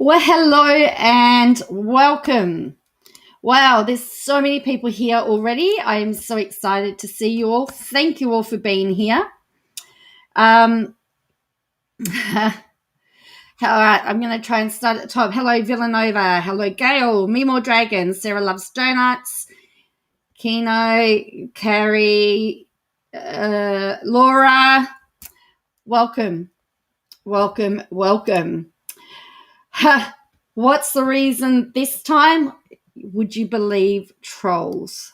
Well, hello and welcome. Wow, there's so many people here already. I am so excited to see you all. Thank you all for being here. Um, all right, I'm going to try and start at the top. Hello, Villanova. Hello, Gail. Me More Dragons. Sarah Loves Donuts. Kino, Carrie, Laura. Welcome, welcome, welcome. What's the reason this time? Would you believe trolls?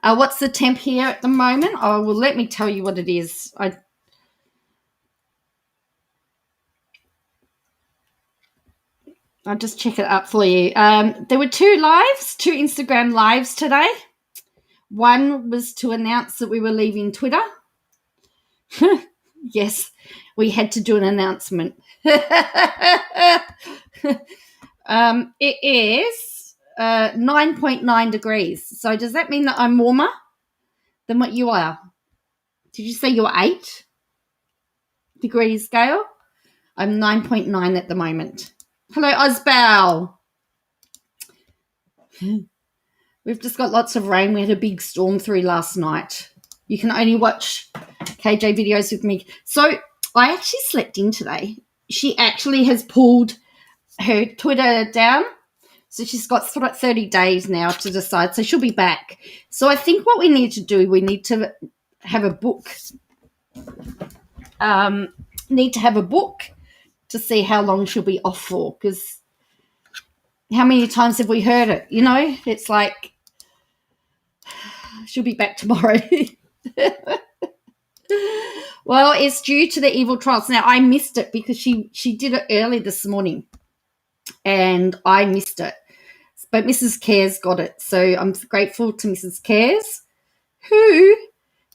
What's the temp here at the moment? Oh, well, let me tell you what it is. I'll just check it up for you. There were two Instagram lives today. One was to announce that we were leaving Twitter. Yes, we had to do an announcement. It is 9.9 degrees. So does that mean that I'm warmer than what you are? Did you say you were 8 degrees, Gail? I'm 9.9 at the moment. Hello, Osbow. We've just got lots of rain. We had a big storm through last night. You can only watch KJ videos with me. So I actually slept in today. She actually has pulled her Twitter down. So she's got 30 days now to decide. So she'll be back. So I think what we need to do, we need to have a book. To see how long she'll be off for, because how many times have we heard it? You know, it's like she'll be back tomorrow. Well, it's due to the evil trials. Now, I missed it because she did it early this morning and I missed it. But Mrs. Cares got it. So I'm grateful to Mrs. Cares who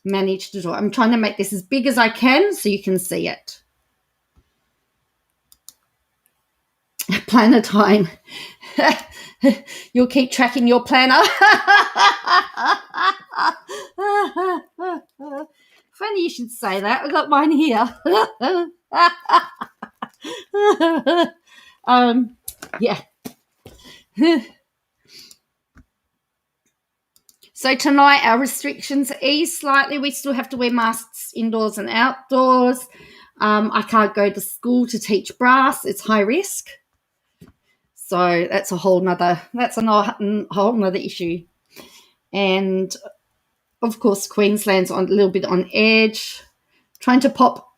managed to do it. I'm trying to make this as big as I can so you can see it. Planner time. You'll keep tracking your planner. Funny you should say that. I've got mine here. Yeah. So tonight our restrictions ease slightly. We still have to wear masks indoors and outdoors. I can't go to school to teach brass. It's high risk. So that's a whole nother issue. And of course, Queensland's a little bit on edge. Trying to pop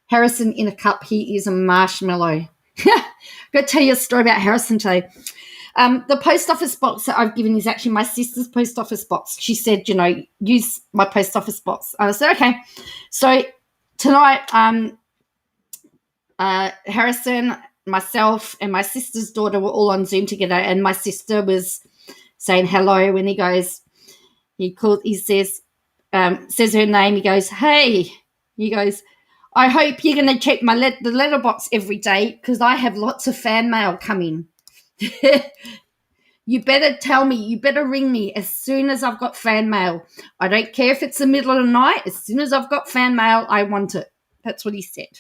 Harrison in a cup. He is a marshmallow. I've got to tell you a story about Harrison today. The post office box that I've given is actually my sister's post office box. She said, use my post office box. I said, okay. So tonight, Harrison, myself, and my sister's daughter were all on Zoom together, and my sister was saying hello when he says her name. He goes, hey. He goes, I hope you're going to check the letterbox every day because I have lots of fan mail coming. You better tell me, you better ring me as soon as I've got fan mail. I don't care if it's the middle of the night. As soon as I've got fan mail, I want it. That's what he said.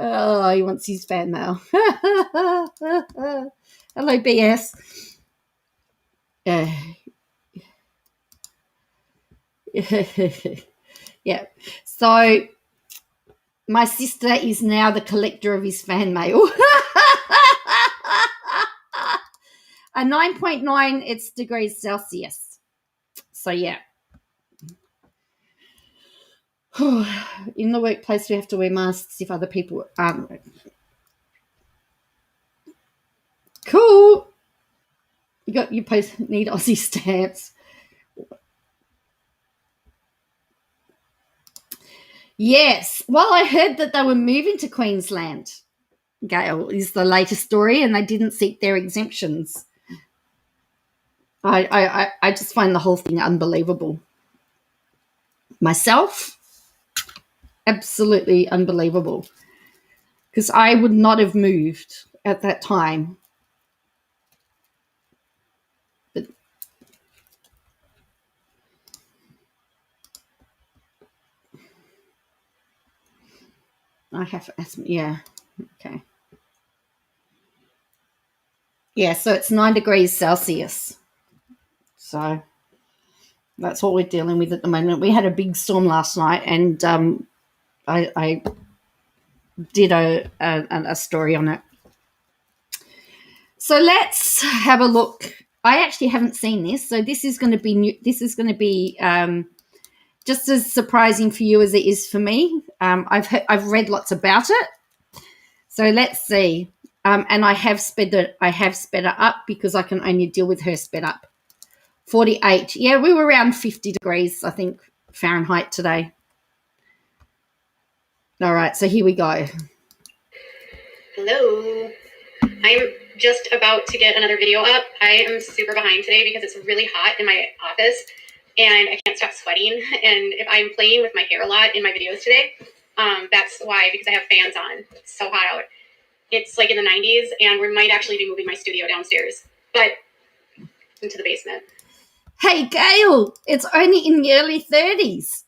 Oh, he wants his fan mail. Hello, BS. Yeah. So my sister is now the collector of his fan mail. A 9.9, it's degrees Celsius. So, yeah. In the workplace, we have to wear masks if other people aren't. Cool. You post need Aussie stamps. Yes. Well, I heard that they were moving to Queensland. Gail is the latest story, and they didn't seek their exemptions. I just find the whole thing unbelievable. Myself, absolutely unbelievable. Because I would not have moved at that time. But I have asthma. Yeah. Okay. Yeah, so it's 9 degrees Celsius. So that's what we're dealing with at the moment. We had a big storm last night, and I did a story on it. So let's have a look. I actually haven't seen this, so this is going to be new. This is going to be just as surprising for you as it is for me. I've read lots about it. So let's see. And I have sped it up because I can only deal with her sped up. 48. Yeah, we were around 50 degrees, I think, Fahrenheit today. All right, so here we go. Hello. I'm just about to get another video up. I am super behind today because it's really hot in my office and I can't stop sweating. And if I'm playing with my hair a lot in my videos today, that's why, because I have fans on. It's so hot out. It's like in the 90s, and we might actually be moving my studio downstairs, but into the basement. Hey, Gail, it's only in the early 30s.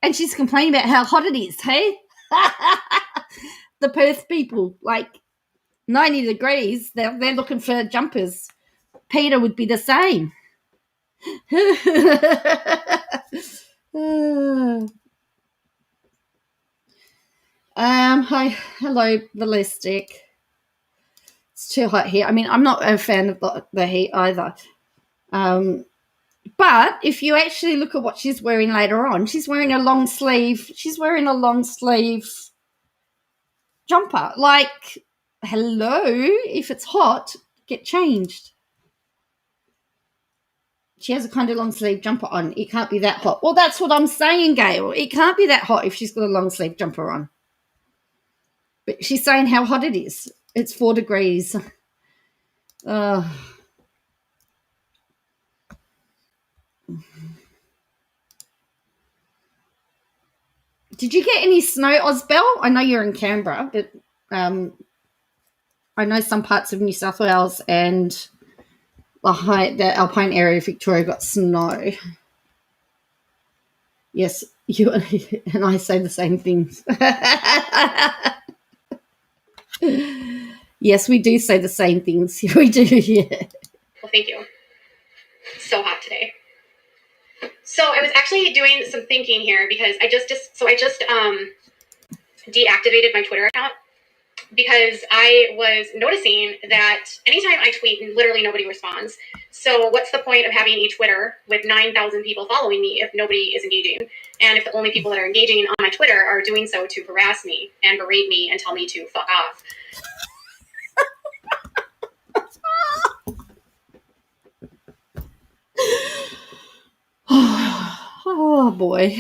And she's complaining about how hot it is, hey? The Perth people, like 90 degrees, they're looking for jumpers. Peter would be the same. Hi, hello, Ballistic. It's too hot here. I mean, I'm not a fan of the heat either. But if you actually look at what she's wearing later on, she's wearing a long sleeve. She's wearing a long sleeve jumper. Like, hello, if it's hot, get changed. She has a kind of long sleeve jumper on. It can't be that hot. Well, that's what I'm saying, Gail. It can't be that hot if she's got a long sleeve jumper on. But she's saying how hot it is. It's 4 degrees. Did you get any snow, Osbel? I know you're in Canberra, but I know some parts of New South Wales and the Alpine area of Victoria got snow. Yes, you and I say the same things. Yes, we do say the same things. We do, yeah. Well, thank you. It's so hot today. So I was actually doing some thinking here because I just deactivated my Twitter account because I was noticing that anytime I tweet, literally nobody responds. So what's the point of having a Twitter with 9,000 people following me if nobody is engaging? And if the only people that are engaging on my Twitter are doing so to harass me and berate me and tell me to fuck off. Oh, boy.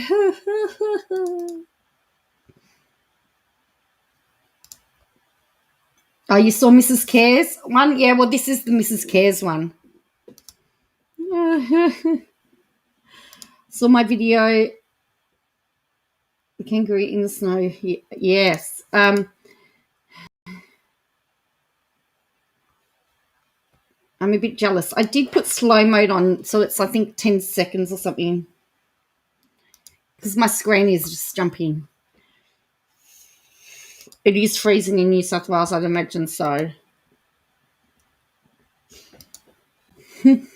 Oh, you saw Mrs. Care's one? Yeah, well, this is the Mrs. Care's one. Saw my video, the kangaroo in the snow. Yes. I'm a bit jealous. I did put slow mode on, so it's, I think, 10 seconds or something. Because my screen is just jumping. It is freezing in New South Wales, I'd imagine so. The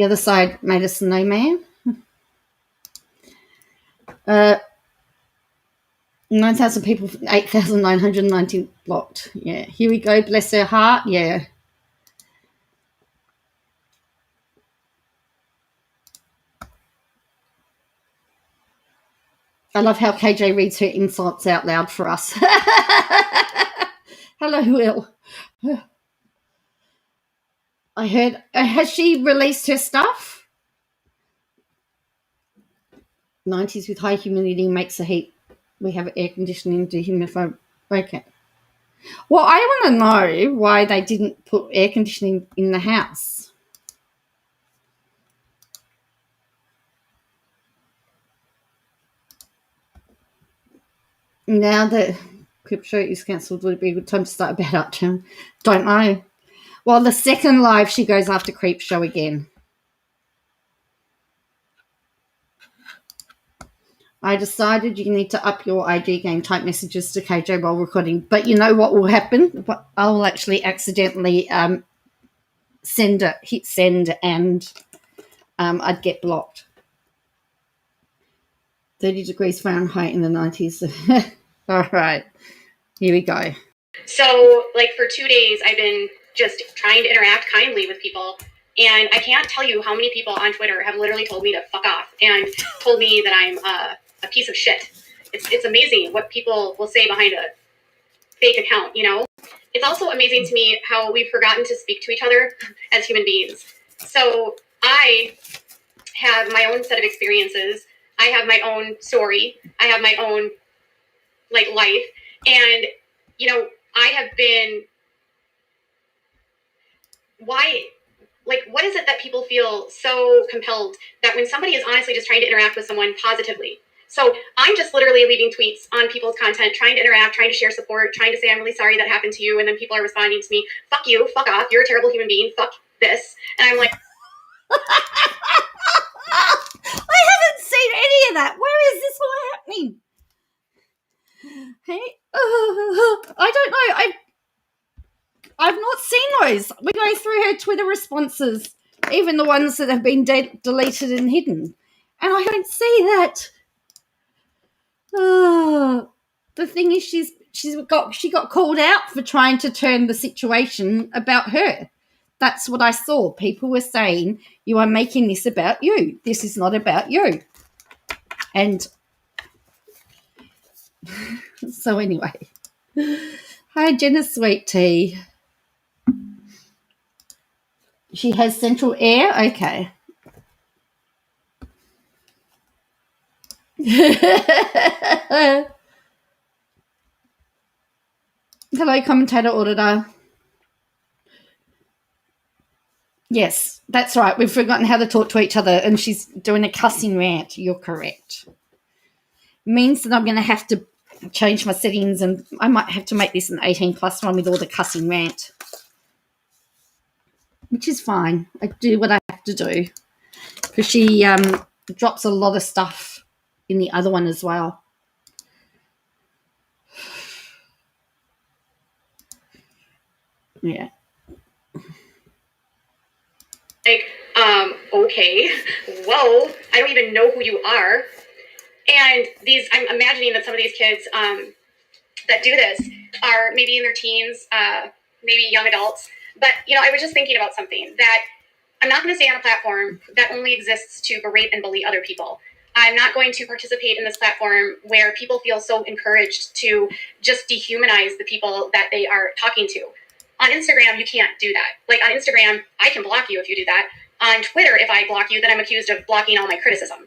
other side made a snowman. 9,000 people, 8,990 blocked. Yeah, here we go. Bless her heart. Yeah. I love how KJ reads her insults out loud for us. Hello, Will. I heard, has she released her stuff? 90s with high humidity makes the heat. We have air conditioning, dehumidifier. Okay. Well, I want to know why they didn't put air conditioning in the house. Now that Clip Show is cancelled, would it be a good time to start a bad upturn? Don't know. Well, the second live, she goes after Creep Show again. I decided you need to up your IG game, type messages to KJ while recording. But you know what will happen? I will actually accidentally hit send, and I'd get blocked. 30 degrees Fahrenheit in the 90s. All right, here we go. So, like, for 2 days, I've been just trying to interact kindly with people. And I can't tell you how many people on Twitter have literally told me to fuck off and told me that I'm a piece of shit. It's amazing what people will say behind a fake account, you know? It's also amazing to me how we've forgotten to speak to each other as human beings. So I have my own set of experiences. I have my own story. I have my own, like, life. And, you know, I have been... Why... Like, what is it that people feel so compelled that when somebody is honestly just trying to interact with someone positively? So I'm just literally leaving tweets on people's content, trying to interact, trying to share support, trying to say, I'm really sorry that happened to you. And then people are responding to me, fuck you, fuck off, you're a terrible human being, fuck this. And I'm like... I haven't seen any of that. Where is this all happening? Hey, I don't know. I've not seen those. We go through her Twitter responses, even the ones that have been deleted and hidden, and I don't see that. The thing is, she got called out for trying to turn the situation about her. That's what I saw. People were saying, you are making this about you. This is not about you. And so anyway. Hi, Jenna Sweet Tea. She has central air? Okay. Hello, commentator auditor. Yes, that's right. We've forgotten how to talk to each other, and she's doing a cussing rant. You're correct. Means that I'm going to have to change my settings, and I might have to make this an 18+ one with all the cussing rant, which is fine. I do what I have to do, because she drops a lot of stuff in the other one as well. Yeah. Like, okay, whoa, I don't even know who you are. And I'm imagining that some of these kids that do this are maybe in their teens, maybe young adults. But, you know, I was just thinking about something that I'm not going to stay on a platform that only exists to berate and bully other people. I'm not going to participate in this platform where people feel so encouraged to just dehumanize the people that they are talking to. On Instagram, you can't do that. Like, on Instagram, I can block you if you do that. On Twitter, if I block you, then I'm accused of blocking all my criticism.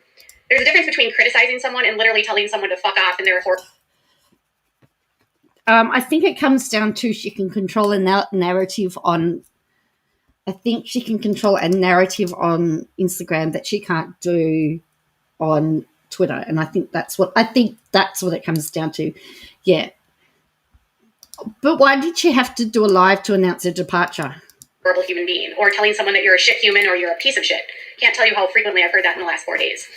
There's a difference between criticizing someone and literally telling someone to fuck off and they're horrible. I think it comes down to she can control a narrative on... I think she can control a narrative on Instagram that she can't do on Twitter, and I think that's what it comes down to. Yeah. But why did she have to do a live to announce her departure? Horrible human being, or telling someone that you're a shit human or you're a piece of shit. Can't tell you how frequently I've heard that in the last 4 days.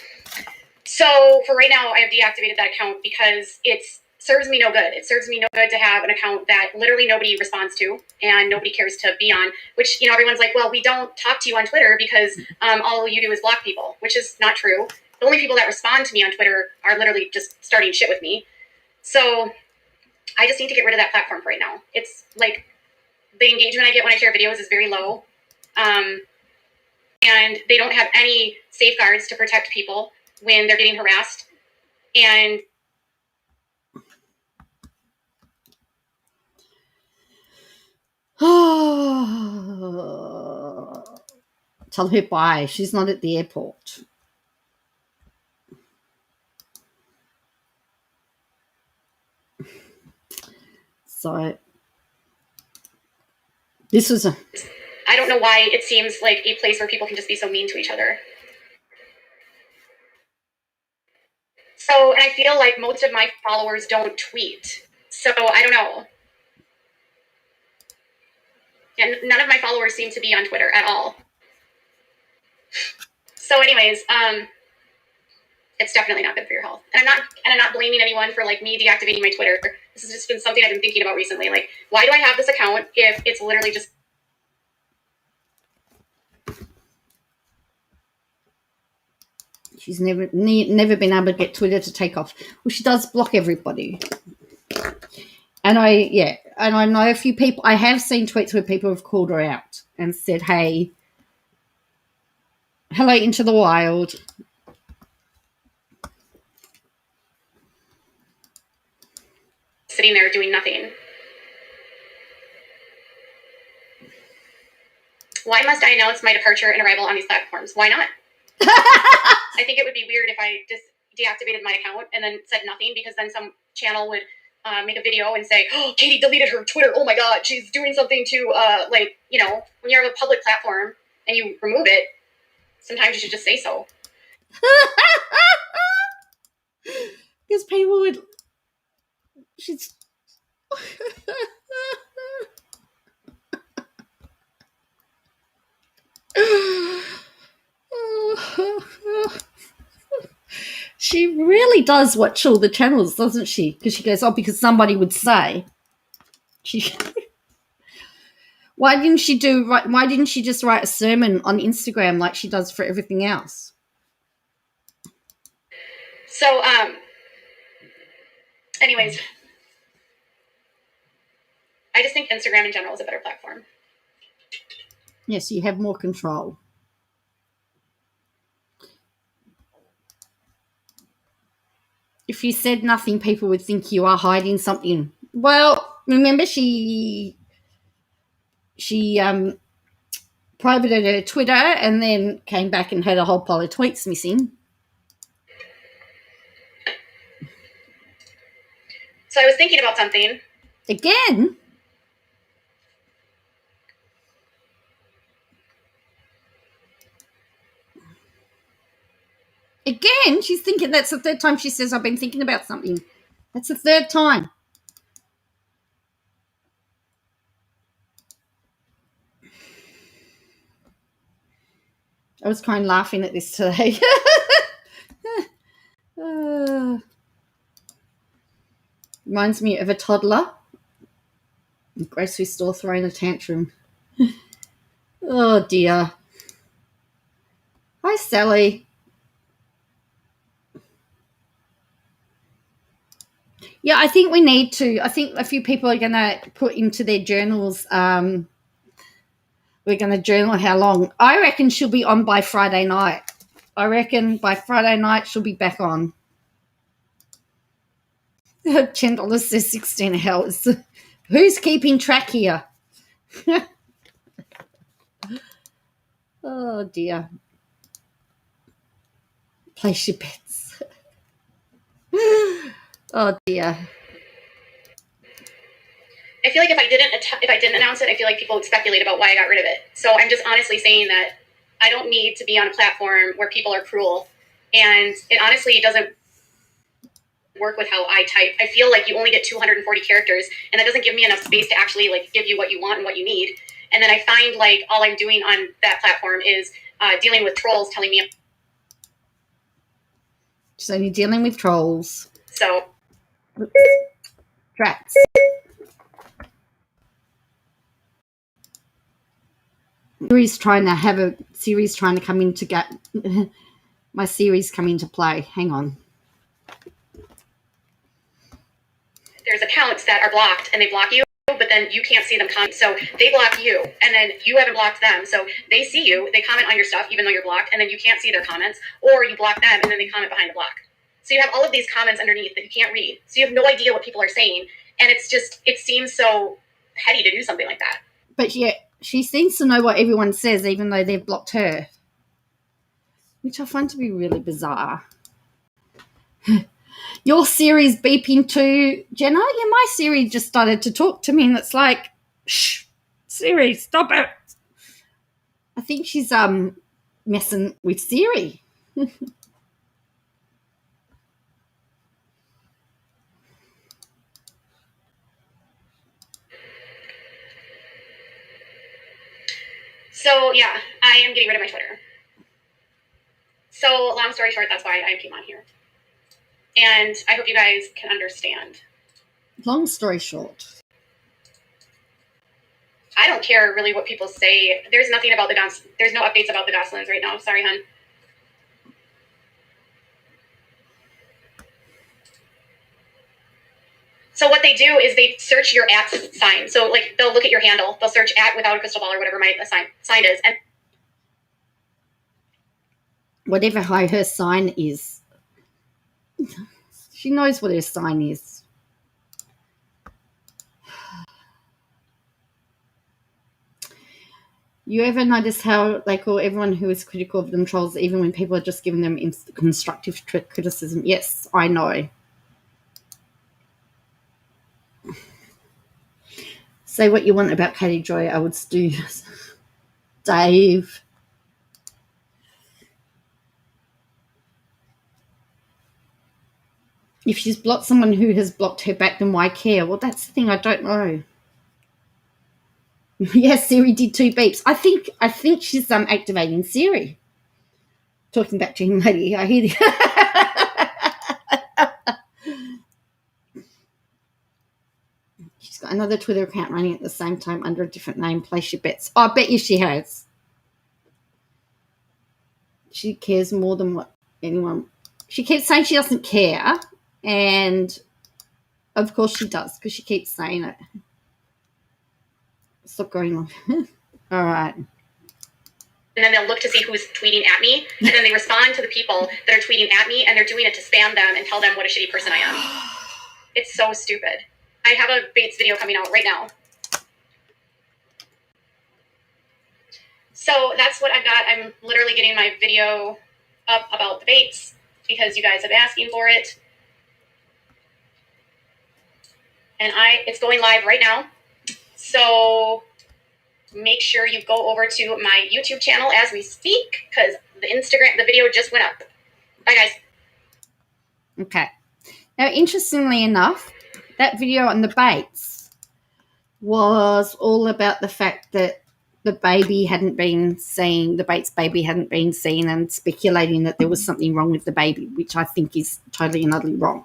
So for right now, I have deactivated that account because it serves me no good. It serves me no good to have an account that literally nobody responds to and nobody cares to be on, which, you know, everyone's like, well, we don't talk to you on Twitter because all you do is block people, which is not true. The only people that respond to me on Twitter are literally just starting shit with me. So I just need to get rid of that platform for right now. It's like the engagement I get when I share videos is very low. And they don't have any safeguards to protect people when they're getting harassed. And tell her bye. She's not at the airport. So this was I don't know why it seems like a place where people can just be so mean to each other. So, and I feel like most of my followers don't tweet. So I don't know. And none of my followers seem to be on Twitter at all. So anyways, it's definitely not good for your health. And I'm not blaming anyone for like me deactivating my Twitter. This has just been something I've been thinking about recently. Like, why do I have this account if it's literally just She's never been able to get Twitter to take off. Well, she does block everybody. And I know a few people. I have seen tweets where people have called her out and said, "Hey, hello into the wild." sitting there doing nothing? Why must I announce my departure and arrival on these platforms? Why not? I think it would be weird if I just deactivated my account and then said nothing, because then some channel would make a video and say, "Oh, Katie deleted her Twitter. Oh my God, she's doing something to like, you know, when you're on a public platform and you remove it, sometimes you should just say so." Because people would. She's. She really does watch all the channels, doesn't she? Because she goes, "Oh, because somebody would say." She. Why didn't she just write a sermon on Instagram like she does for everything else? So, anyways, I just think Instagram in general is a better platform. Yes, you have more control. If you said nothing, people would think you are hiding something. Well, remember she privated her Twitter and then came back and had a whole pile of tweets missing. So I was thinking about something. Again? Again? She's thinking, that's the third time she says, "I've been thinking about something." That's the third time. I was kind of laughing at this today. Reminds me of a toddler in the grocery store throwing a tantrum. Oh, dear. Hi, Sally. Yeah, I think we need to. I think a few people are going to put into their journals. We're going to journal how long. I reckon she'll be on by Friday night. I reckon by Friday night she'll be back on. $10 says 16 hours. Who's keeping track here? Oh, dear. Place your bets. Oh, dear. I feel like if I didn't announce it, I feel like people would speculate about why I got rid of it. So I'm just honestly saying that I don't need to be on a platform where people are cruel, and it honestly doesn't work with how I type. I feel like you only get 240 characters, and that doesn't give me enough space to actually like give you what you want and what you need. And then I find like all I'm doing on that platform is dealing with trolls telling me. So you're dealing with trolls. So. Rats. Series trying to come in to get my series come into play. Hang on. There's accounts that are blocked and they block you, but then you can't see them comment. So they block you, and then you haven't blocked them. So they see you, they comment on your stuff even though you're blocked, and then you can't see their comments, or you block them and then they comment behind the block. So you have all of these comments underneath that you can't read. So you have no idea what people are saying, and it seems so petty to do something like that. But yeah, she seems to know what everyone says even though they've blocked her, which I find to be really bizarre. Your Siri's beeping too, Jenna. Yeah, my Siri just started to talk to me, and it's like, shh, Siri, stop it. I think she's messing with Siri. So yeah, I am getting rid of my Twitter. So long story short, that's why I came on here. And I hope you guys can understand. Long story short. I don't care really what people say. There's nothing about there's no updates about the Gosselins right now. Sorry, hun. So what they do is they search your @ sign. So like they'll look at your handle. They'll search @ without a crystal ball or whatever my sign is. And whatever her sign is, she knows what her sign is. You ever notice how they call everyone who is critical of them trolls, even when people are just giving them constructive criticism? Yes, I know. Say what you want about Katie Joy, I would do. Dave. If she's blocked someone who has blocked her back, then why care? Well, that's the thing, I don't know. Yes, Siri did 2 beeps. I think she's activating Siri. Talking back to him, lady. I hear She's got another Twitter account running at the same time under a different name. Place your bets. Oh, I bet you she has. She cares more than what anyone. She keeps saying she doesn't care, and of course she does because she keeps saying it. Stop going on. All right. And then they'll look to see who's tweeting at me, and then they respond to the people that are tweeting at me, and they're doing it to spam them and tell them what a shitty person I am. It's so stupid. I have a Bates video coming out right now. So that's what I've got. I'm literally getting my video up about the Bates because you guys have been asking for it. And it's going live right now. So make sure you go over to my YouTube channel as we speak because the video just went up. Bye, guys. Okay. Now, interestingly enough, that video on the Bates was all about the fact that the baby hadn't been seen, the Bates baby hadn't been seen, and speculating that there was something wrong with the baby, which I think is totally and utterly wrong.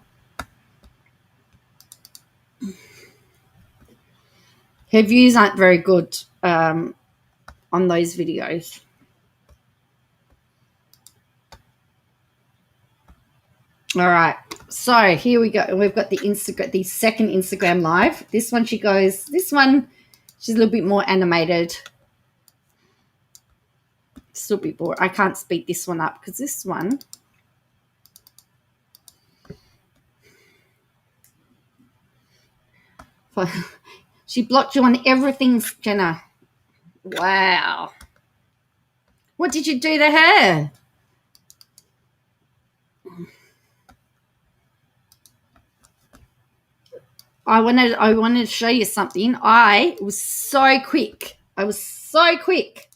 Her views aren't very good on those videos. All right, so here we go. We've got the second Instagram live. This one she's a little bit more animated. Still a bit bored. I can't speed this one up because this one. She blocked you on everything, Jenna. Wow. What did you do to her? I wanted to show you something. I was so quick. I was so quick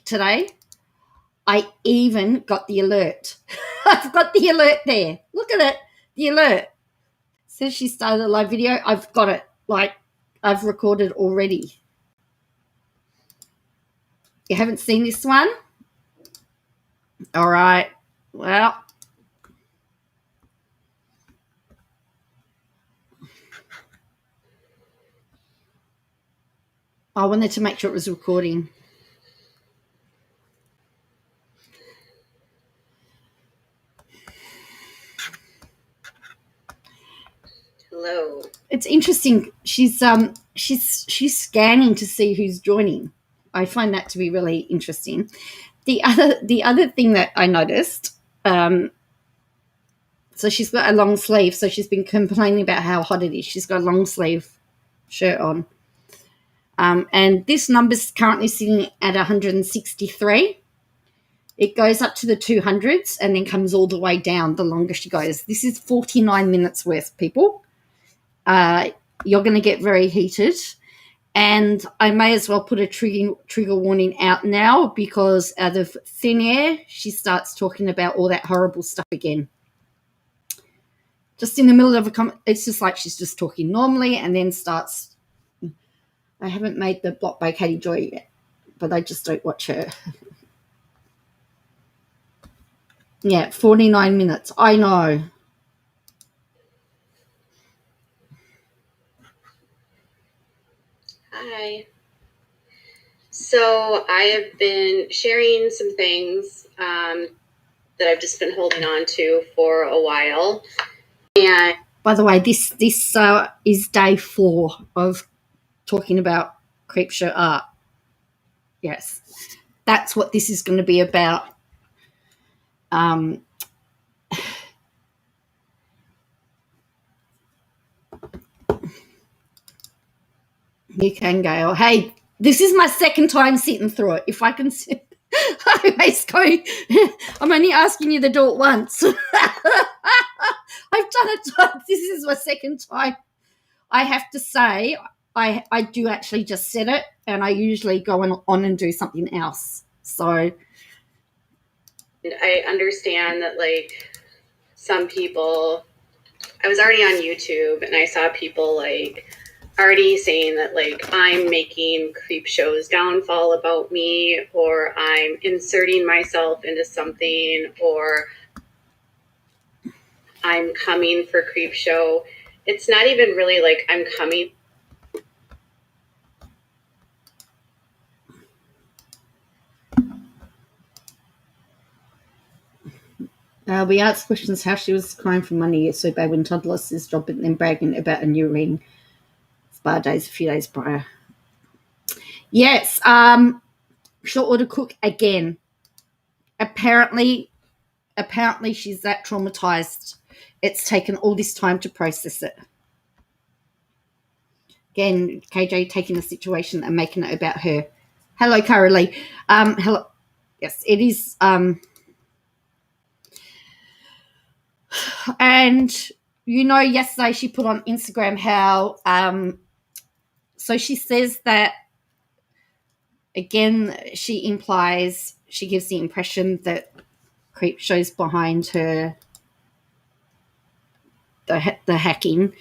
today. I even got the alert. I've got the alert there. Look at it. The alert. Says she started a live video. I've got it. Like, I've recorded already. You haven't seen this one? All right. Well, I wanted to make sure it was recording. Hello. It's interesting. She's scanning to see who's joining. I find that to be really interesting. The other thing that I noticed, so she's got a long sleeve. So she's been complaining about how hot it is. She's got a long sleeve shirt on. And this number's currently sitting at 163. It goes up to the 200s and then comes all the way down the longer she goes. This is 49 minutes worth, people. You're going to get very heated. And I may as well put a trigger warning out now because out of thin air, she starts talking about all that horrible stuff again. Just in the middle of it's just like she's just talking normally and then starts. I haven't made the block by Katie Joy yet. but I just don't watch her. Yeah, 49 minutes. I know. Hi. So I have been sharing some things that I've just been holding on to for a while. And by the way, this is day 4 of talking about Creepshow art. Yes, that's what this is going to be about. You can go, hey, this is my second time sitting through it. If I can sit, I always go, I'm only asking you to do it once. I've done it twice. This is my second time. I have to say, I do actually just set it, and I usually go on and do something else. So I understand that, like, some people, I was already on YouTube and I saw people like already saying that, like, I'm making Creepshow's downfall about me, or I'm inserting myself into something, or I'm coming for Creepshow. It's not even really like I'm coming. we asked questions how she was crying for money so bad when Todd lost his job and then bragging about a new ring. Spa days a few days prior. Yes, she'll order cook again. Apparently she's that traumatized. It's taken all this time to process it. Again, KJ taking the situation and making it about her. Hello, Carolee. Hello. Yes, it is. And yesterday she put on Instagram how. So she says that again. She gives the impression that Creepshow's behind her. The hacking.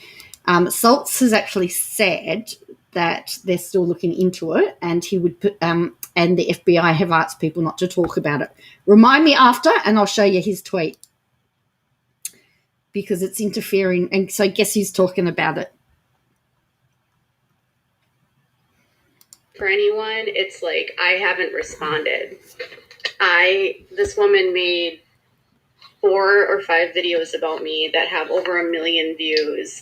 Saltz has actually said that they're still looking into it, and he would put and the FBI have asked people not to talk about it. Remind me after, and I'll show you his tweet because it's interfering. And so, guess who's talking about it? For anyone, it's like I haven't responded. This woman made 4 or 5 videos about me that have over 1 million views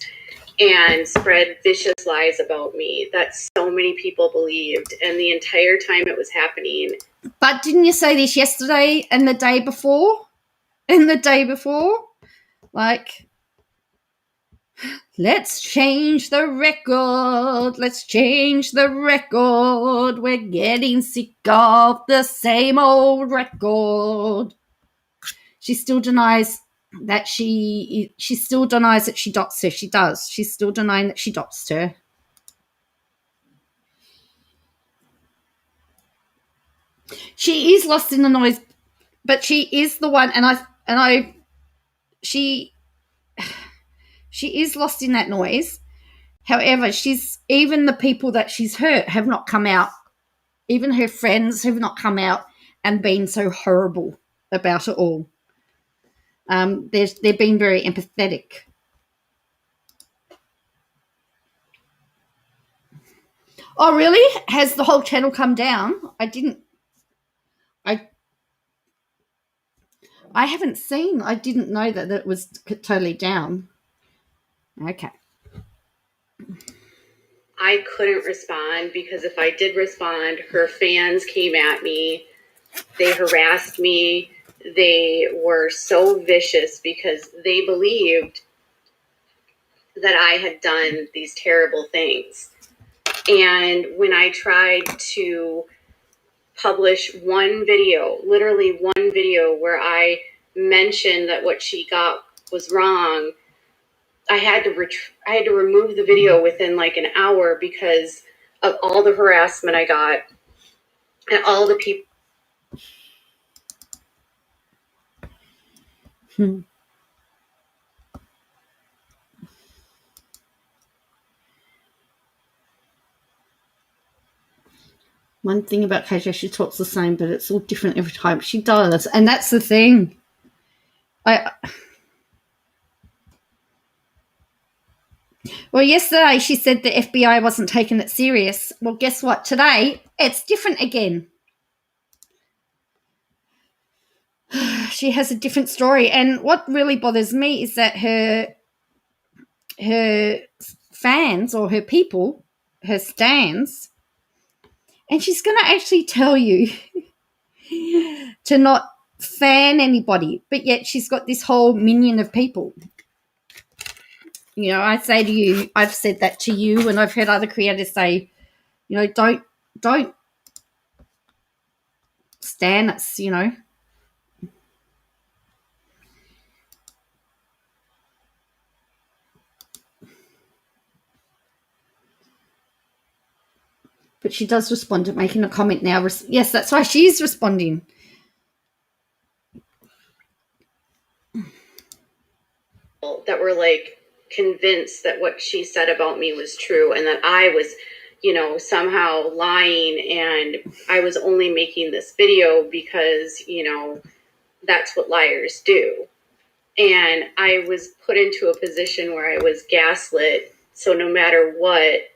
and spread vicious lies about me that so many people believed, and the entire time it was happening. But didn't you say this yesterday and the day before? And the day before? Like, let's change the record. Let's change the record. We're getting sick of the same old record. She still denies that she doxed her. She does. She's still denying that she doxed her. She is lost in the noise, but she is the one, she is lost in that noise. However, even the people that she's hurt have not come out. Even her friends have not come out and been so horrible about it all. They've been very empathetic. Oh, really? Has the whole channel come down? I haven't seen. I didn't know that it was totally down. Okay. I couldn't respond because if I did respond, her fans came at me. They harassed me. They were so vicious because they believed that I had done these terrible things. And when I tried to publish one video, literally one video, where I mentioned that what she got was wrong, I had to remove the video within like an hour because of all the harassment I got and all the people. One thing about KJ, she talks the same, but it's all different every time. She does, and that's the thing. Well, yesterday she said the FBI wasn't taking it serious. Well, guess what? Today, it's different again. She has a different story. And what really bothers me is that her fans or her people, her stans, and she's going to actually tell you to not fan anybody, but yet she's got this whole minion of people. You know, I say to you, I've said that to you, and I've heard other creators say, you know, don't stan us, you know. But she does respond to making a comment now. Yes, that's why she's responding. That were like convinced that what she said about me was true and that I was, you know, somehow lying, and I was only making this video because, you know, that's what liars do. And I was put into a position where I was gaslit. So no matter what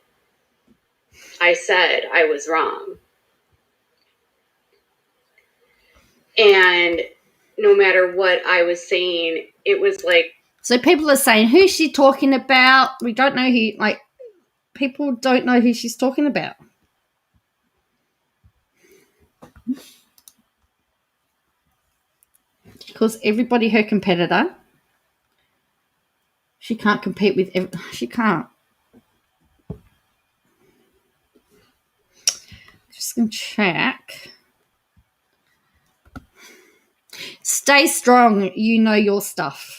I said, I was wrong. And no matter what I was saying, it was like. So people are saying, who's she talking about? We don't know who, like, people don't know who she's talking about. Because everybody her competitor. She can't compete with, she can't. Just going to check. Stay strong. You know your stuff.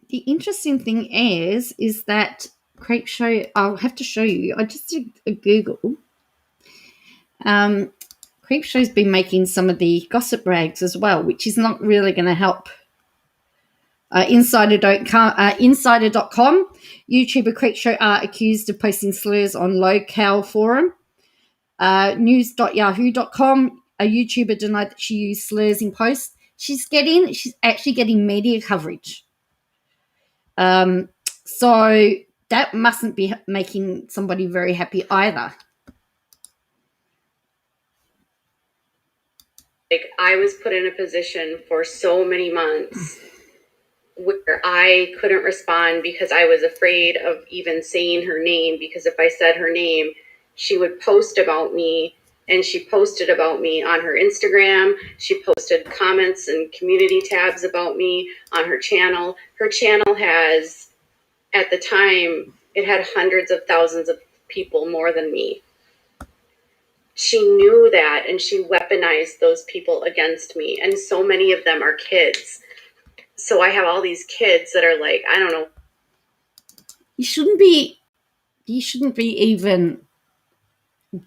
The interesting thing is that Creep Show, I'll have to show you. I just did a Google. Creep Show's been making some of the gossip rags as well, which is not really going to help. Insider.com, YouTuber Creep Show are accused of posting slurs on locale forum. News.yahoo.com, a YouTuber denied that she used slurs in posts. She's actually getting media coverage. So that mustn't be making somebody very happy either. Like, I was put in a position for so many months where I couldn't respond because I was afraid of even saying her name, because if I said her name, she would post about me, and she posted about me on her Instagram. She posted comments and community tabs about me on her channel. Her channel has, at the time, it had hundreds of thousands of people more than me. She knew that, and she weaponized those people against me, and so many of them are kids. So I have all these kids that are like, I don't know. You shouldn't be even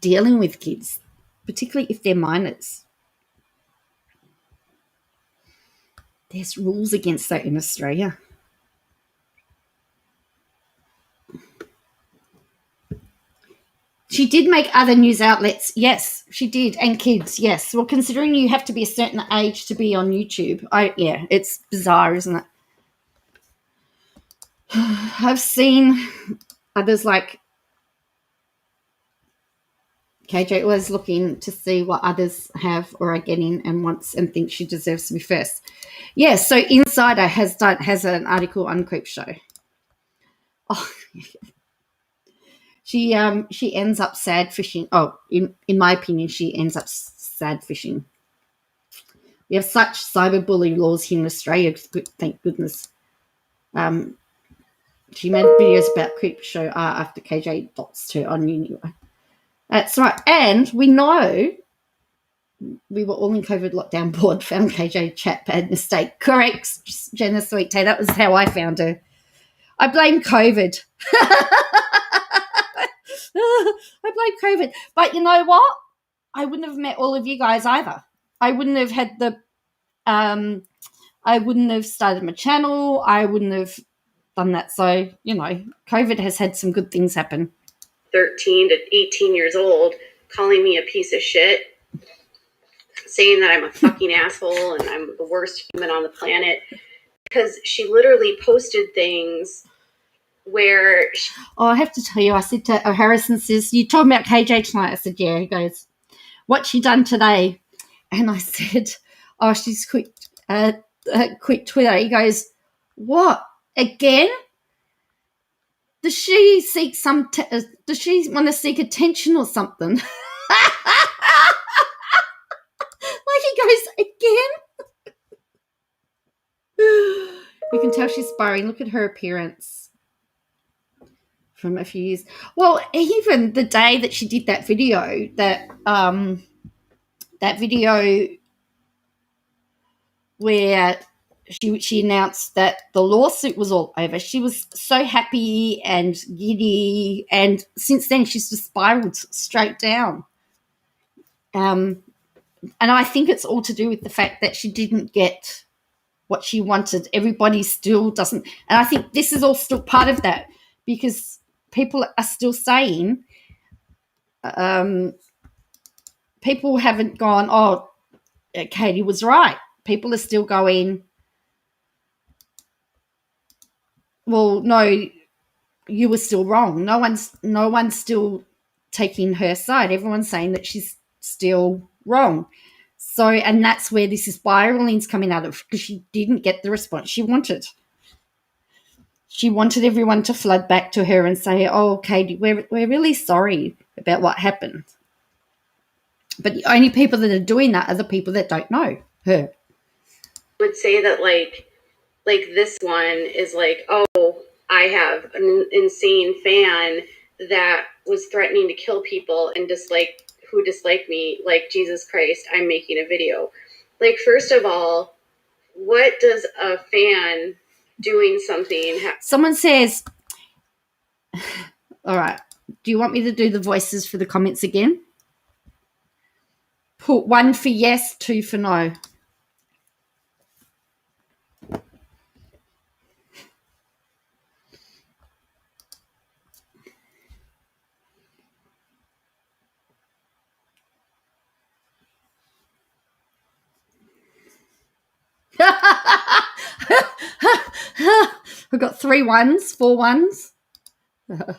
dealing with kids, particularly if they're minors. There's rules against that in Australia. She did make other news outlets. Yes, she did. And kids, yes. Well, considering you have to be a certain age to be on YouTube, it's bizarre, isn't it? I've seen others like KJ always looking to see what others have or are getting and wants and thinks she deserves to be first. Yes, so Insider has an article on Creep Show. Oh, She ends up sad fishing. Oh, in my opinion, she ends up sad fishing. We have such cyberbully laws here in Australia, thank goodness. She made videos about Creep Show after KJ doxed her on YouTube. That's right. And we know we were all in COVID lockdown board, found KJ chat bad mistake. Correct, Jenna Sweet Tay. That was how I found her. I blame COVID. I blame COVID. But you know what? I wouldn't have met all of you guys either. I wouldn't have had the I wouldn't have started my channel. I wouldn't have done that. So, COVID has had some good things happen. 13 to 18 years old, calling me a piece of shit, saying that I'm a fucking asshole and I'm the worst human on the planet, because she literally posted things where I have to tell you, I said to Harrison says, you told me about KJ tonight. I said, yeah. He goes, what's she done today? And I said, oh, she's quit Twitter. He goes, what, again? Does she seek does she want to seek attention or something? Like, he goes, again? You can tell she's sparring. Look at her appearance from a few years. Well, even the day that she did that video, that video where she announced that the lawsuit was all over, she was so happy and giddy, and since then she's just spiraled straight down. And I think it's all to do with the fact that she didn't get what she wanted. Everybody still doesn't, and I think this is all still part of that, because people are still saying, people haven't gone, oh, Katie was right. People are still going, well, no, you were still wrong. No one's still taking her side. Everyone's saying that she's still wrong. So, and that's where this spiraling's coming out of, because she didn't get the response she wanted. She wanted everyone to flood back to her and say, oh, Katie, we're really sorry about what happened. But the only people that are doing that are the people that don't know her. I would say that like this one is like, oh, I have an insane fan that was threatening to kill people and who dislike me, like, Jesus Christ, I'm making a video. Like, first of all, what does a fan doing something Someone says, all right, do you want me to do the voices for the comments again? Put 1 for yes, 2 for no. I've got 3 ones, 4 ones. No,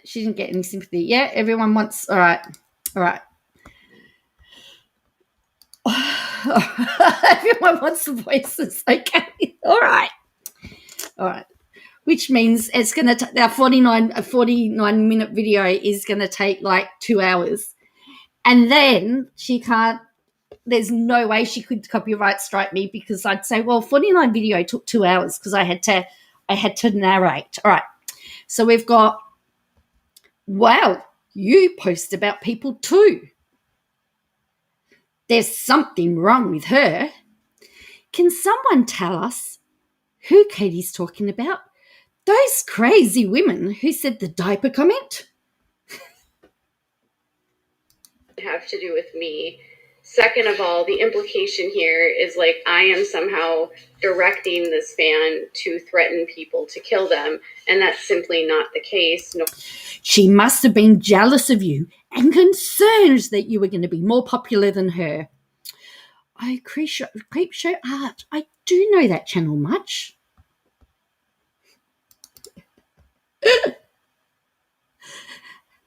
she didn't get any sympathy. Yeah, everyone wants, all right. Everyone wants the voices. Okay, all right. Which means it's going to take, our 49-minute video is going to take like 2 hours. And then she can't, there's no way she could copyright strike me, because I'd say, well, 49 video took 2 hours because I had to narrate. All right. So we've got, wow, you post about people too. There's something wrong with her. Can someone tell us who Katie's talking about? Those crazy women who said the diaper comment? have to do with me? Second of all, the implication here is like I am somehow directing this fan to threaten people to kill them, and that's simply not the case. No. She must have been jealous of you and concerned that you were going to be more popular than her. Oh, Creepshow Art. I do know that channel much.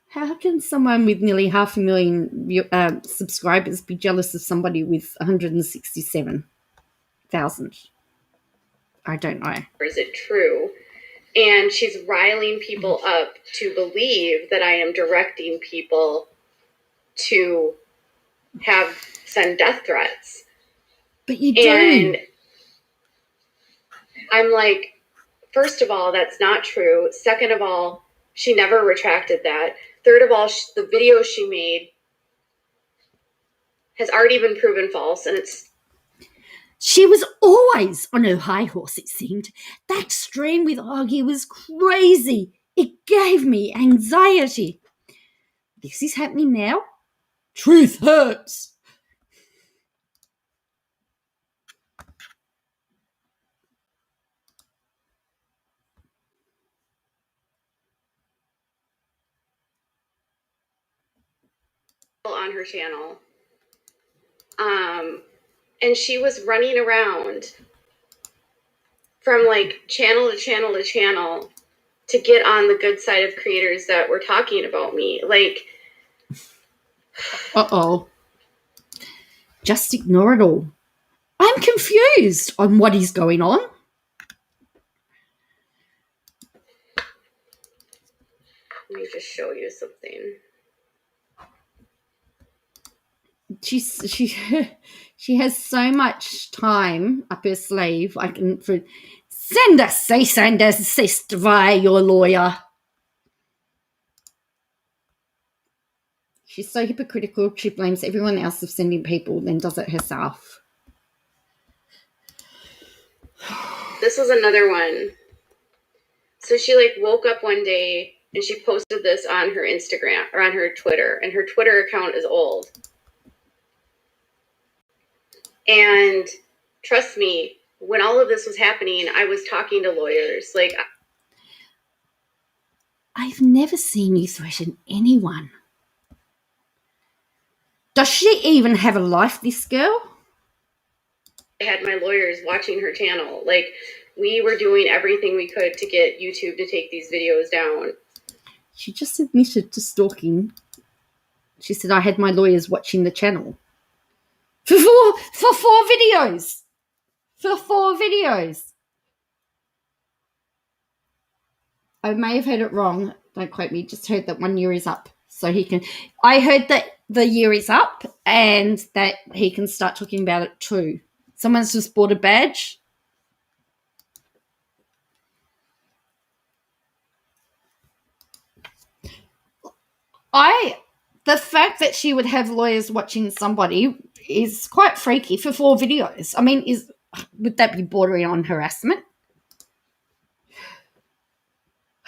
How can someone with nearly 500,000 subscribers be jealous of somebody with 167,000? I don't know. Or is it true? And she's riling people up to believe that I am directing people to send death threats. But you do. And I'm like, first of all, that's not true. Second of all, she never retracted that. Third of all, the video she made has already been proven false, and she was always on her high horse, it seemed. That stream with Augie was crazy. It gave me anxiety. This is happening now. Truth hurts. on her channel. And she was running around from like channel to channel to channel to get on the good side of creators that were talking about me. Like, just ignore it all. I'm confused on what is going on. Let me just show you something. She has so much time up her sleeve. I can send a cease and desist via your lawyer. She's so hypocritical. She blames everyone else for sending people, then does it herself. This was another one. So she like woke up one day and she posted this on her Instagram or on her Twitter, and her Twitter account is old. And trust me, when all of this was happening, I was talking to lawyers. Like, I've never seen you threaten anyone. Does she even have a life, this girl? I had my lawyers watching her channel. Like, we were doing everything we could to get YouTube to take these videos down. She just admitted to stalking. She said, I had my lawyers watching the channel. For four videos. For 4 videos. I may have heard it wrong. Don't quote me. Just heard that 1 year is up. So he can... I heard that the year is up and that he can start talking about it too. Someone's just bought a badge. The fact that she would have lawyers watching somebody is quite freaky for 4 videos. I mean, would that be bordering on harassment?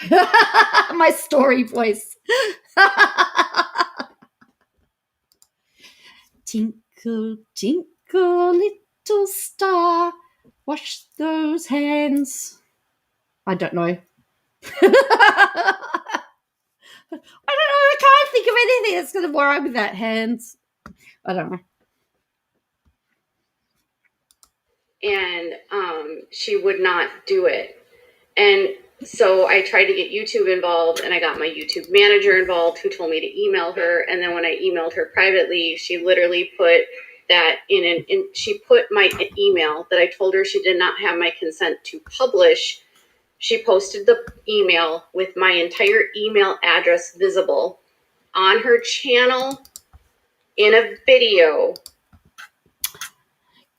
My story voice. Tinkle, tinkle, little star, wash those hands. I don't know. I can't think of anything that's going to worry with that hands. I don't know. And she would not do it. And so I tried to get YouTube involved, and I got my YouTube manager involved, who told me to email her. And then when I emailed her privately, she literally put that she put my email that I told her she did not have my consent to publish. She posted the email with my entire email address visible on her channel in a video.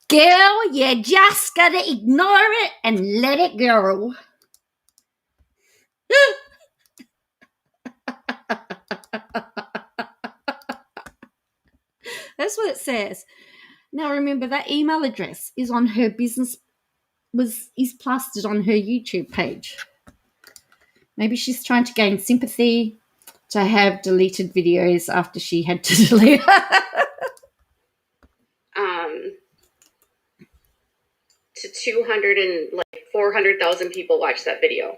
Girl, you just gotta ignore it and let it go. That's what it says. Now remember, that email address is on her business, is plastered on her YouTube page. Maybe she's trying to gain sympathy to have deleted videos after she had to delete. To 200 and like 400,000 people watch that video.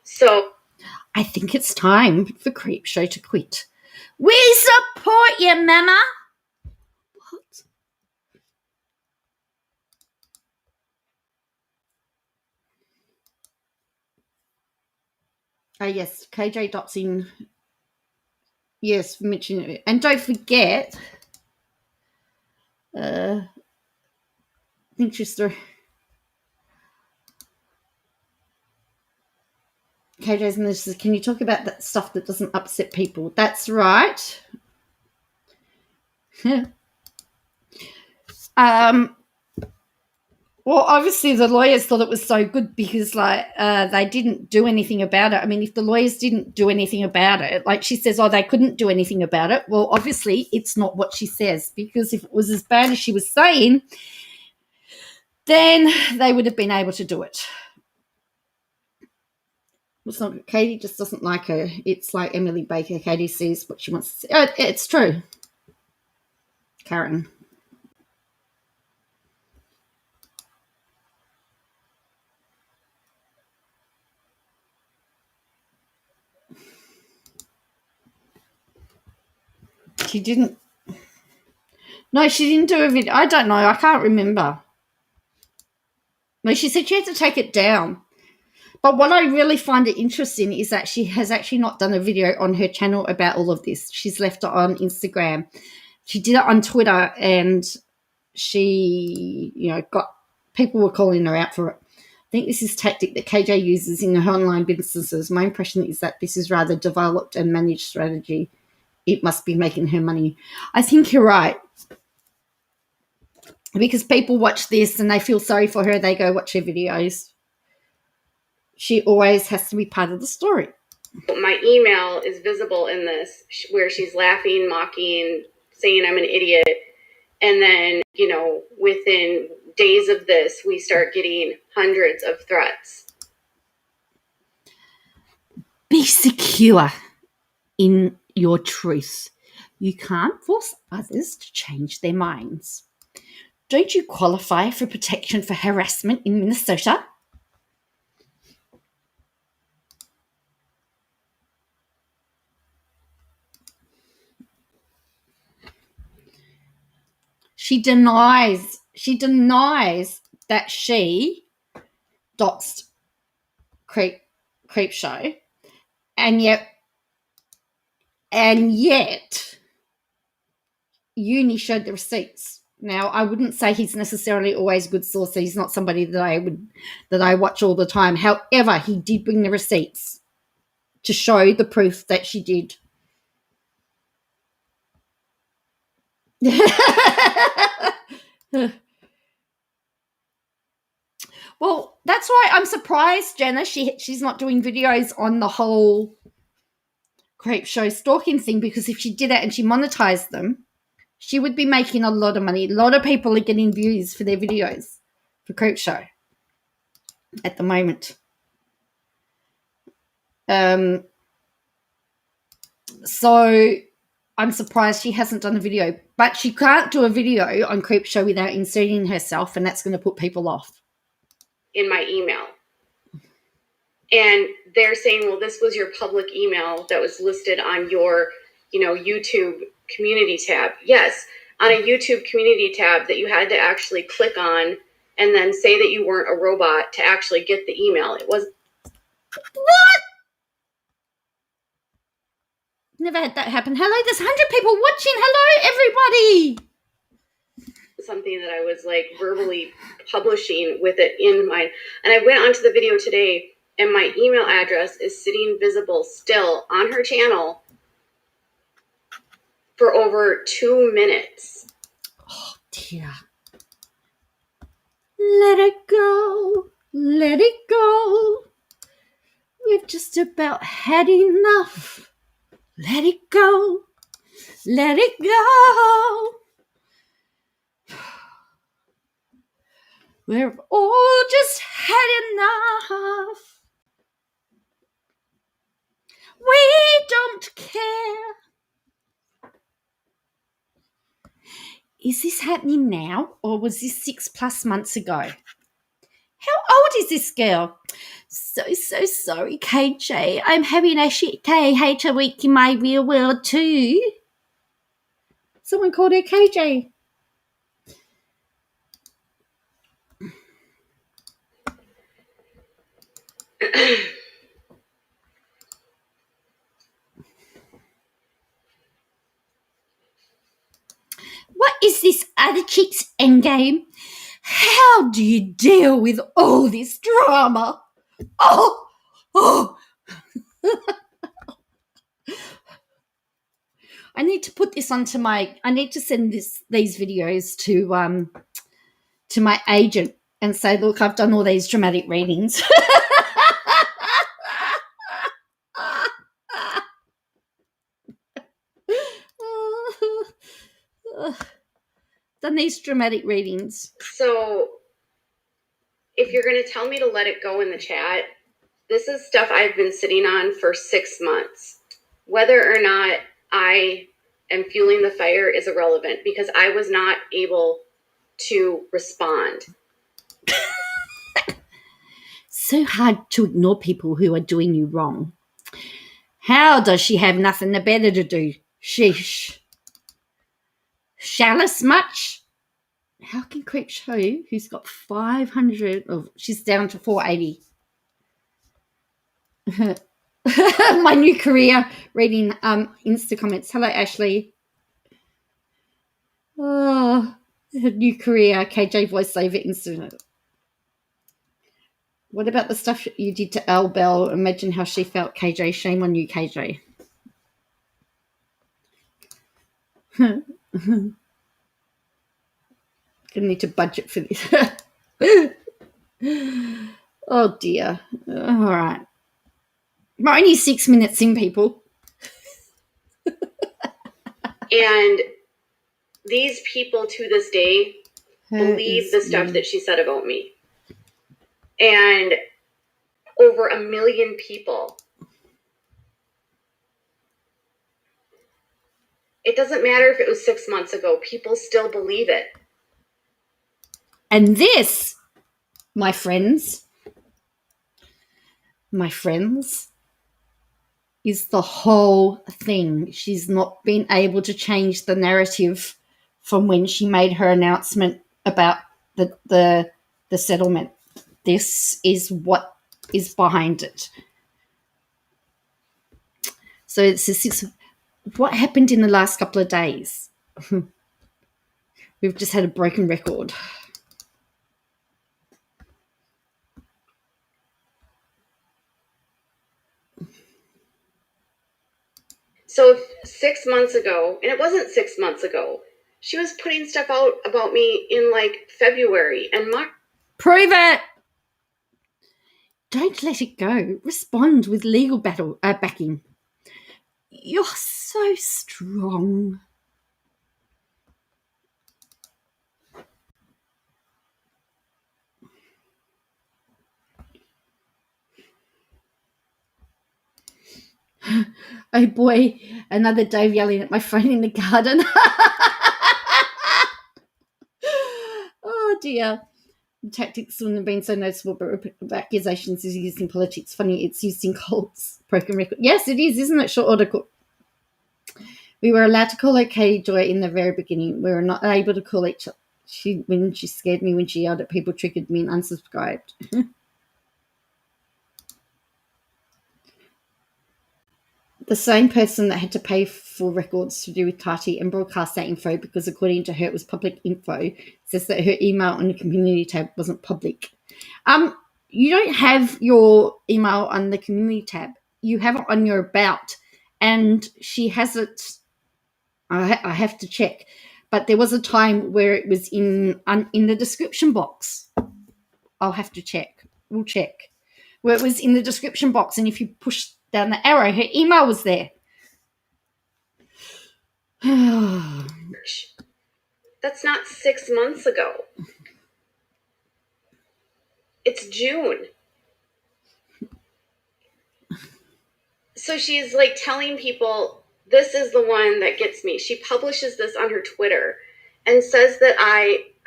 So I think it's time for Creep Show to quit. We support you, Mama. What? Yes, KJ doxxing. Yes, mentioning it. And don't forget, I think she's through. KJ's in this. Can you talk about that stuff that doesn't upset people? That's right. Well, obviously the lawyers thought it was so good because, they didn't do anything about it. I mean, if the lawyers didn't do anything about it, like she says, they couldn't do anything about it. Well, obviously it's not what she says, because if it was as bad as she was saying, then they would have been able to do it. It's not, Katie just doesn't like her. It's like Emily Baker. Katie sees what she wants to see. Oh, it's true. Karen. She didn't No, she didn't do a video. I don't know. I can't remember. No, she said she had to take it down. But what I really find it interesting is that she has actually not done a video on her channel about all of this. She's left it on Instagram. She did it on Twitter, and she, got people were calling her out for it. I think this is a tactic that KJ uses in her online businesses. My impression is that this is rather developed and managed strategy. It must be making her money. I think you're right. Because people watch this and they feel sorry for her, they go watch her videos. She always has to be part of the story. My email is visible in this, where she's laughing, mocking, saying I'm an idiot. And then, within days of this, we start getting hundreds of threats. Be secure in your truth. You can't force others to change their minds. Don't you qualify for protection for harassment in Minnesota? She denies that she doxed Creep Show, and yet Uni showed the receipts. Now, I wouldn't say he's necessarily always a good source. He's not somebody that I watch all the time. However, he did bring the receipts to show the proof that she did. Well, that's why I'm surprised, Jenna. She's not doing videos on the whole Creep Show stalking thing, because if she did it and she monetized them, she would be making a lot of money. A lot of people are getting views for their videos for Creep Show at the moment. So I'm surprised she hasn't done a video. But she can't do a video on Creep Show without inserting herself, and that's going to put people off. In my email. And they're saying, well, this was your public email that was listed on your, YouTube community tab. Yes, on a YouTube community tab that you had to actually click on and then say that you weren't a robot to actually get the email. It was... What? Never had that happen. Hello, there's 100 people watching. Hello, everybody. Something that I was verbally publishing with it in mind. And I went onto the video today, and my email address is sitting visible still on her channel for over 2 minutes. Oh, dear. Let it go. Let it go. We've just about had enough. Let it go. Let it go. We've all just had enough. We don't care. Is this happening now, or was this 6+ months ago? How old is this girl? So sorry, KJ. I'm having a shit KH week in my real world too. Someone called her KJ. What is this other chick's endgame? How do you deal with all this drama? Oh. I need to put this onto I need to send these videos to my agent and say, look, I've done all these dramatic readings. Done these dramatic readings. So if you're going to tell me to let it go in the chat, this is stuff I've been sitting on for 6 months. Whether or not I am fueling the fire is irrelevant, because I was not able to respond. So hard to ignore people who are doing you wrong. How does she have nothing better to do? Sheesh. Chalice much? How can Creep show who's got 500? Oh, she's down to 480. My new career, reading Insta comments. Hello, Ashley. Oh, her new career, KJ voiceover Insta. What about the stuff you did to Elle Bell? Imagine how she felt, KJ. Shame on you, KJ. Gonna need to budget for this. Oh dear. All right. We're only 6 minutes in, people. And these people to this day believe the stuff that she said about me. And over 1 million people. It doesn't matter if it was 6 months ago. People still believe it. And this, my friends, is the whole thing. She's not been able to change the narrative from when she made her announcement about the settlement. This is what is behind it. So it's what happened in the last couple of days? We've just had a broken record. So 6 months ago, and it wasn't 6 months ago, she was putting stuff out about me in like February and March. Prove it. Don't let it go. Respond with legal backing. You're so strong. Oh boy, another Dave yelling at my phone in the garden. Oh dear. The tactics wouldn't have been so noticeable, but accusations is used in politics. Funny, it's used in cults. Broken record. Yes, it is, isn't it? Short order. We were allowed to call her Katie Joy in the very beginning. We were not able to call each other. When she scared me, when she yelled at people, triggered me and unsubscribed. The same person that had to pay for records to do with Tati and broadcast that info because according to her it was public info, says that her email on the community tab wasn't public. You don't have your email on the community tab. You have it on your about, and she has it. I have to check, but there was a time where it was in the description box. I'll have to check. We'll check where it was in the description box, and if you push down the arrow, her email was there. That's not 6 months ago. It's June. So she's like telling people, this is the one that gets me. She publishes this on her Twitter and says that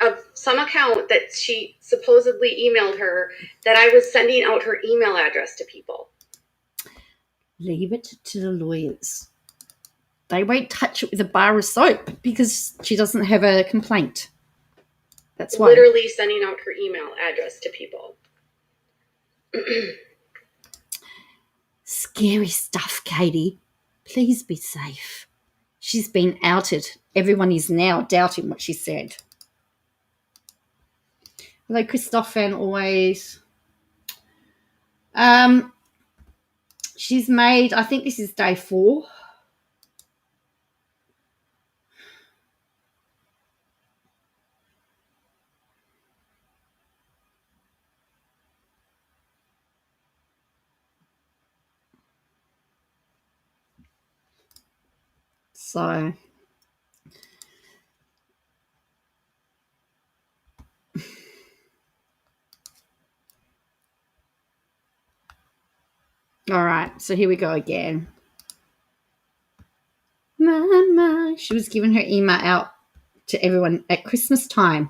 of some account that she supposedly emailed her, that I was sending out her email address to people. Leave it to the lawyers. They won't touch it with a bar of soap because she doesn't have a complaint. That's why. Literally sending out her email address to people. Scary stuff, Katie. Please be safe. She's been outed. Everyone is now doubting what she said. Hello, Christoph, and always. She's made, I think this is day 4. So, all right, so here we go again. Mama, she was giving her email out to everyone at Christmas time.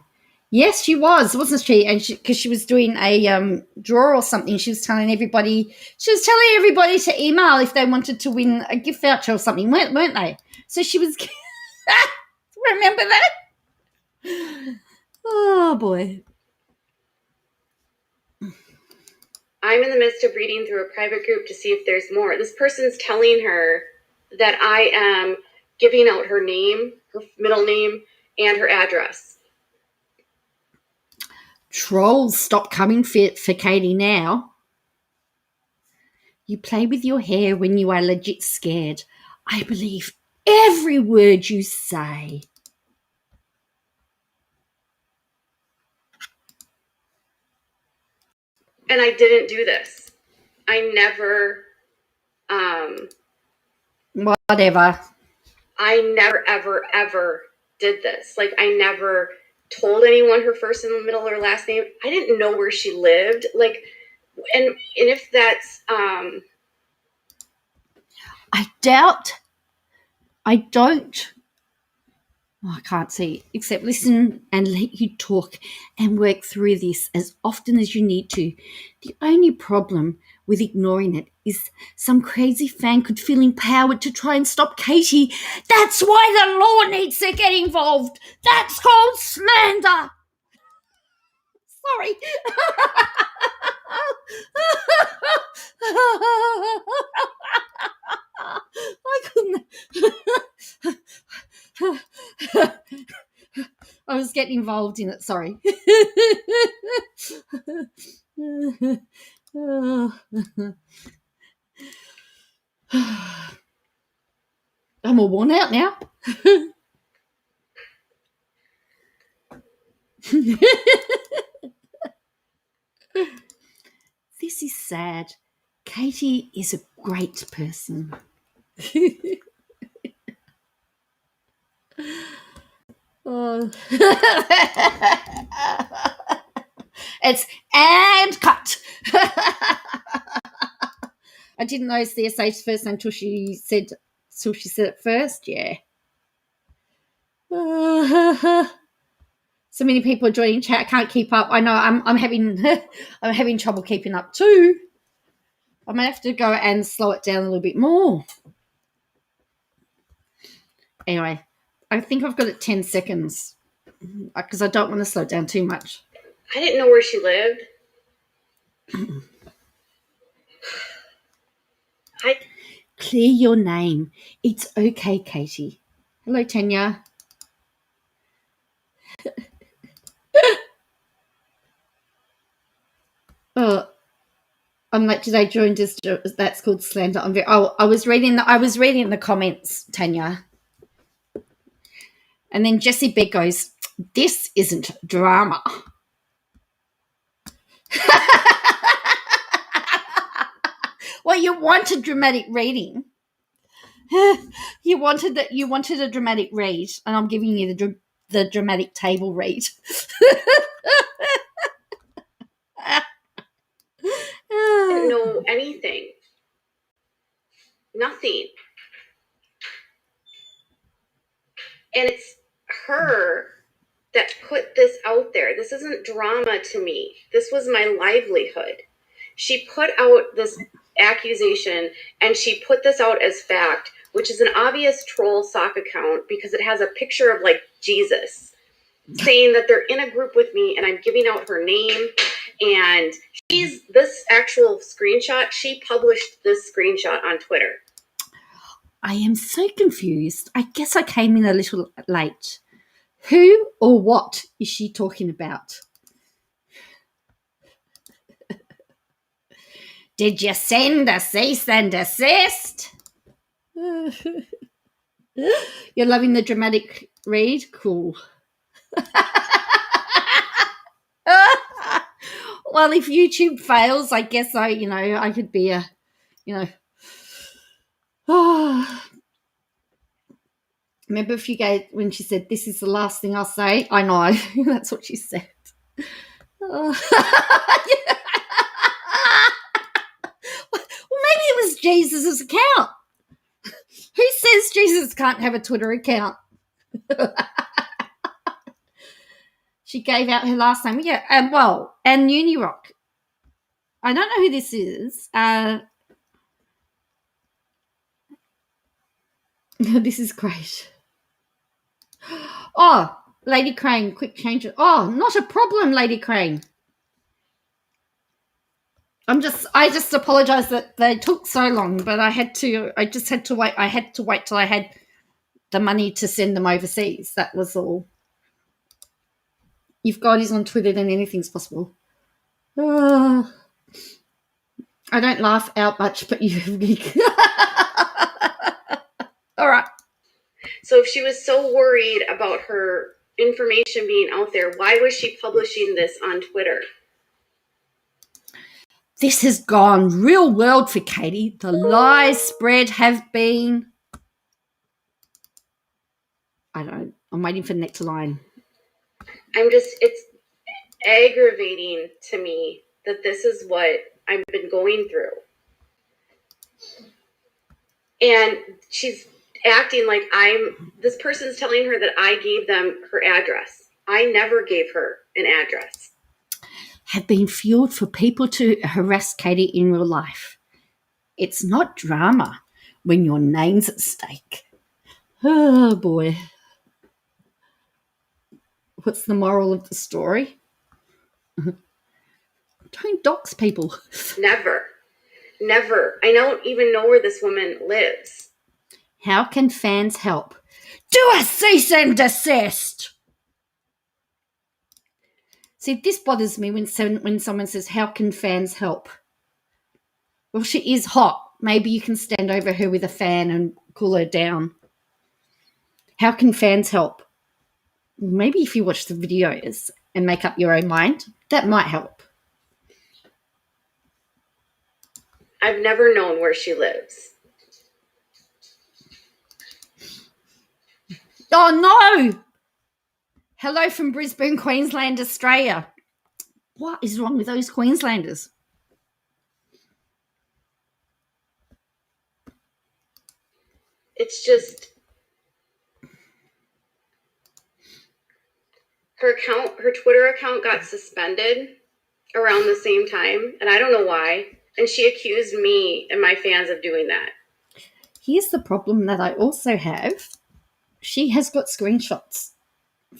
Yes, she was, wasn't she? And because she was doing a draw or something, she was telling everybody to email if they wanted to win a gift voucher or something, weren't they? So she was, Remember that? Oh, boy. I'm in the midst of reading through a private group to see if there's more. This person's telling her that I am giving out her name, her middle name, and her address. Trolls, stop coming for Katie now. You play with your hair when you are legit scared. I believe every word you say. And I didn't do this. I never, Whatever. I never, ever, ever did this. Like, I never told anyone her first and middle or last name. I didn't know where she lived. Like, and if that's, I can't see, except listen and let you talk and work through this as often as you need to. The only problem with ignoring it is some crazy fan could feel empowered to try and stop Katie. That's why the law needs to get involved. That's called slander. Sorry. I couldn't. I was getting involved in it, sorry. I'm all worn out now. This is sad. Katie is a great person. Oh. It's and cut. I didn't know CSH's first name until she said it first. Yeah. So many people are joining chat. I can't keep up. I know I'm having trouble keeping up too. I might have to go and slow it down a little bit more. Anyway, I think I've got it 10 seconds because I don't want to slow it down too much. I didn't know where she lived. Clear your name. It's okay, Katie. Hello, Tanya. Oh, I'm like, did I join just that's called slander? I was reading the comments, Tanya. And then Jessie Beck goes, this isn't drama. Well, you wanted dramatic reading. You wanted a dramatic read, and I'm giving you the dramatic table read. I didn't know anything. Nothing. And it's her that put this out there. This isn't drama to me. This was my livelihood. She put out this accusation and she put this out as fact, which is an obvious troll sock account because it has a picture of like Jesus saying that they're in a group with me and I'm giving out her name. And this actual screenshot, she published this screenshot on Twitter. I am so confused. I guess I came in a little late. Who or what is she talking about? Did you send a cease and desist? You're loving the dramatic read? Cool. Well, if YouTube fails, I guess I could be Remember if you guys, when she said, this is the last thing I'll say? I know. That's what she said. Well, maybe it was Jesus' account. Who says Jesus can't have a Twitter account? She gave out her last name. Yeah, and Unirock. I don't know who this is. This is great. Oh, Lady Crane, quick change it. Oh, not a problem, Lady Crane. I just apologize that they took so long, but I just had to wait. I had to wait till I had the money to send them overseas. That was all. If God is on Twitter, then anything's possible. I don't laugh out much, but you. All right. So if she was so worried about her information being out there, why was she publishing this on Twitter? This has gone real world for Katie. The lies spread have been. I'm waiting for the next line. It's aggravating to me that this is what I've been going through. And she's acting like this person's telling her that I gave them her address. I never gave her an address. Have been fueled for people to harass Katie in real life. It's not drama when your name's at stake. Oh, boy. What's the moral of the story? Don't dox people. Never. I don't even know where this woman lives. How can fans help? Do a cease and desist. See, this bothers me when someone says, how can fans help? Well, she is hot. Maybe you can stand over her with a fan and cool her down. How can fans help? Maybe if you watch the videos and make up your own mind, that might help. I've never known where she lives. Oh, no! Hello from Brisbane, Queensland, Australia. What is wrong with those Queenslanders? It's just her Twitter account got suspended around the same time, and I don't know why. And she accused me and my fans of doing that. Here's the problem that I also have. She has got screenshots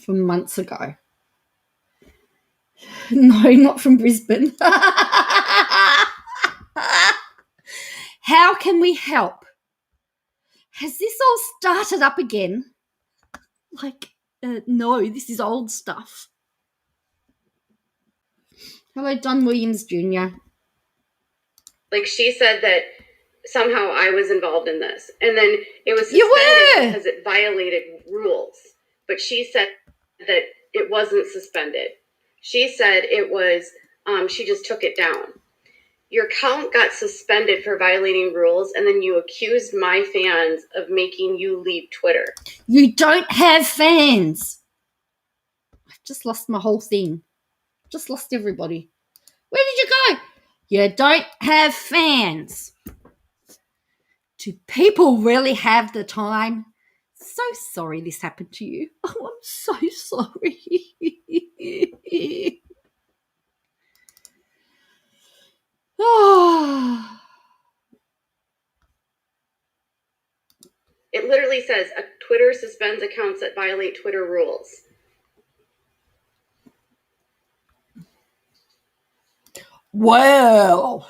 from months ago. No, not from Brisbane. How can we help? Has this all started up again? No, this is old stuff. Hello, Don Williams Jr. Like, she said that somehow I was involved in this. And then it was suspended because it violated rules. But she said that it wasn't suspended. She said it was, she just took it down. Your account got suspended for violating rules, and then you accused my fans of making you leave Twitter. You don't have fans. I've just lost my whole thing. Just lost everybody. Where did you go? You don't have fans. Do people really have the time? So sorry this happened to you. Oh, I'm so sorry. Oh. It literally says, Twitter suspends accounts that violate Twitter rules. Well.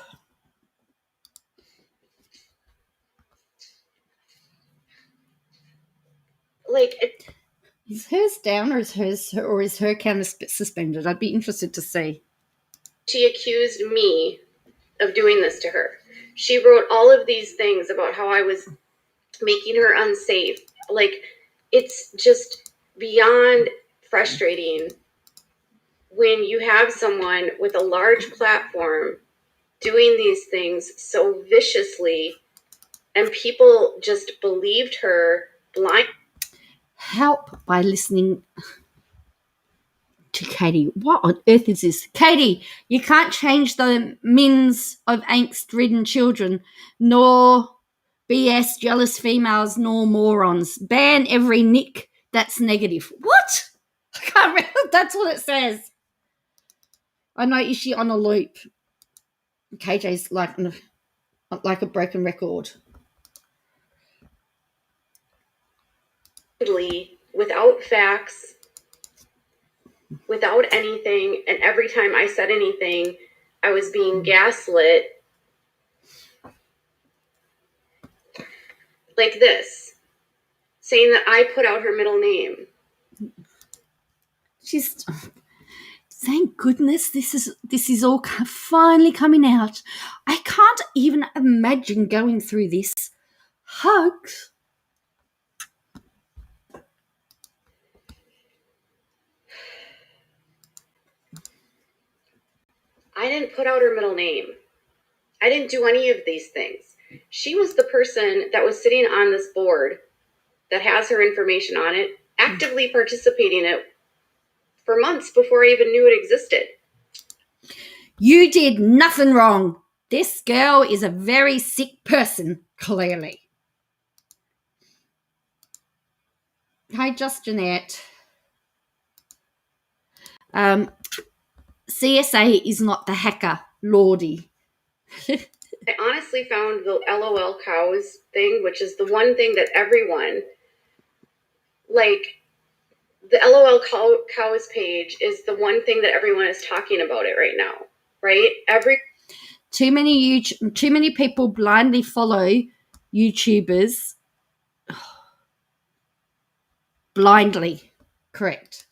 Is hers down or is her account suspended? I'd be interested to see. She accused me of doing this to her. She wrote all of these things about how I was making her unsafe. It's just beyond frustrating when you have someone with a large platform doing these things so viciously, and people just believed her blind. Help by listening to Katie. What on earth is this? Katie, you can't change the minds of angst-ridden children, nor BS jealous females, nor morons. Ban every nick that's negative. What? I can't remember. That's what it says. I know, is she on a loop? KJ's like a broken record. without facts, without anything, and every time I said anything, I was being gaslit. Like this, saying that I put out her middle name. She's, thank goodness this is all finally coming out. I can't even imagine going through this. Hugs. I didn't put out her middle name. I didn't do any of these things. She was the person that was sitting on this board that has her information on it, actively participating in it for months before I even knew it existed. You did nothing wrong. This girl is a very sick person, clearly. Hi, just Jeanette. CSA is not the hacker, Lordy. I honestly found the LOL cows thing, which is the one thing that everyone, like, the LOL cows page is the one thing that everyone is talking about it right now, right? Too many people blindly follow YouTubers. Blindly, correct.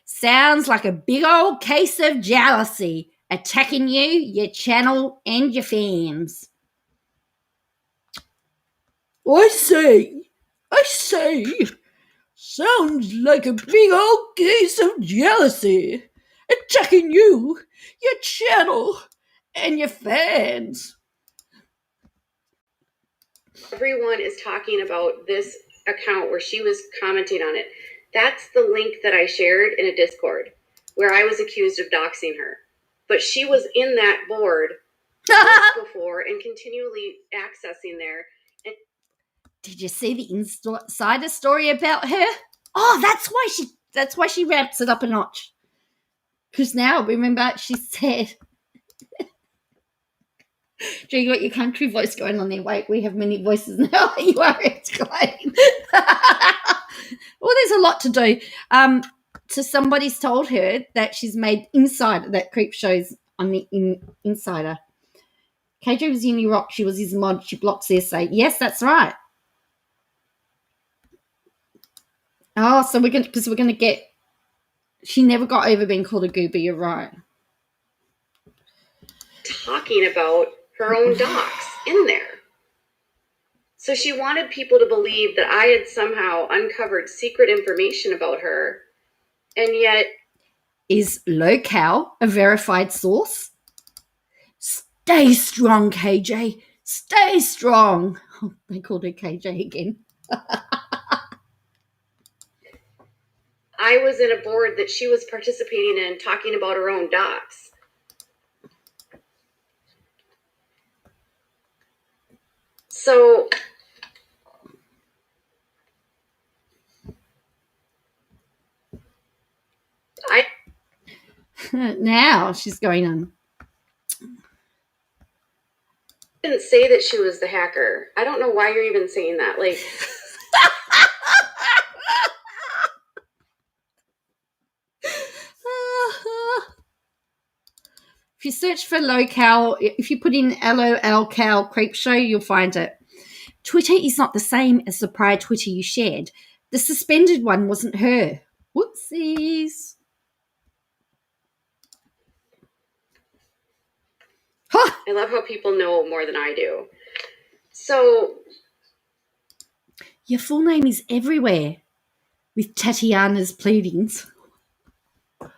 Sounds like a big old case of jealousy attacking you, your channel, and your fans. I say, sounds like a big old case of jealousy attacking you, your channel, and your fans. Everyone is talking about this account where she was commenting on it. That's the link that I shared in a Discord where I was accused of doxing her. But she was in that board before and continually accessing there. And did you see the insider story about her? Oh, that's why she ramps it up a notch. Because now, remember, she said, do you got your country voice going on there? Wait, we have many voices now. You are explaining. Well, there's a lot to do. So somebody's told her that she's made Insider, that creep shows on the Insider. KJ was Uni Rock. She was his mod. She blocks their say. Yes, that's right. Oh, so we're gonna get. She never got over being called a goober. You're right. Talking about her own docs in there. So she wanted people to believe that I had somehow uncovered secret information about her, and yet... Is Locale a verified source? Stay strong, KJ. Stay strong. Oh, they called her KJ again. I was in a board that she was participating in talking about her own docs. So... now she's going on. I didn't say that she was the hacker. I don't know why you're even saying that. Like... If you search for Locale, if you put in LOL Cal Creep Show, you'll find it. Twitter is not the same as the prior Twitter you shared. The suspended one wasn't her. Whoopsies. Huh. I love how people know more than I do. So... your full name is everywhere with Tatiana's pleadings.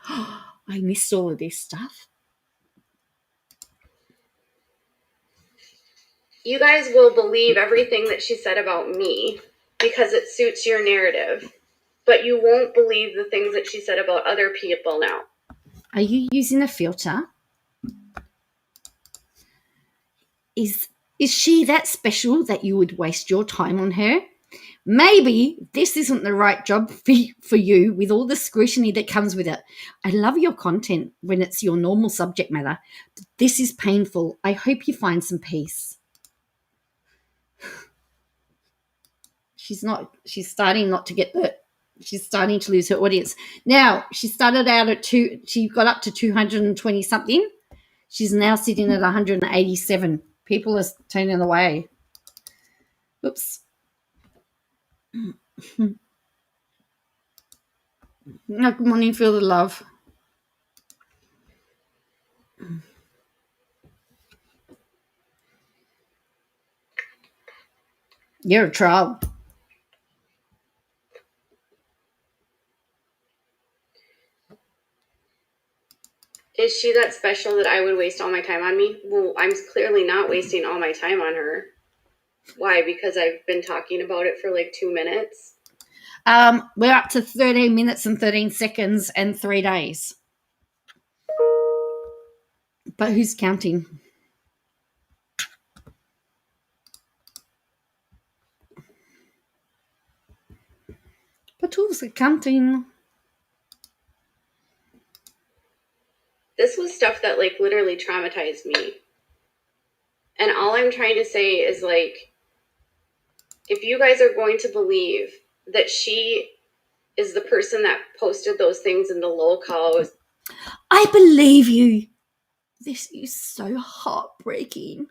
I missed all of this stuff. You guys will believe everything that she said about me because it suits your narrative, but you won't believe the things that she said about other people now. Are you using a filter? Is she that special that you would waste your time on her? Maybe this isn't the right job for you with all the scrutiny that comes with it. I love your content when it's your normal subject matter. This is painful. I hope you find some peace. She's starting not to get she's starting to lose her audience. Now, she started out at she got up to 220 something. She's now sitting at 187. People are turning away. Oops. Good morning, feel the love. You're a troll. Is she that special that I would waste all my time on me? Well, I'm clearly not wasting all my time on her. Why? Because I've been talking about it for like 2 minutes? We're up to 13 minutes and 13 seconds and 3 days. But who's counting? But who's counting? This was stuff that like literally traumatized me. And all I'm trying to say is like, if you guys are going to believe that she is the person that posted those things in the locals, I believe you. This is so heartbreaking.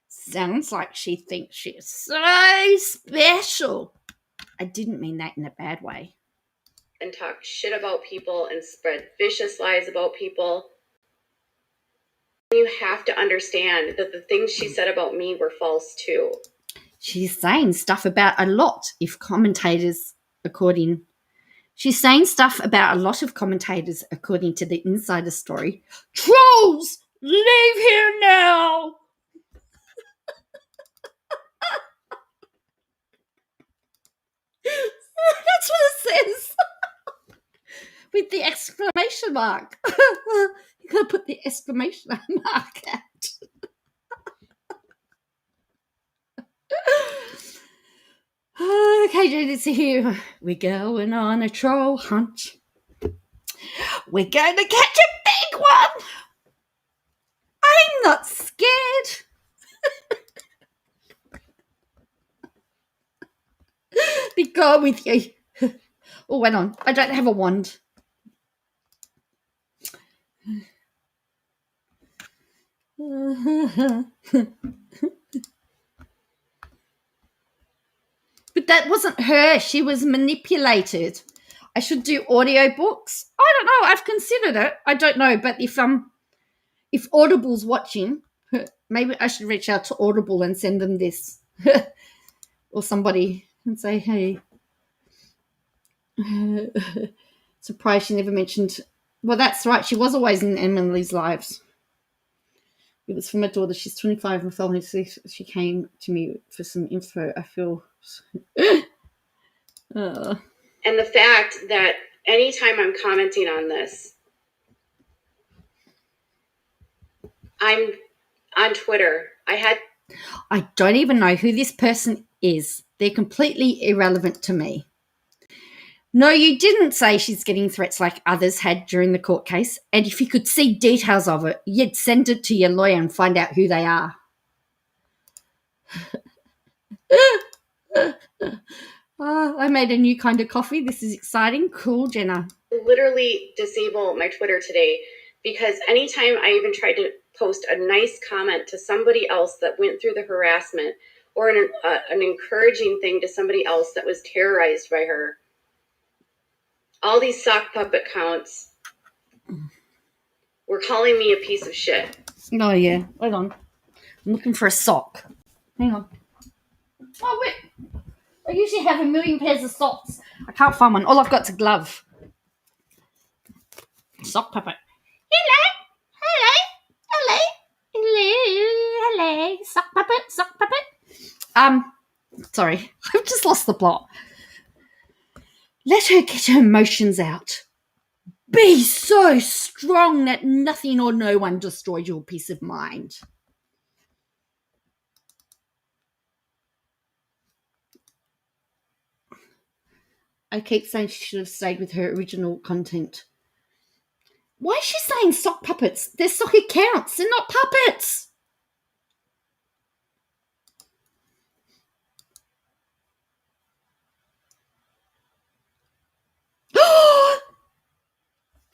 Sounds like she thinks she's so special. I didn't mean that in a bad way. and talk shit about people and spread vicious lies about people, you have to understand that the things she said about me were false too. She's saying stuff about a lot of commentators according to the insider story. Trolls, leave here now. That's what it says. With the exclamation mark. You gotta put the exclamation mark out. Okay, Judith's here. We're going on a troll hunt. We're going to catch a big one. I'm not scared. Be gone with you. Oh, wait on. I don't have a wand. But that wasn't her. She was manipulated. I should do audiobooks. I don't know. I've considered it. I don't know. But if Audible's watching, maybe I should reach out to Audible and send them this. Or somebody and say, hey. Surprised she never mentioned. Well, that's right. She was always in Emily's lives. It was from my daughter. She's 25 and fell into. She came to me for some info. I feel. And the fact that anytime I'm commenting on this, I'm on Twitter. I don't even know who this person is. They're completely irrelevant to me. No, you didn't say she's getting threats like others had during the court case. And if you could see details of it, you'd send it to your lawyer and find out who they are. I made a new kind of coffee. This is exciting. Cool, Jenna. Literally disable my Twitter today because anytime I even tried to post a nice comment to somebody else that went through the harassment or an encouraging thing to somebody else that was terrorized by her, all these sock puppet counts were calling me a piece of shit. Oh, yeah. Hold on. I'm looking for a sock. Hang on. Oh, wait. I usually have a million pairs of socks. I can't find one. All I've got's a glove. Sock puppet. Hello. Sock puppet. Sorry. I've just lost the plot. Let her get her emotions out. Be so strong that nothing or no one destroys your peace of mind. I keep saying she should have stayed with her original content. Why is she saying sock puppets? They're sock accounts. They're not puppets.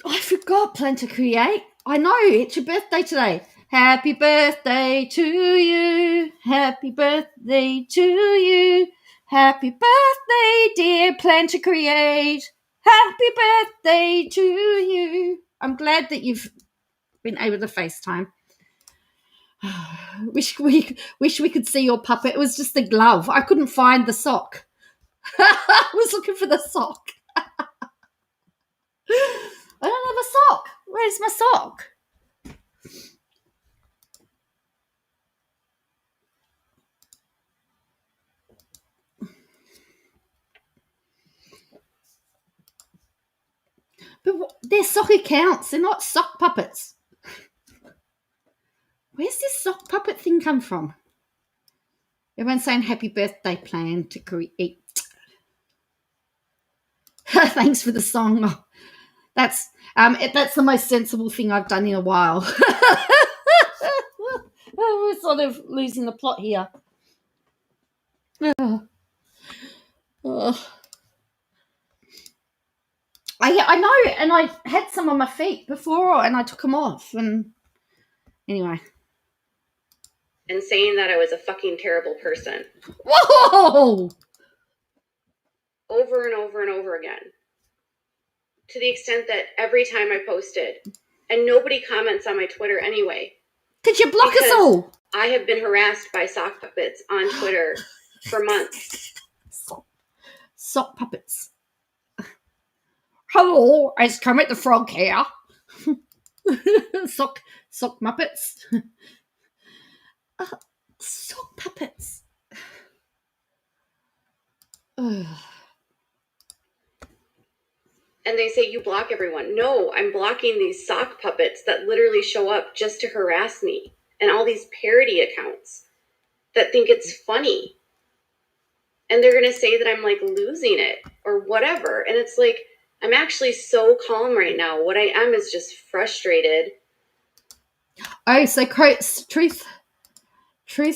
I forgot Plan to Create. I know, it's your birthday today. Happy birthday to you. Happy birthday to you. Happy birthday, dear Plan to Create. Happy birthday to you. I'm glad that you've been able to FaceTime. wish we could see your puppet. It was just the glove. I couldn't find the sock. I was looking for the sock. I don't have a sock. Where's my sock? But they're sock accounts. They're not sock puppets. Where's this sock puppet thing come from? Everyone's saying happy birthday, Plan to Create. Thanks for the song. Oh, that's the most sensible thing I've done in a while. We're sort of losing the plot here. I know, and I had some on my feet before, and I took them off, and anyway. And saying that I was a fucking terrible person. Whoa! Over and over and over again. To the extent that every time I posted, and nobody comments on my Twitter anyway. Did you block us all? I have been harassed by sock puppets on Twitter for months. Sock puppets. Hello, it's Kermit the Frog here. Sock muppets. Sock puppets. And they say you block everyone. No, I'm blocking these sock puppets that literally show up just to harass me, and all these parody accounts that think it's funny. And they're going to say that I'm like losing it or whatever. And it's like, I'm actually so calm right now. What I am is just frustrated. Oh, so Truth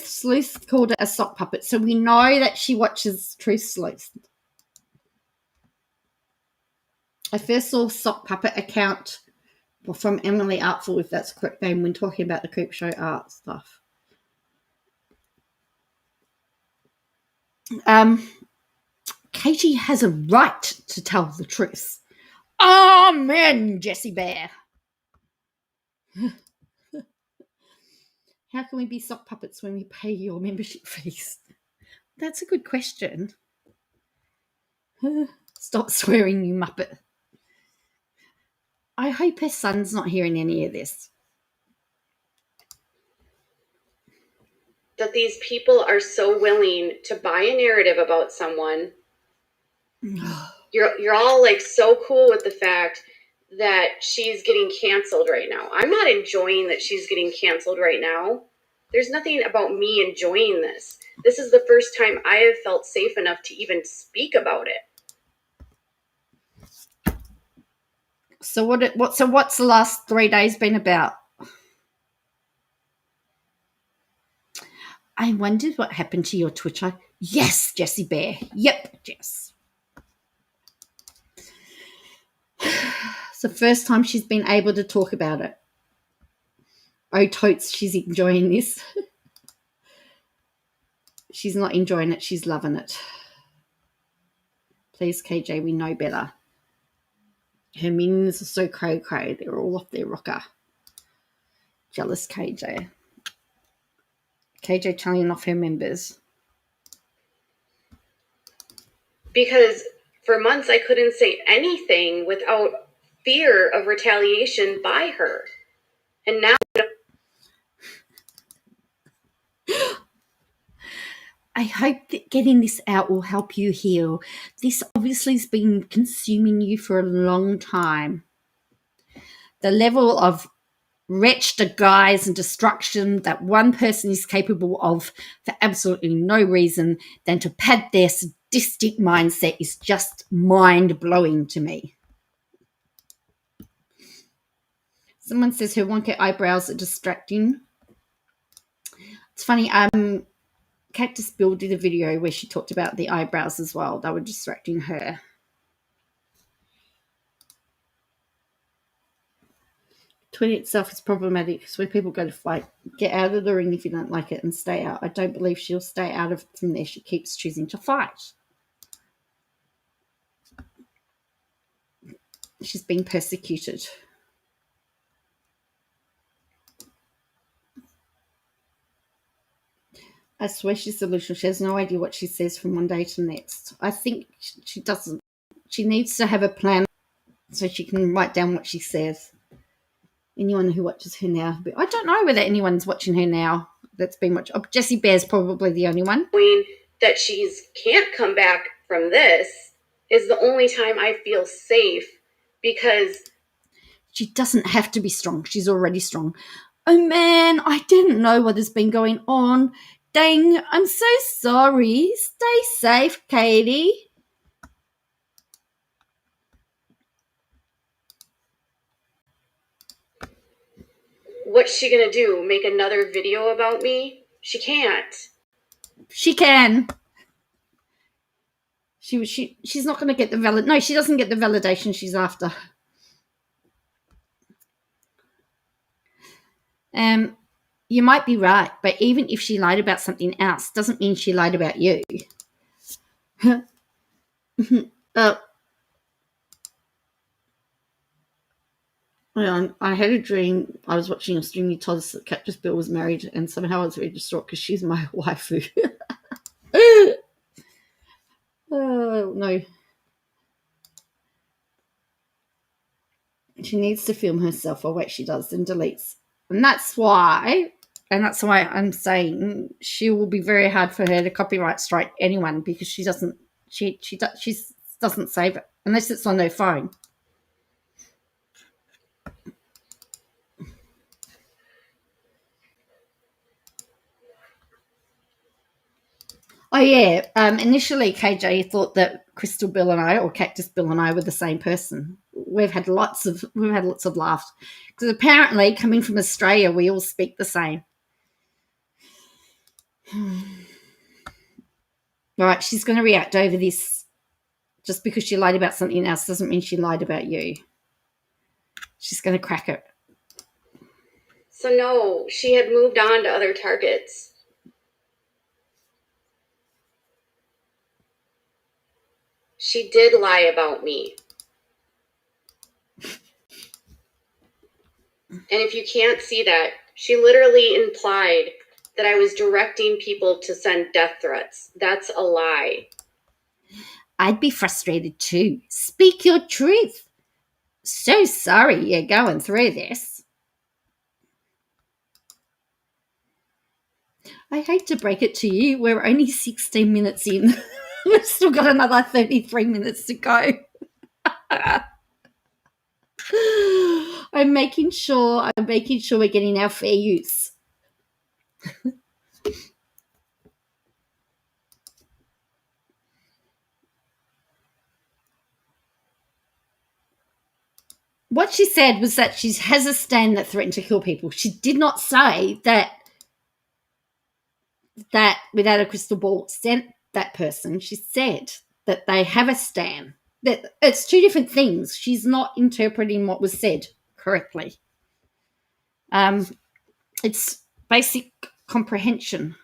Sleuth called it a sock puppet. So we know that she watches Truth Sleuth. I first saw sock puppet account from Emily Artful, if that's the correct name, when talking about the Creep Show art stuff. Katie has a right to tell the truth. Amen, Jessie Bear. How can we be sock puppets when we pay your membership fees? That's a good question. Stop swearing, you muppet. I hope her son's not hearing any of this. That these people are so willing to buy a narrative about someone. You're all like so cool with the fact that she's getting canceled right now. I'm not enjoying that she's getting canceled right now. There's nothing about me enjoying this. This is the first time I have felt safe enough to even speak about it. So what's the last 3 days been about? I wondered what happened to your Twitter. Yes, Jessie Bear. Yep, Jess. It's the first time she's been able to talk about it. Oh, totes, she's enjoying this. She's not enjoying it. She's loving it. Please, KJ, we know better. Her minions are so cray-cray. They're all off their rocker. Jealous KJ. KJ telling off her members. Because for months I couldn't say anything without fear of retaliation by her. And now... I hope that getting this out will help you heal. This obviously has been consuming you for a long time. The level of wretched guise and destruction that one person is capable of for absolutely no reason than to pad their sadistic mindset is just mind-blowing to me. Someone says her wonky eyebrows are distracting. It's funny, Cactus Bill did a video where she talked about the eyebrows as well. They were distracting her. Tweeting itself is problematic because when people go to fight, get out of the ring if you don't like it and stay out. I don't believe she'll stay out of from there. She keeps choosing to fight. She's being persecuted. I swear she's delusional. She has no idea what she says from one day to the next. I think she doesn't. She needs to have a plan so she can write down what she says. Anyone who watches her now, I don't know whether anyone's watching her now that's been watching. Oh, Jessie Bear's probably the only one. That she's can't come back from this is the only time I feel safe, because she doesn't have to be strong. She's already strong. Oh man, I didn't know what has been going on. Dang, I'm so sorry. Stay safe, Katie. What's she gonna do? Make another video about me? She can't. She can. She's not going to get the No, she doesn't get the validation she's after. You might be right, but even if she lied about something else, doesn't mean she lied about you. I had a dream. I was watching a stream. You told us that Cactus Bill was married, and somehow I was very distraught because she's my waifu. Oh, no. She needs to film herself. Oh, wait, she does, then deletes. And that's why I'm saying she will be very hard for her to copyright strike anyone, because she doesn't save it unless it's on her phone. Oh yeah. Initially, KJ thought that Crystal Bill and I, or Cactus Bill and I, were the same person. We've had lots of laughs because apparently, coming from Australia, we all speak the same. Right, she's going to react over this. Just because she lied about something else doesn't mean she lied about you. She's going to crack it. So no, she had moved on to other targets. She did lie about me. And if you can't see that, she literally implied that I was directing people to send death threats. That's a lie. I'd be frustrated too. Speak your truth. So sorry you're going through this. I hate to break it to you. We're only 16 minutes in. We've still got another 33 minutes to go. I'm making sure we're getting our fair use. What she said was that she has a stand that threatened to kill people. She did not say that Without a Crystal Ball sent that person. She said that they have a stand. That it's two different things. She's not interpreting what was said correctly. It's basic comprehension.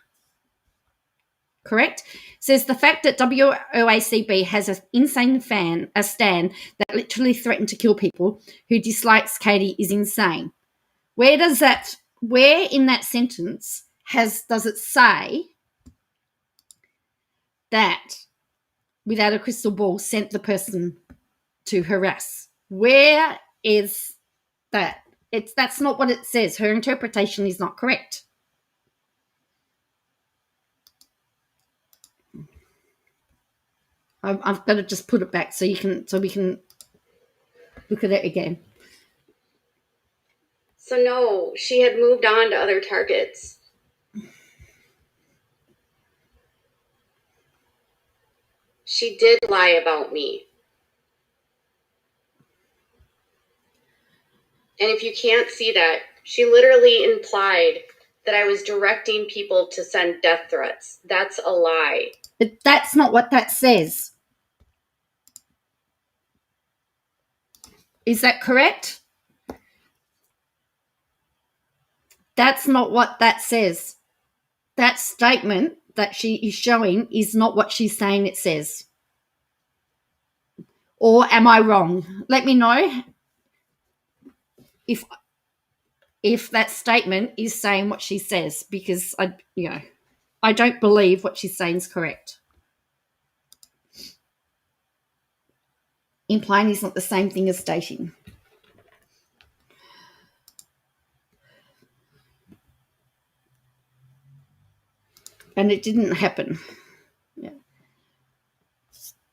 Correct? It says the fact that WOACB has an insane a stand that literally threatened to kill people who dislikes Katie is insane. Where in that sentence does it say that Without a Crystal Ball sent the person to harass? Where is that? That's not what it says. Her interpretation is not correct. I've got to just put it back so we can look at it again. So no, she had moved on to other targets. She did lie about me. And if you can't see that, she literally implied that I was directing people to send death threats. That's a lie. But that's not what that says. Is that correct? That's not what that says. That statement that she is showing is not what she's saying it says. Or am I wrong? Let me know if that statement is saying what she says, because I don't believe what she's saying is correct. Implying is not the same thing as stating. And it didn't happen. Yeah.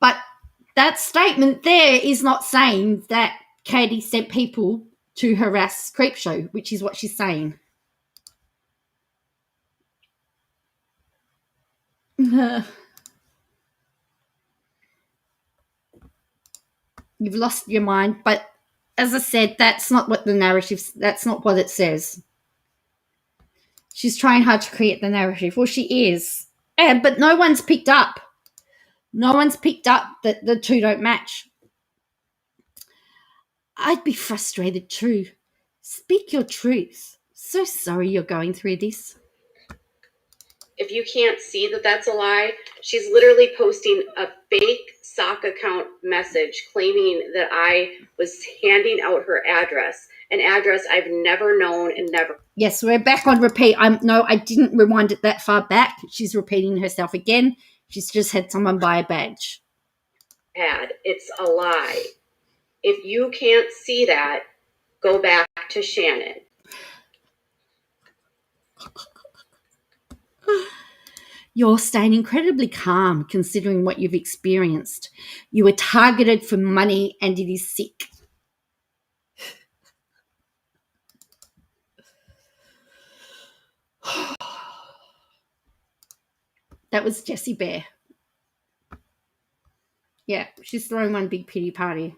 But that statement there is not saying that Katie sent people to harass Creepshow, which is what she's saying. You've lost your mind, but as I said, that's not what the narrative, that's not what it says. She's trying hard to create the narrative. Well, she is. But no one's picked up. No one's picked up that the two don't match. I'd be frustrated too. Speak your truth. So sorry you're going through this. If you can't see that that's a lie, she's literally posting a fake sock account message claiming that I was handing out her address, an address I've never known and never. Yes, we're back on repeat. No, I didn't rewind it that far back. She's repeating herself again. She's just had someone buy a badge. It's a lie. If you can't see that, go back to Shannon. You're staying incredibly calm considering what you've experienced. You were targeted for money and it is sick. That was Jessie Bear. Yeah, she's throwing one big pity party.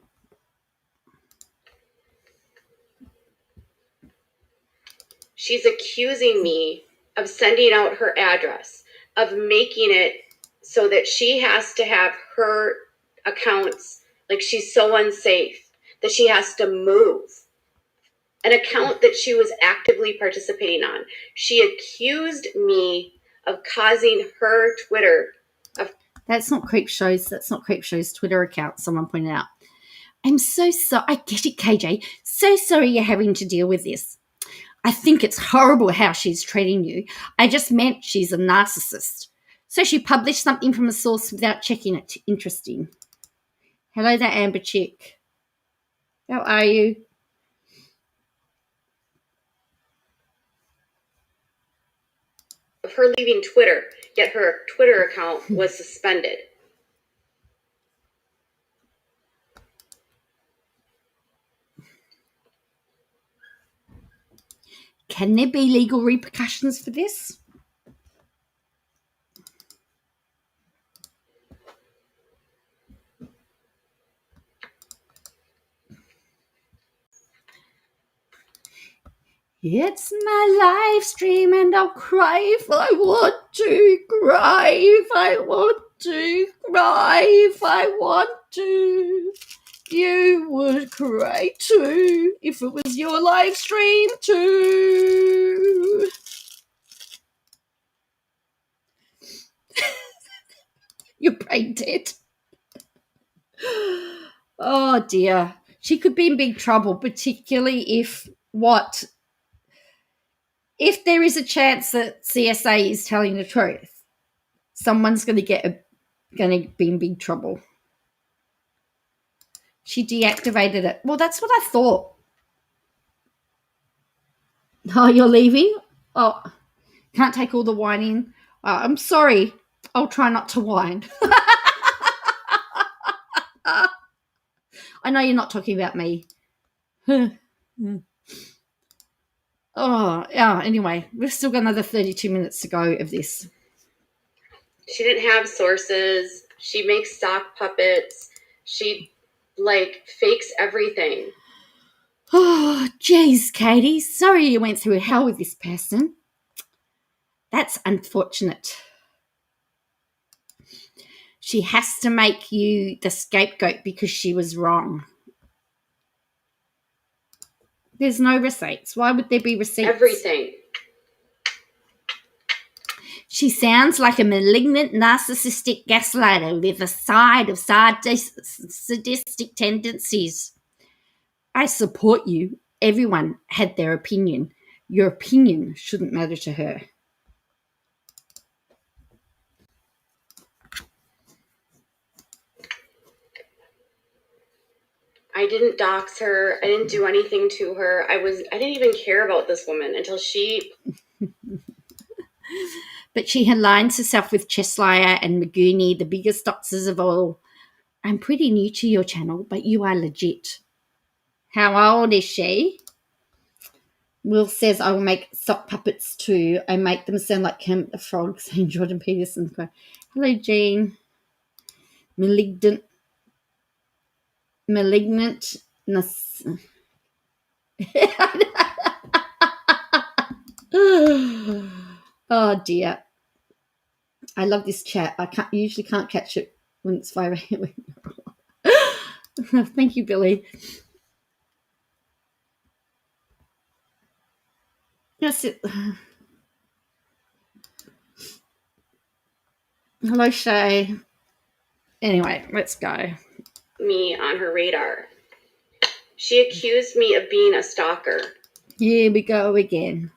She's accusing me of sending out her address, of making it so that she has to have her accounts, like she's so unsafe that she has to move an account that she was actively participating on. She accused me of causing her Twitter. That's not Creepshow's Twitter account, someone pointed out. I'm so sorry. I get it, KJ. So sorry you're having to deal with this. I think it's horrible how she's treating you. I just meant she's a narcissist. So she published something from a source without checking it. Interesting. Hello there, Amber Chick. How are you? Of her leaving Twitter, yet her Twitter account was suspended. Can there be legal repercussions for this? It's my live stream and I'll cry if I want to cry, if I want to cry, if I want to. You would cry too if it was your live stream too. You're brain dead. Oh dear. She could be in big trouble, particularly if there is a chance that CSA is telling the truth. Someone's going to be in big trouble. She deactivated it. Well, that's what I thought. Oh, you're leaving? Oh, can't take all the whining. I'm sorry. I'll try not to whine. I know you're not talking about me. Oh, yeah. Anyway, we've still got another 32 minutes to go of this. She didn't have sources. She makes sock puppets. She, fakes everything. Oh, geez, Katie. Sorry you went through hell with this person. That's unfortunate. She has to make you the scapegoat because she was wrong. There's no receipts. Why would there be receipts? Everything. She sounds like a malignant, narcissistic gaslighter with a side of sadistic tendencies. I support you. Everyone had their opinion. Your opinion shouldn't matter to her. I didn't dox her. I didn't do anything to her. I didn't even care about this woman until she... But she aligns herself with Cheslire and Magoonie, the biggest doxers of all. I'm pretty new to your channel, but you are legit. How old is she? Will says, I will make sock puppets too. I make them sound like Kermit the Frog, saying Jordan Peterson. Hello, Jean. Malignant. Oh dear. I love this chat. I usually can't catch it when it's 5 a.m. Thank you, Billy. That's it. Hello, Shay. Anyway, let's go. Me on her radar. She accused me of being a stalker. Here we go again.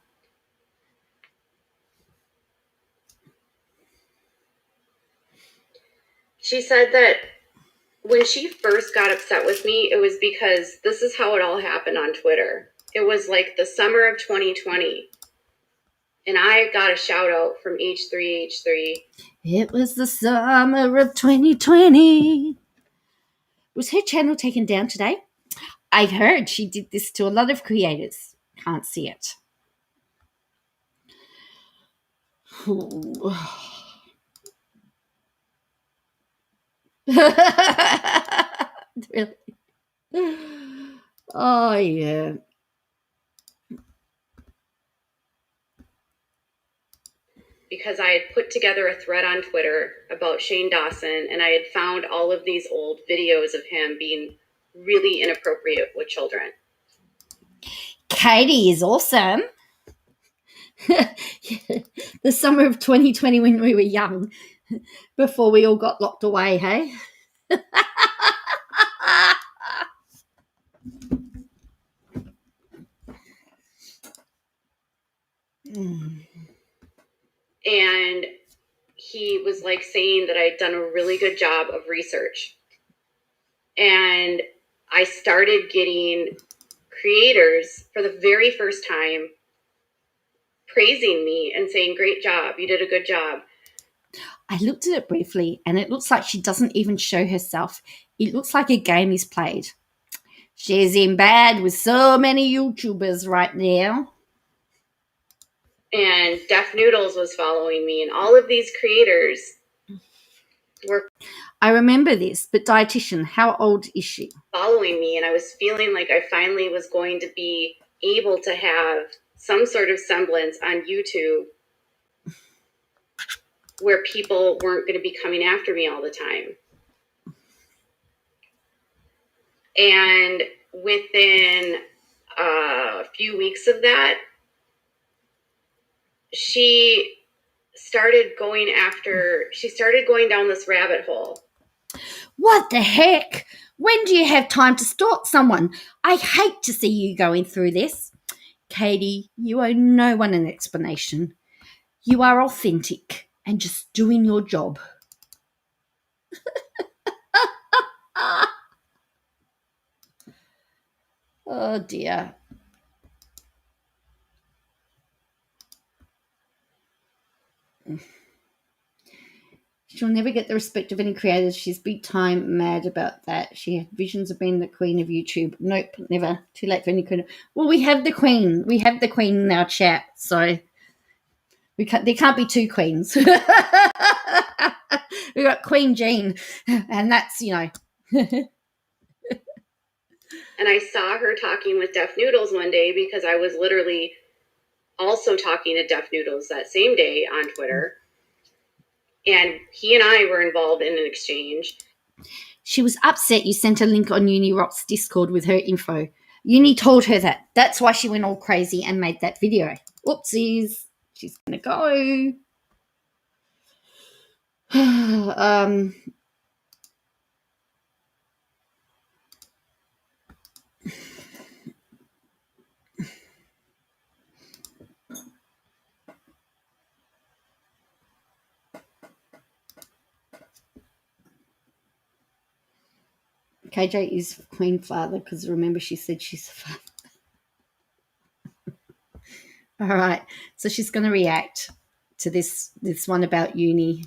She said that when she first got upset with me, it was because this is how it all happened on Twitter. It was like the summer of 2020. And I got a shout out from H3H3. It was the summer of 2020. Was her channel taken down today? I heard she did this to a lot of creators. Can't see it. Really? Oh, yeah. Because I had put together a thread on Twitter about Shane Dawson, and I had found all of these old videos of him being really inappropriate with children. Katie is awesome. The summer of 2020 when we were young, before we all got locked away, hey? And he was like saying that I had done a really good job of research. And I started getting creators for the very first time praising me and saying, great job, you did a good job. I looked at it briefly and it looks like she doesn't even show herself. It looks like a game is played. She's in bad with so many YouTubers right now. And Deaf Noodles was following me, and all of these creators were... I remember this, but dietitian, how old is she? Following me, and I was feeling like I finally was going to be able to have some sort of semblance on YouTube where people weren't going to be coming after me all the time. And within a few weeks of that, she started going down this rabbit hole. What the heck? When do you have time to stalk someone? I hate to see you going through this. Katie, you owe no one an explanation. You are authentic and just doing your job. Oh, dear. She'll never get the respect of any creators. She's big time mad about that. She had visions of being the queen of YouTube. Nope, never. Too late for any queen. Well, we have the queen. We have the queen in our chat, so there can't be two queens. We got Queen Jean, and that's, you know. And I saw her talking with Deaf Noodles one day because I was literally also talking to Deaf Noodles that same day on Twitter. And he and I were involved in an exchange. She was upset you sent a link on Uni Rock's Discord with her info. Uni told her that. That's why she went all crazy and made that video. Oopsies. She's going to go. KJ is Queen Father because remember she said she's a father. All right, so she's going to react to this one about uni.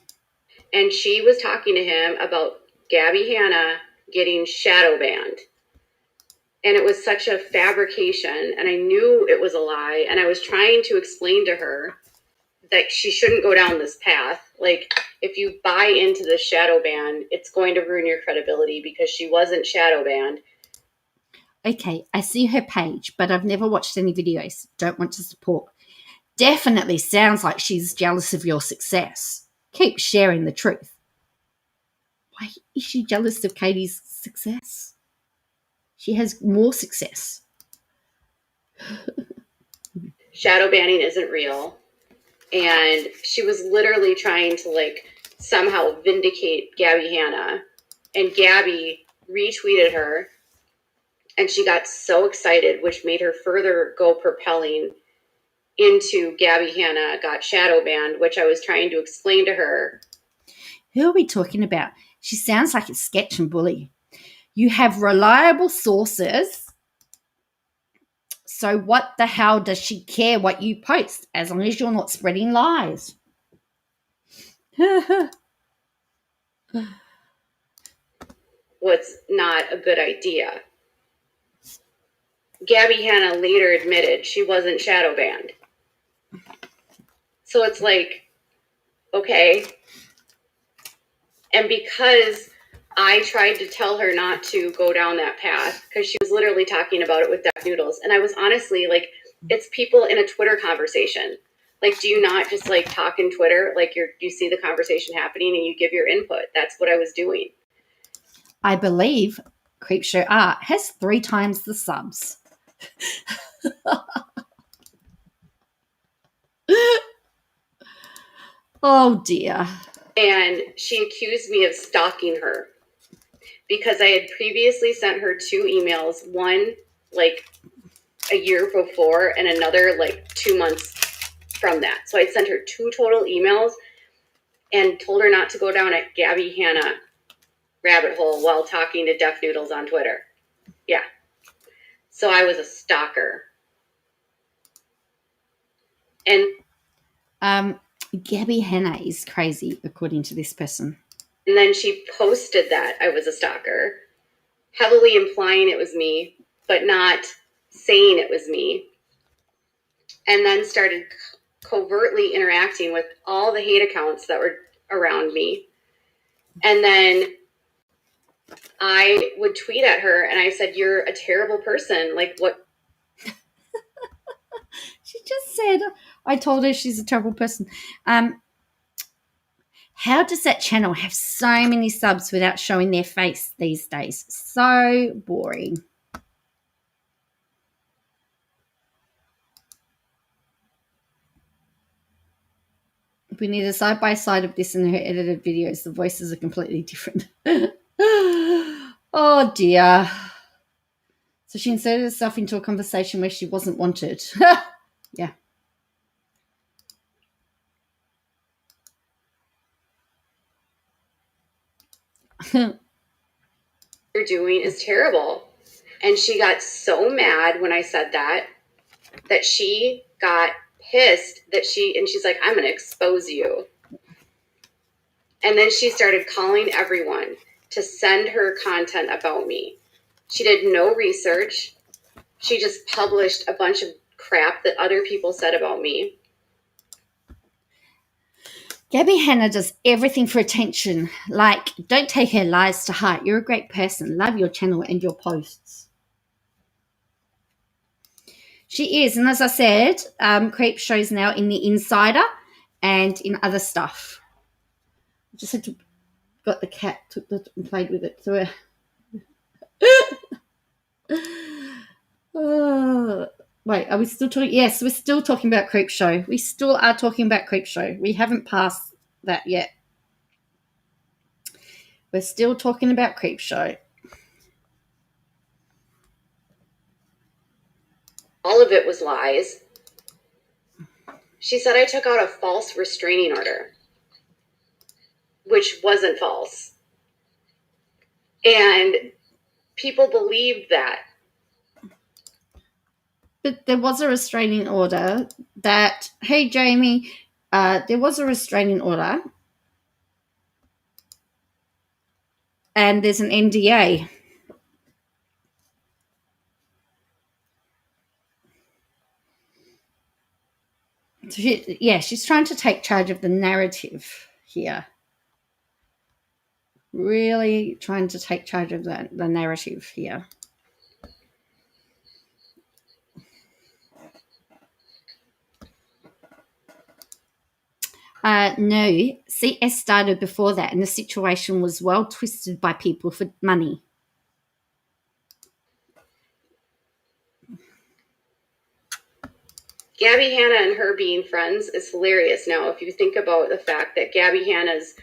And she was talking to him about Gabby Hanna getting shadow banned. And it was such a fabrication, and I knew it was a lie, and I was trying to explain to her that she shouldn't go down this path. Like, if you buy into the shadow ban, it's going to ruin your credibility because she wasn't shadow banned. Okay, I see her page, but I've never watched any videos. Don't want to support. Definitely sounds like she's jealous of your success. Keep sharing the truth. Why is she jealous of Katie's success? She has more success. Shadow banning isn't real. And she was literally trying to, like, somehow vindicate Gabby Hanna. And Gabby retweeted her. And she got so excited, which made her further go propelling into Gabby Hanna got shadow banned, which I was trying to explain to her. Who are we talking about? She sounds like a sketch and bully. You have reliable sources. So what the hell does she care what you post as long as you're not spreading lies? What's not a good idea. Gabby Hanna later admitted she wasn't shadow banned. So it's like, okay. And because I tried to tell her not to go down that path, because she was literally talking about it with Duck Noodles. And I was honestly like, it's people in a Twitter conversation. Like, do you not just like talk in Twitter? Like you see the conversation happening and you give your input. That's what I was doing. I believe Creepshow Art has 3 times the subs. Oh dear. And she accused me of stalking her because I had previously sent her 2 emails, one like a year before and another like 2 months from that. So I sent her 2 total emails and told her not to go down a Gabby Hanna rabbit hole while talking to Deaf Noodles on Twitter. Yeah. So I was a stalker. And Gabby Hanna is crazy, according to this person. And then she posted that I was a stalker, heavily implying it was me, but not saying it was me. And then started covertly interacting with all the hate accounts that were around me. And then I would tweet at her and I said, "You're a terrible person. Like, what?" She just said, I told her she's a terrible person. How does that channel have so many subs without showing their face these days? So boring. If we need a side-by-side of this and her edited videos, the voices are completely different. Oh, dear. So she inserted herself into a conversation where she wasn't wanted. Yeah. You're doing is terrible. And she got so mad when I said that she got pissed and she's like, "I'm going to expose you." And then she started calling everyone to send her content about me. She did no research. She just published a bunch of crap that other people said about me. Gabby Hanna does everything for attention. Like, don't take her lies to heart. You're a great person. Love your channel and your posts. She is. And as I said, Creep Show's now in the Insider and in other stuff. I just had to got the cat, took it and played with it. So wait, are we still talking? Yes, we're still talking about Creep Show. We still are talking about Creep Show. We haven't passed that yet. We're still talking about Creepshow. All of it was lies. She said I took out a false restraining order, which wasn't false. And people believed that. But there was a restraining order that, hey, Jamie, there was a restraining order and there's an NDA. So she's trying to take charge of the narrative here. Really trying to take charge of the narrative here. No, CS started before that, and the situation was well twisted by people for money. Gabby Hanna and her being friends is hilarious now. If you think about the fact that Gabby Hanna's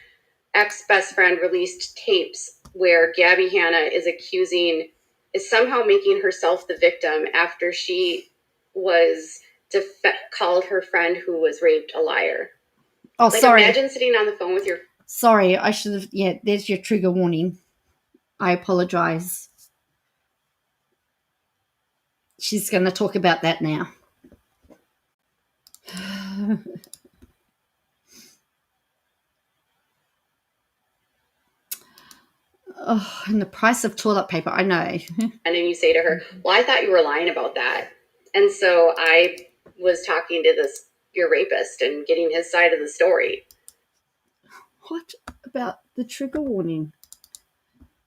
ex-best friend released tapes where Gabby Hanna is somehow making herself the victim after she was called her friend who was raped a liar. Oh, like, sorry. Imagine sitting on the phone with your... Sorry, I should have... Yeah, there's your trigger warning. I apologize. She's going to talk about that now. Oh, and the price of toilet paper, I know. And then you say to her, well, I thought you were lying about that. And so I was talking to your rapist and getting his side of the story. What about the trigger warning?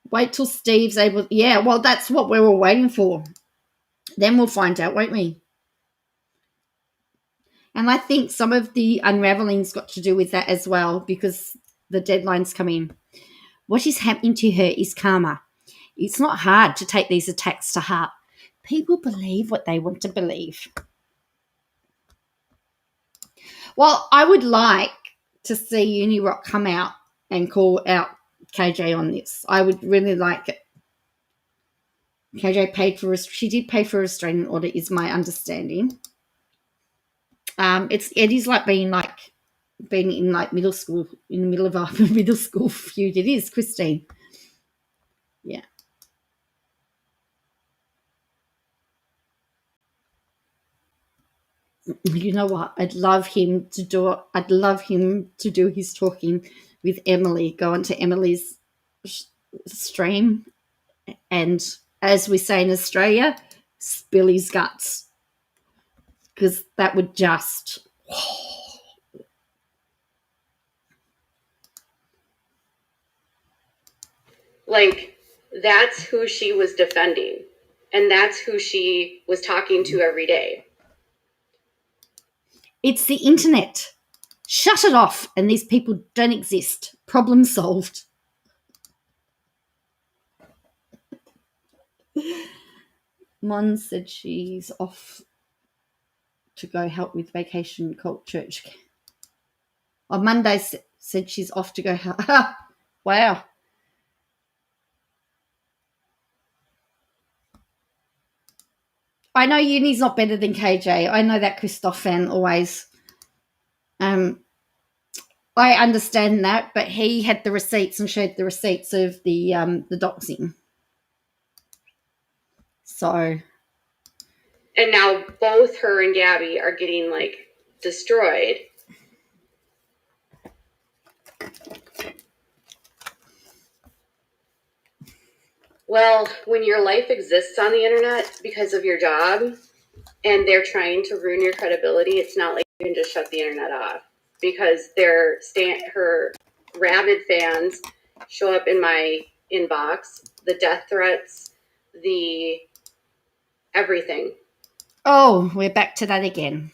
Wait till Steve's able... Yeah, well, that's what we were waiting for. Then we'll find out, won't we? And I think some of the unraveling's got to do with that as well, because the deadline's come in. What is happening to her is karma. It's not hard to take these attacks to heart. People believe what they want to believe. Well, I would like to see Unirock come out and call out KJ on this. I would really like it. KJ she did pay for a restraining order, is my understanding. It is like being in like middle school, in the middle of our middle school feud. It is, Christine. Yeah. You know what? I'd love him to do his talking with Emily. Go onto Emily's stream, and as we say in Australia, spill his guts, because that would just. Like, that's who she was defending, and that's who she was talking to every day. It's the internet. Shut it off, and these people don't exist. Problem solved. Mon said she's off to go help with Vacation Cult Church. On Monday said she's off to go help. Wow. I know Uni's not better than KJ. I know that, Christoph fan, always. I understand that, but he had the receipts and showed the receipts of the doxing. So. And now both her and Gabby are getting, like, destroyed. Well, when your life exists on the internet because of your job and they're trying to ruin your credibility, it's not like you can just shut the internet off, because her rabid fans show up in my inbox, the death threats, the everything. Oh, we're back to that again.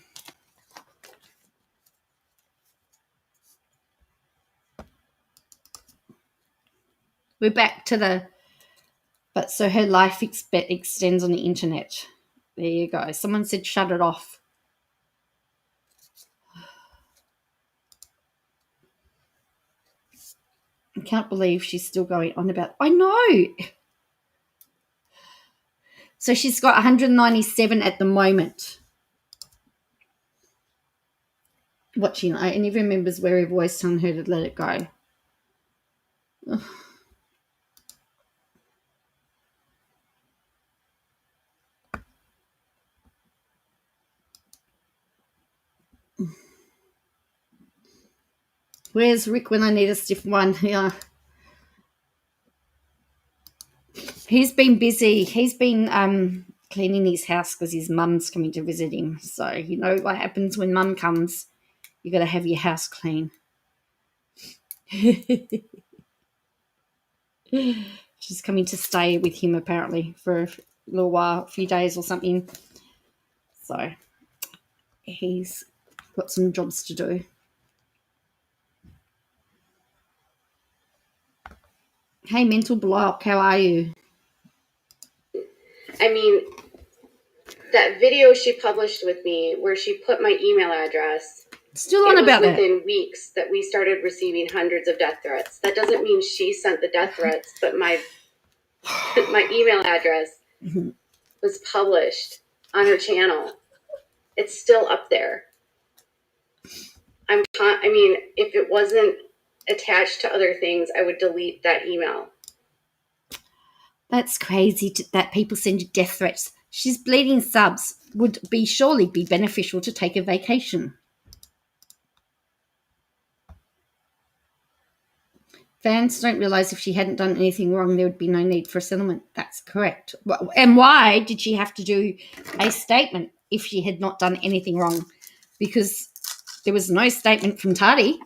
We're back to the... But so her life extends on the internet. There you go. Someone said shut it off. I can't believe she's still going on about. I know. So she's got 197 at the moment. Watching, and he remembers where her voice telling her to let it go. Ugh. Where's Rick when I need a stiff one? Yeah. He's been busy. He's been cleaning his house because his mum's coming to visit him. So you know what happens when mum comes. You got to have your house clean. She's coming to stay with him apparently for a little while, a few days or something. So he's got some jobs to do. Hey, mental block, how are you? I mean, that video she published with me where she put my email address. Still on about that. Within weeks that we started receiving hundreds of death threats. That doesn't mean she sent the death threats, but my email address was published on her channel. It's still up there. If it wasn't attached to other things, I would delete that email. That's crazy that people send you death threats. She's bleeding subs. Would surely be beneficial to take a vacation. Fans don't realise if she hadn't done anything wrong, there would be no need for a settlement. That's correct. And why did she have to do a statement if she had not done anything wrong? Because there was no statement from Tati.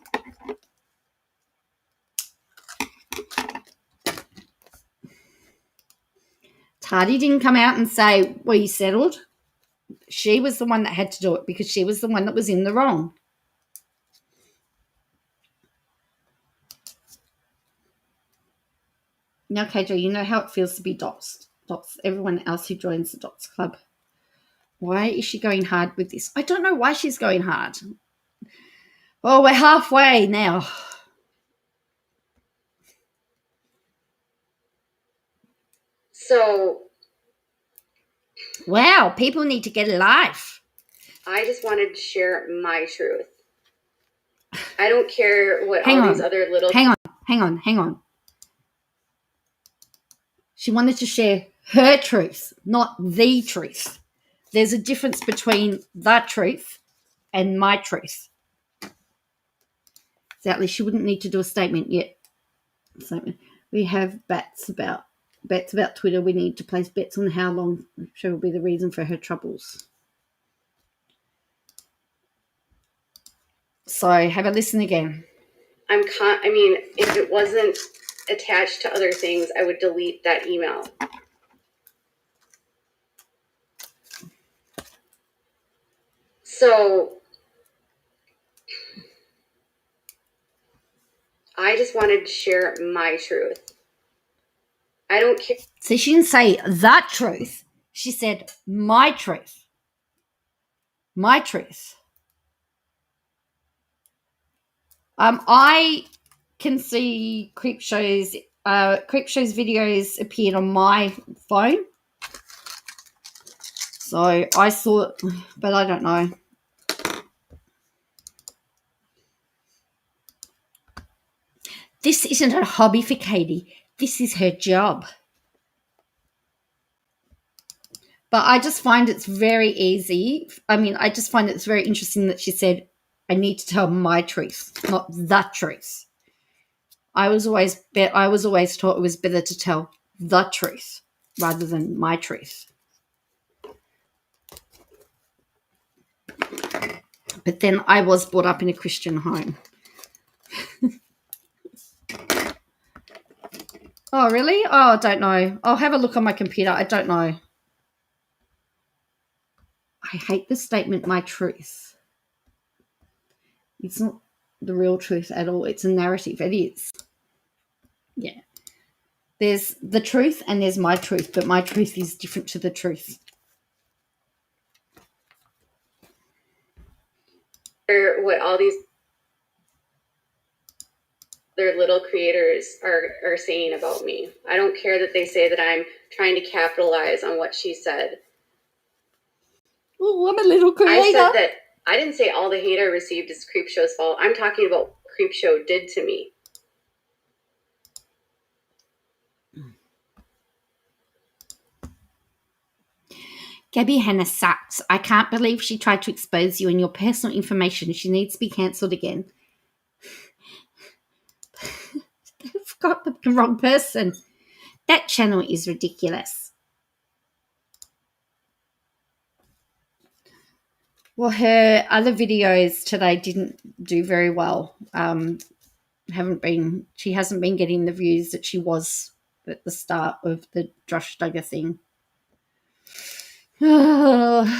Tati didn't come out and say, well, you settled. She was the one that had to do it because she was the one that was in the wrong. Now, KJ, you know how it feels to be doxxed. Doxxed everyone else who joins the dox club. Why is she going hard with this? I don't know why she's going hard. Well, we're halfway now. So, wow, people need to get a life. I just wanted to share my truth. I don't care what these other little... Hang on. She wanted to share her truth, not the truth. There's a difference between the truth and my truth. Exactly. She wouldn't need to do a statement yet. We have bets about Twitter. We need to place bets on how long she will be the reason for her troubles. So have a listen again. If it wasn't attached to other things, I would delete that email. So I just wanted to share my truth. I don't care. So she didn't say that truth. She said my truth. My truth. I can see Creepshow's videos appeared on my phone. So I saw it, but I don't know. This isn't a hobby for Katie. This is her job. But I just find it's very easy. I just find it's very interesting that she said, I need to tell my truth, not the truth. I was always taught it was better to tell the truth rather than my truth. But then I was brought up in a Christian home. Oh, really? Oh, I don't know. I'll have a look on my computer. I don't know. I hate the statement, my truth. It's not the real truth at all. It's a narrative. It is. Yeah. There's the truth and there's my truth, but my truth is different to the truth. What all these... their little creators are saying about me. I don't care that they say that I'm trying to capitalize on what she said. Oh, I'm a little creator. I said that I didn't say all the hate I received is Creepshow's fault. I'm talking about what Creepshow did to me. Gabby Hanna sucks. I can't believe she tried to expose you and your personal information. She needs to be cancelled again. They've got the wrong person. That channel is ridiculous. Well, her other videos today didn't do very well. She hasn't been getting the views that she was at the start of the Josh Duggar thing. Creepshow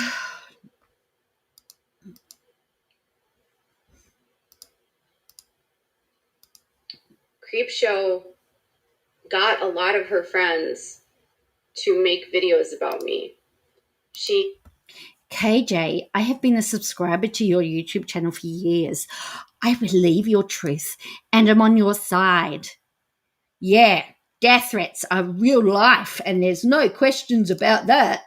got a lot of her friends to make videos about me. KJ, I have been a subscriber to your YouTube channel for years. I believe your truth and I'm on your side. Yeah, death threats are real life and there's no questions about that.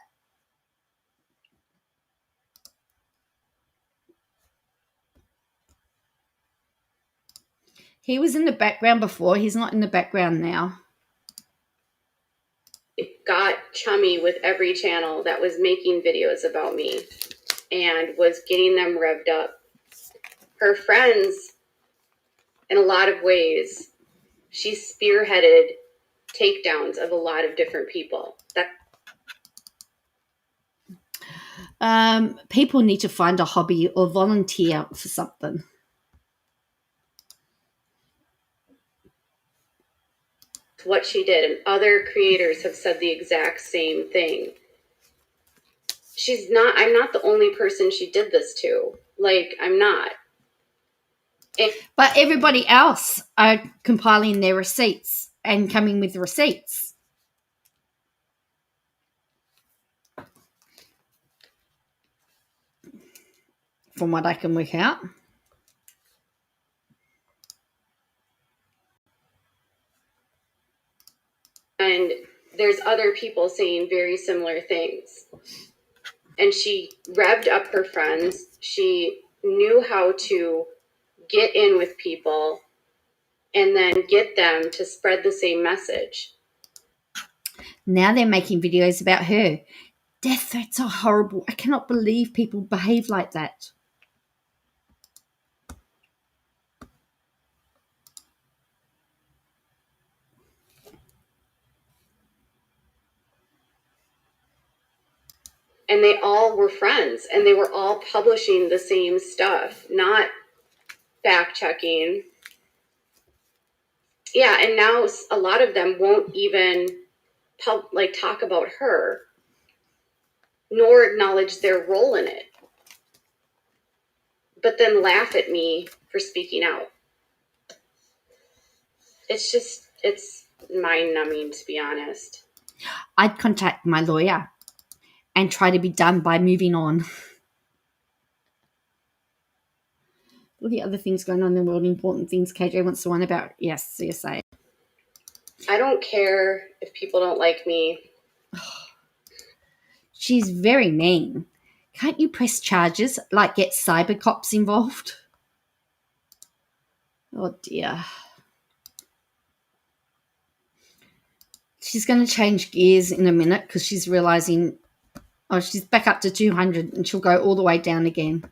He was in the background before. He's not in the background now. It got chummy with every channel that was making videos about me and was getting them revved up. Her friends, in a lot of ways, she spearheaded takedowns of a lot of different people. People need to find a hobby or volunteer for something. What she did, and other creators have said the exact same thing. I'm not the only person she did this to. Like, I'm not. But everybody else are compiling their receipts and coming with receipts. From what I can work out. And there's other people saying very similar things. And she revved up her friends. She knew how to get in with people and then get them to spread the same message. Now they're making videos about her. Death threats are horrible. I cannot believe people behave like that. And they all were friends, and they were all publishing the same stuff, not fact checking. Yeah, and now a lot of them won't even talk about her, nor acknowledge their role in it, but then laugh at me for speaking out. It's mind-numbing, to be honest. I'd contact my lawyer and try to be done by moving on. All the other things going on in the world, important things. KJ wants the one about, yes, CSA. I don't care if people don't like me. She's very mean. Can't you press charges, like get cyber cops involved? Oh, dear. She's going to change gears in a minute because she's realising, she's back up to 200 and she'll go all the way down again.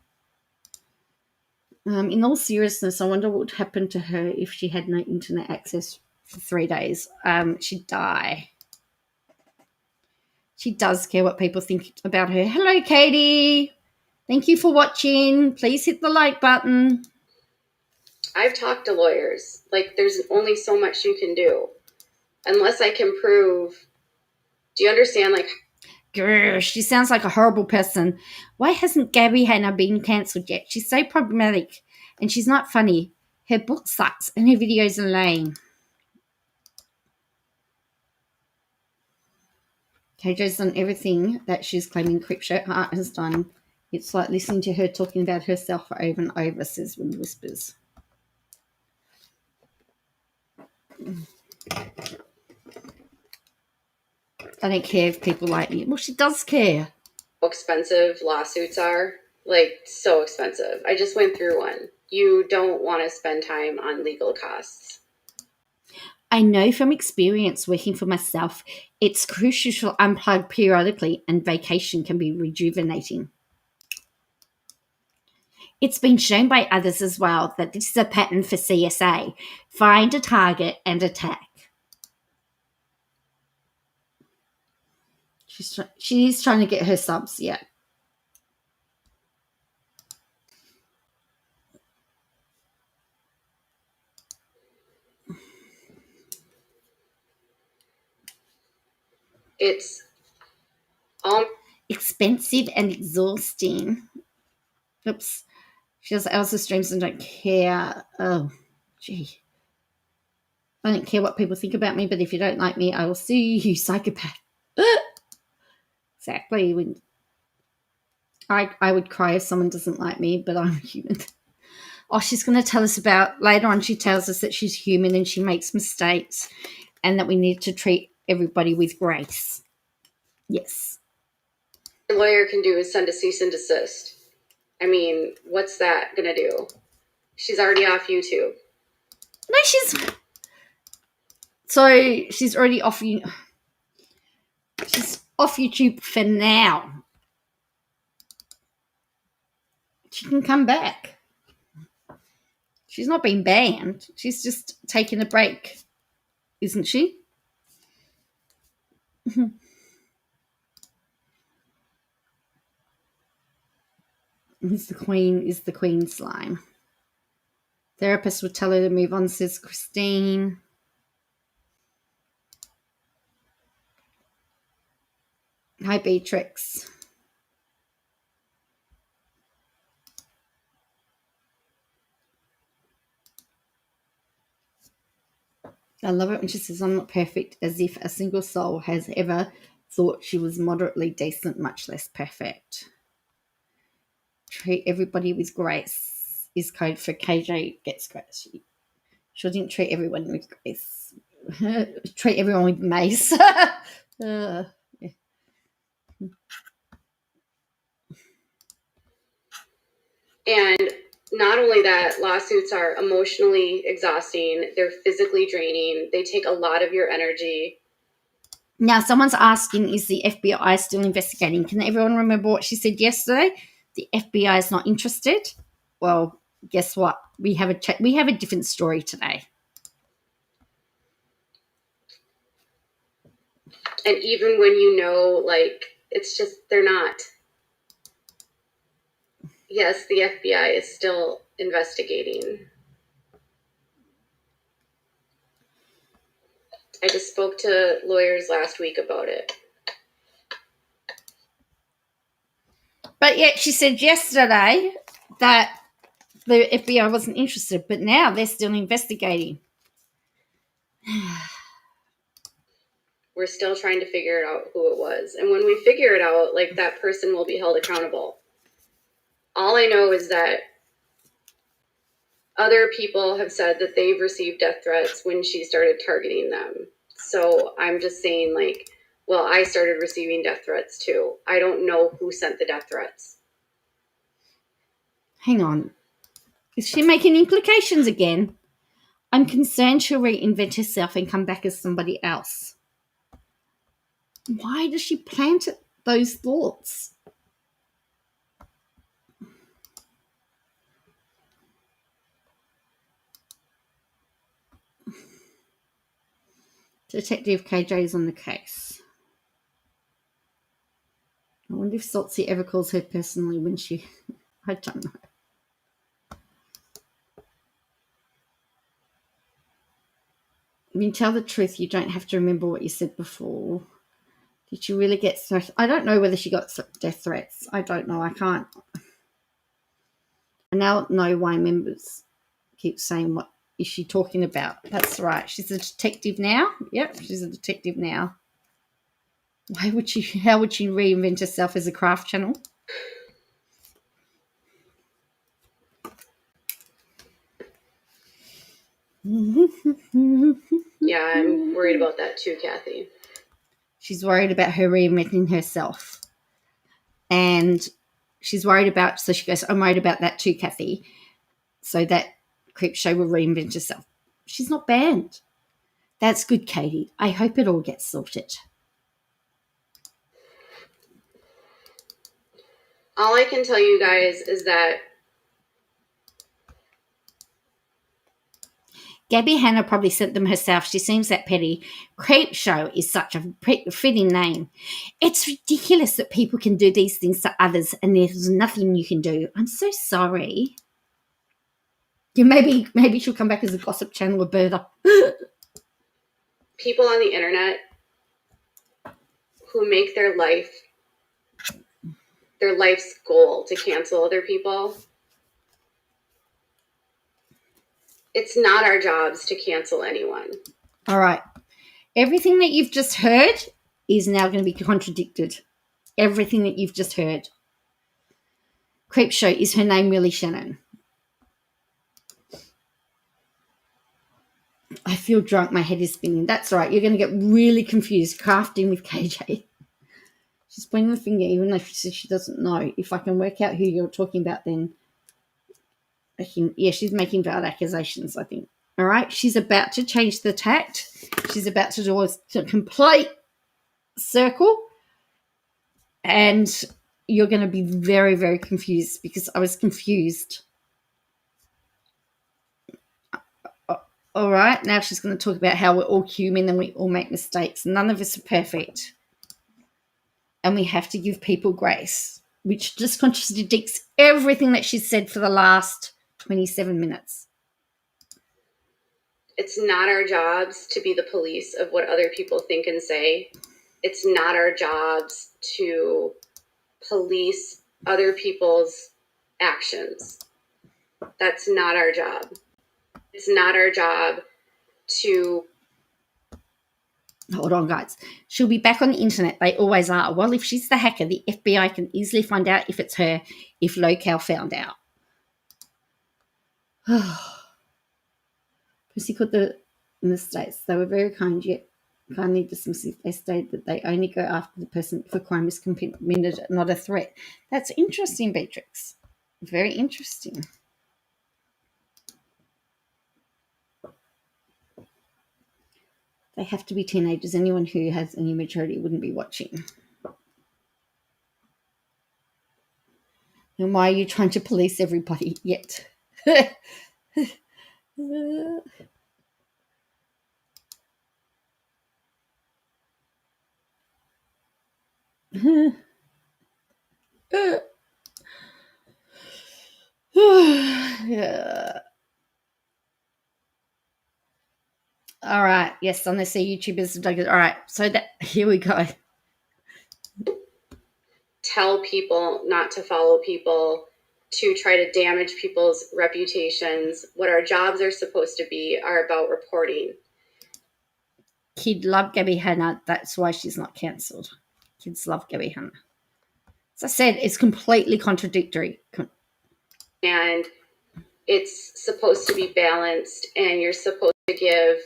In all seriousness, I wonder what would happen to her if she had no internet access for 3 days. She'd die. She does care what people think about her. Hello, Katie. Thank you for watching. Please hit the like button. I've talked to lawyers. There's only so much you can do. Unless I can prove. Do you understand? Grr, she sounds like a horrible person. Why hasn't Gabby Hanna been cancelled yet? She's so problematic and she's not funny. Her book sucks and her videos are lame. KJ's done everything that she's claiming Creepshow Art has done. It's like listening to her talking about herself over and over, says Wind Whispers. I don't care if people like me. Well, she does care. Expensive lawsuits are, like, so expensive. I just went through one. You don't want to spend time on legal costs. I know from experience working for myself, it's crucial to unplug periodically, and vacation can be rejuvenating. It's been shown by others as well that this is a pattern for CSA. Find a target and attack. She's trying to get her subs, yeah. It's expensive and exhausting. Oops. She does Elsa streams and don't care. Oh, gee. I don't care what people think about me, but if you don't like me, I will sue you, psychopath. Exactly. I would cry if someone doesn't like me, but I'm human. Oh, she's going to tell us about, later on she tells us that she's human and she makes mistakes and that we need to treat everybody with grace. Yes. a lawyer can do is send a cease and desist. I mean, what's that going to do? She's already off YouTube. No, she's already off. She's off YouTube for now. She can come back. She's not been banned. She's just taken a break, isn't she? Is the queen slime. Therapist would tell her to move on, says Christine. Hi, Beatrix. I love it when she says, I'm not perfect, as if a single soul has ever thought she was moderately decent, much less perfect. Treat everybody with grace is code for KJ gets grace. She didn't treat everyone with grace. Treat everyone with mace. Yeah. And not only that, lawsuits are emotionally exhausting. They're physically draining. They take a lot of your energy. Now, someone's asking, is the FBI still investigating? Can everyone remember what she said yesterday? The FBI is not interested. Well, guess what? We have a different story today. And even when you know, like, it's just, they're not. Yes, the FBI is still investigating. I just spoke to lawyers last week about it. But yet she said yesterday that the FBI wasn't interested, but now they're still investigating. We're still trying to figure out who it was. And when we figure it out, like, that person will be held accountable. All I know is that other people have said that they've received death threats when she started targeting them. So I'm just saying, like, well, I started receiving death threats too. I don't know who sent the death threats. Hang on. Is she making implications again? I'm concerned she'll reinvent herself and come back as somebody else. Why does she plant those thoughts? Detective KJ is on the case. I wonder if Saltsy ever calls her personally when she... I don't know. I mean, tell the truth. You don't have to remember what you said before. Did she really get threats? I don't know whether she got death threats. I don't know. I can't. I now know why members keep saying, what is she talking about? That's right. She's a detective now. Yep, she's a detective now. How would she reinvent herself as a craft channel? Yeah, I'm worried about that too, Kathy. She's worried about her reinventing herself. And she's worried about, so she goes, I'm worried about that too, Kathy. So that creep show will reinvent herself. She's not banned. That's good, Katie. I hope it all gets sorted. All I can tell you guys is that Gabby Hanna probably sent them herself. She seems that petty. Creep show is such a fitting name. It's ridiculous that people can do these things to others and there's nothing you can do. I'm so sorry. Yeah, maybe she'll come back as a gossip channel or birther. people on the internet who make their life's goal to cancel other people, it's not our jobs to cancel anyone. All right. Everything that you've just heard is now going to be contradicted. Everything that you've just heard. Creep show, is her name really Shannon? I feel drunk. My head is spinning. That's right. You're going to get really confused. Crafting with KJ. She's pointing the finger even though she says she doesn't know. If I can work out who you're talking about, then I can. Yeah, she's making valid accusations, I think. All right. She's about to change the tact. She's about to do a complete circle. And you're going to be very, very confused because I was confused. All right. Now she's going to talk about how we're all human and we all make mistakes. None of us are perfect. And we have to give people grace, which just contradicts everything that she's said for the last 27 minutes. It's not our jobs to be the police of what other people think and say. It's not our jobs to police other people's actions. That's not our job. It's not our job to... Hold on, guys. She'll be back on the internet. They always are. Well, if she's the hacker, the FBI can easily find out if it's her, if Locale found out. Pussy caught in the States. They were very kind, yet kindly dismissive. They stated that they only go after the person if a crime is committed, not a threat. That's interesting, Beatrix. Very interesting. They have to be teenagers. Anyone who has any maturity wouldn't be watching. And why are you trying to police everybody yet? Yeah. All right. Yes, on the see YouTubers. All right. So that here we go. Tell people not to follow people, to try to damage people's reputations. What our jobs are supposed to be are about reporting. Kid love Gabby Hanna. That's why she's not cancelled. Kids love Gabby Hanna. As I said, it's completely contradictory. And it's supposed to be balanced, and you're supposed to give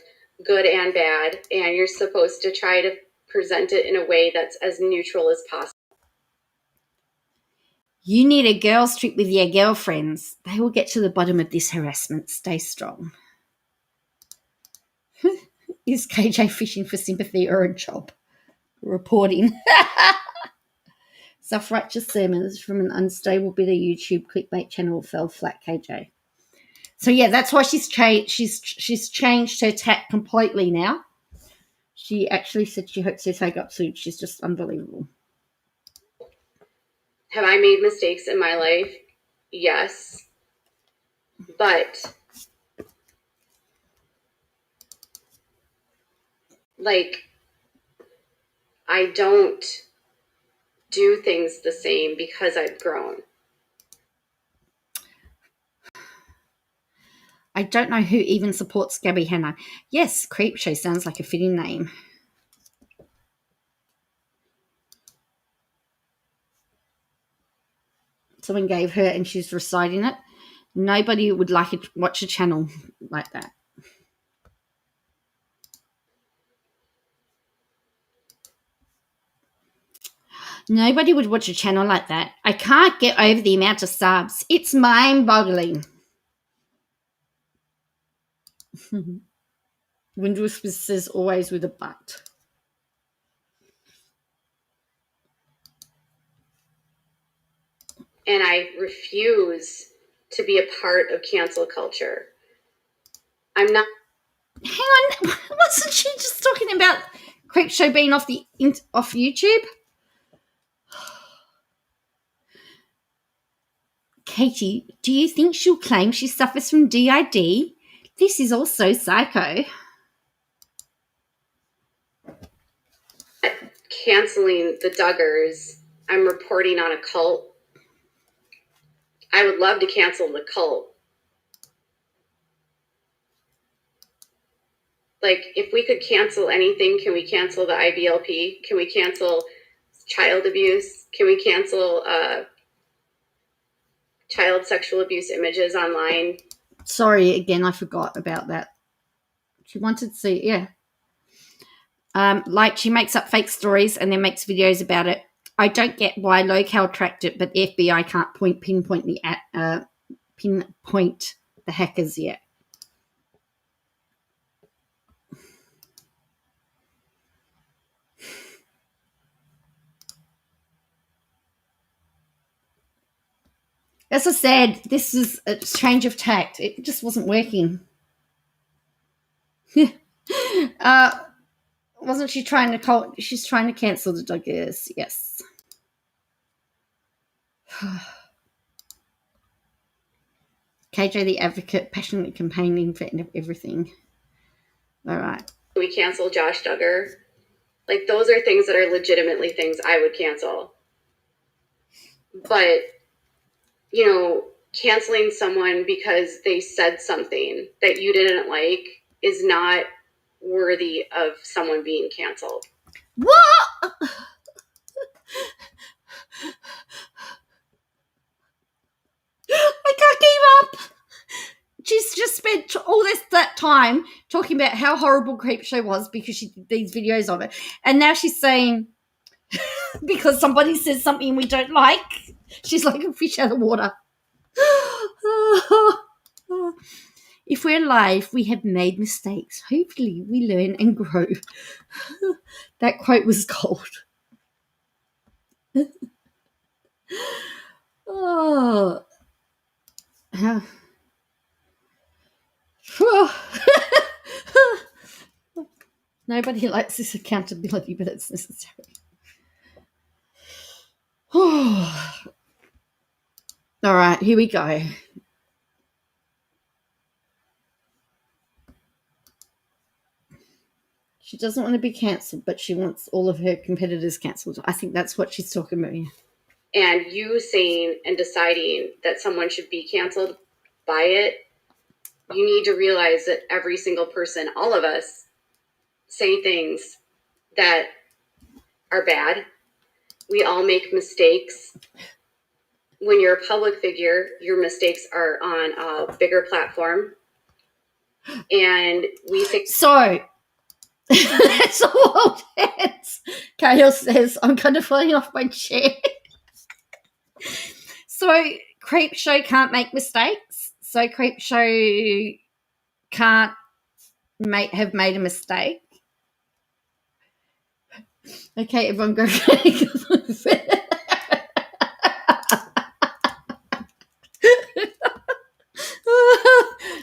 good and bad, and you're supposed to try to present it in a way that's as neutral as possible. You need a girls' trip with your girlfriends. They will get to the bottom of this harassment. Stay strong. Is KJ fishing for sympathy or a job? Reporting. Self-righteous sermons from an unstable bit of YouTube clickbait channel fell flat, KJ. So, yeah, that's why she's changed her tack completely now. She actually said she hopes to take up soon. She's just unbelievable. Have I made mistakes in my life? Yes. But, I don't do things the same because I've grown. I don't know who even supports Gabby Hanna. Yes, Creepshow sounds like a fitting name. Someone gave her and she's reciting it. Nobody would watch a channel like that. Nobody would watch a channel like that. I can't get over the amount of subs. It's mind-boggling. Windows says always with a but. And I refuse to be a part of cancel culture. I'm not. Hang on, wasn't she just talking about Creepshow being off YouTube? Katie, do you think she'll claim she suffers from DID? This is also psycho. Canceling the Duggars. I'm reporting on a cult. I would love to cancel the cult. Like, if we could cancel anything, can we cancel the IBLP? Can we cancel child abuse? Can we cancel child sexual abuse images online? Sorry, again, I forgot about that. She wanted to see, yeah. Like she makes up fake stories and then makes videos about it. I don't get why Locale tracked it, but the FBI can't pinpoint the hackers yet. As I said, this is a change of tact. It just wasn't working. Wasn't she trying to call? She's trying to cancel the Duggars. Yes. KJ the advocate, passionately campaigning for everything. All right. We cancel Josh Duggar. Like, those are things that are legitimately things I would cancel. But, you know, canceling someone because they said something that you didn't like is not worthy of someone being canceled. What? I can't keep up. She's just spent all that time talking about how horrible Creepshow was because she did these videos of it. And now she's saying because somebody says something we don't like, she's like a fish out of water. If we're alive, we have made mistakes. Hopefully we learn and grow. That quote was gold. Oh. Nobody likes this accountability, but it's necessary. All right, here we go. She doesn't want to be cancelled, but she wants all of her competitors cancelled. I think that's what she's talking about here. And you saying and deciding that someone should be canceled by it, you need to realize that every single person, all of us, say things that are bad. We all make mistakes. When you're a public figure, your mistakes are on a bigger platform. And we think... So, that's all it is. Kale says, I'm kind of falling off my chair. So, Creepshow can't make mistakes. So, Creepshow can't have made a mistake. Okay, everyone go.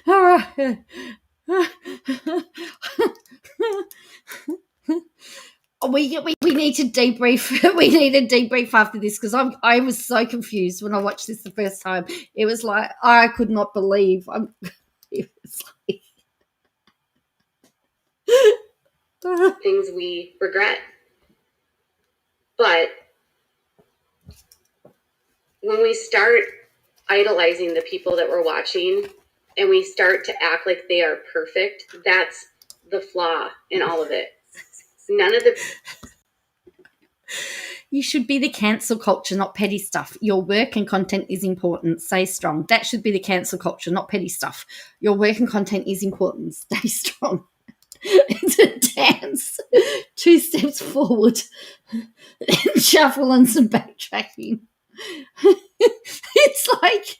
All right. We need to debrief. We need a debrief after this because I was so confused when I watched this the first time. It was like I could not believe. It was like things we regret. But when we start idolizing the people that we're watching and we start to act like they are perfect, that's the flaw in all of it. None of the... You should be the cancel culture, not petty stuff. Your work and content is important. Stay strong. That should be the cancel culture, not petty stuff. Your work and content is important. Stay strong. It's a dance. 2 steps forward, shuffle and some backtracking. It's like,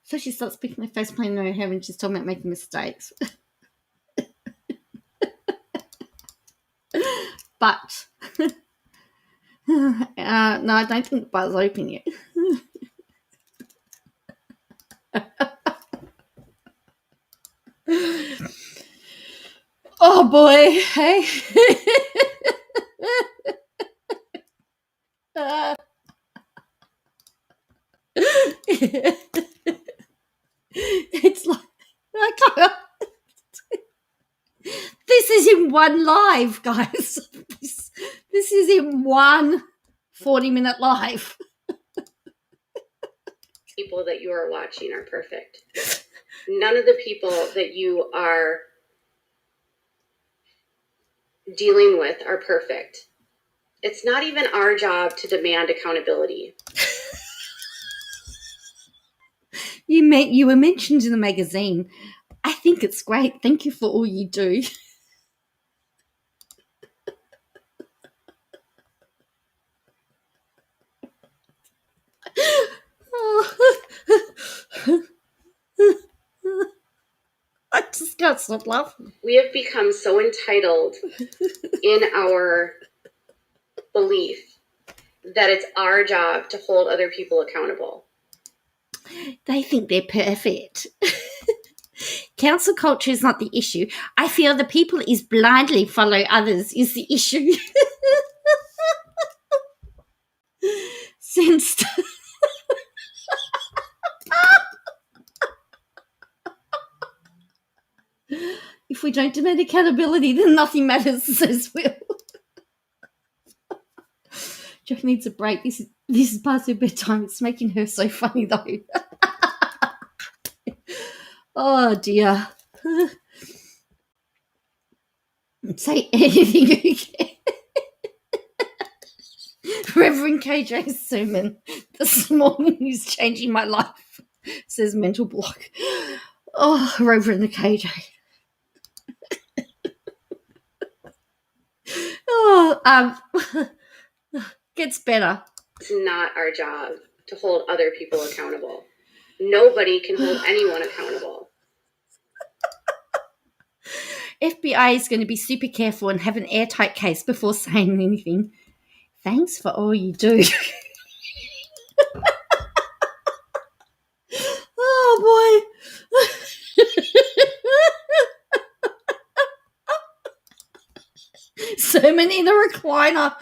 so she starts picking her face, playing her hair, and she's talking about making mistakes. But no, I don't think the bar's open yet. Oh boy, hey. It's like, I can't. This is in one live, guys. This is in one 40-minute live. People that you are watching are perfect. None of the people that you are dealing with are perfect. It's not even our job to demand accountability. You were mentioned in the magazine. I think it's great. Thank you for all you do. I just can't stop laughing. We have become so entitled in our belief that it's our job to hold other people accountable. They think they're perfect. Council culture is not the issue. I feel the people is blindly follow others is the issue. Since if we don't demand accountability, then nothing matters, says Will. Jo needs a break. This is past her bedtime. It's making her so funny though. Oh dear. Say anything you can. Reverend KJ's sermon this morning is changing my life, says Mental Block. Oh, Reverend KJ. Oh, gets better. It's not our job to hold other people accountable. Nobody can hold anyone accountable. FBI is going to be super careful and have an airtight case before saying anything. Thanks for all you do. Oh, boy. Sermon in a recliner.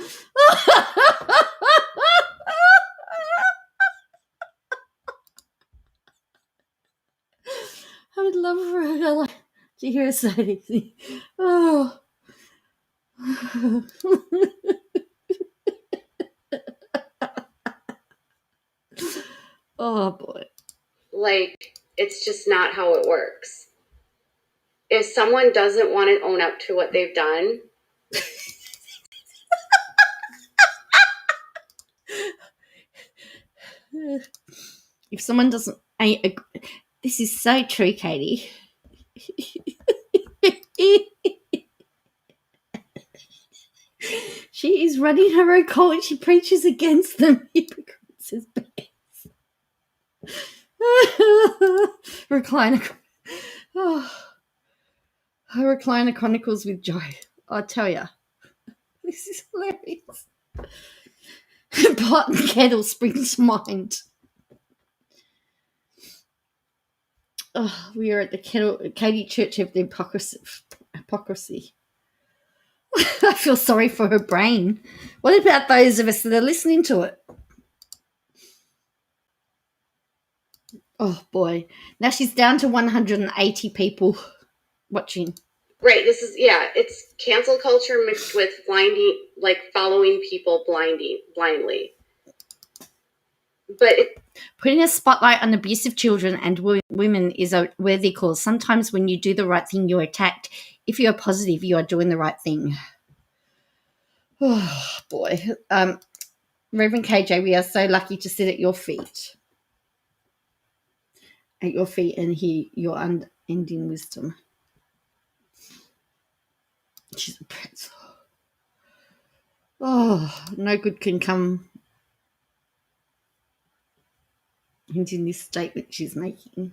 I would love for her to hear her say anything. Oh. Oh, boy. Like, it's just not how it works. If someone doesn't want to own up to what they've done, if someone doesn't, this is so true, Katie. She is running her own cult. She preaches against them. Hypocrites as bears. Recliner. Oh. Her Recliner Chronicles with Jo. I'll tell you. This is hilarious. Pot and kettle springs to mind. Oh, we are at the Katie Church of the hypocrisy. I feel sorry for her brain. What about those of us that are listening to it? Oh, boy. Now she's down to 180 people watching. right, it's cancel culture mixed with blinding, like following people blindly. But putting a spotlight on abusive children and women is a worthy cause. Sometimes when you do the right thing, you're attacked. If you are positive, you are doing the right thing. Oh, boy. Reverend KJ, we are so lucky to sit at your feet. At your feet and hear your unending wisdom. She's a pretzel. Oh, no good can come into this statement she's making.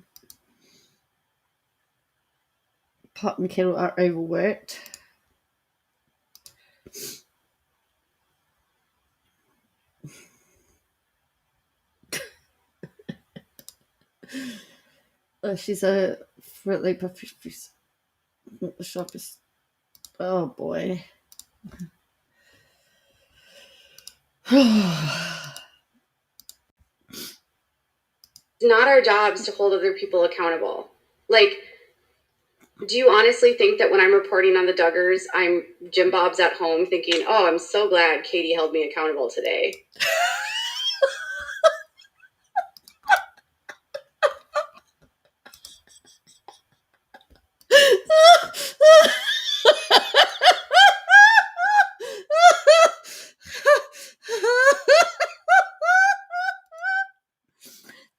Pot and kettle are overworked. She's a Fruit Loop of the sharpest. Oh boy. Not our jobs to hold other people accountable. Like, do you honestly think that when I'm reporting on the Duggars, I'm Jim Bob's at home thinking, oh, I'm so glad Katie held me accountable today?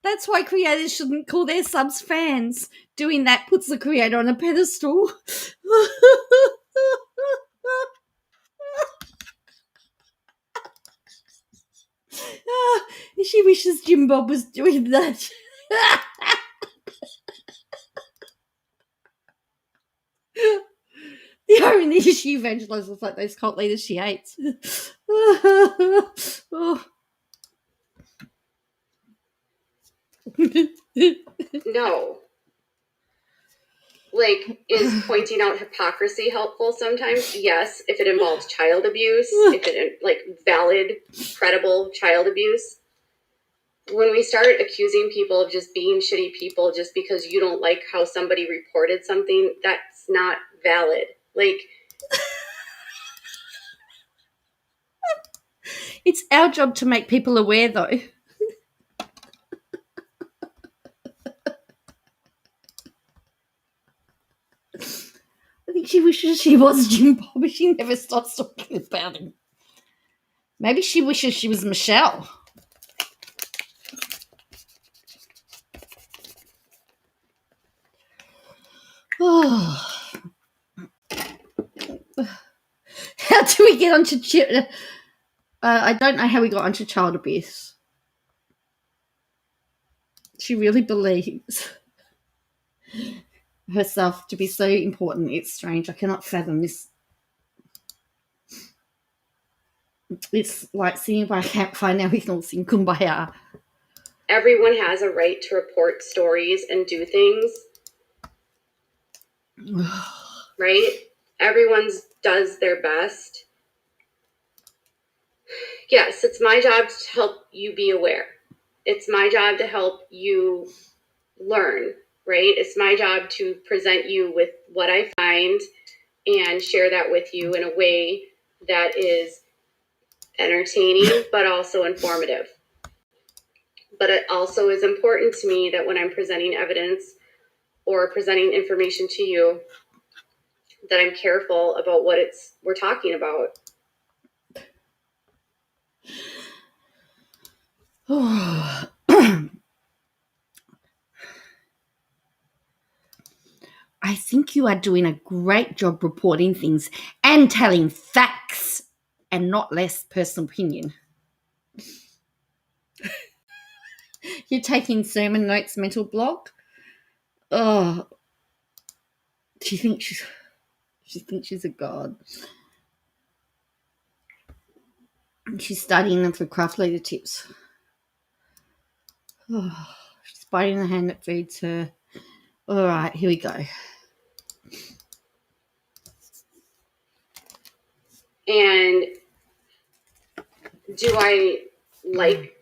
That's why creators shouldn't call their subs fans. Doing that puts the creator on a pedestal. She wishes Jim Bob was doing that. The irony is she evangelizes like those cult leaders she hates. Oh. No. Like, is pointing out hypocrisy helpful sometimes? Yes, if it involves child abuse, if it, like, valid, credible child abuse. When we start accusing people of just being shitty people just because you don't like how somebody reported something, that's not valid. Like, it's our job to make people aware, though. I think she wishes she was Jim Bob, but she never stops talking about him. Maybe she wishes she was Michelle. Oh. How do we get onto I don't know how we got onto child abuse. She really believes herself to be so important. It's strange. I cannot fathom this. It's like seeing if I can't find now we can all sing Kumbaya. everyone has a right to report stories and do things. Right? Everyone does their best. Yes, it's my job to help you be aware. It's my job to help you learn, right? It's my job to present you with what I find and share that with you in a way that is entertaining, but also informative. But it also is important to me that when I'm presenting evidence or presenting information to you, that I'm careful about what we're talking about. I think you are doing a great job reporting things and telling facts and not less personal opinion. You're taking sermon notes, mental block. Oh, she thinks she's a god. She's studying them for craft leader tips. Oh, she's biting the hand that feeds her. All right, here we go. And do I like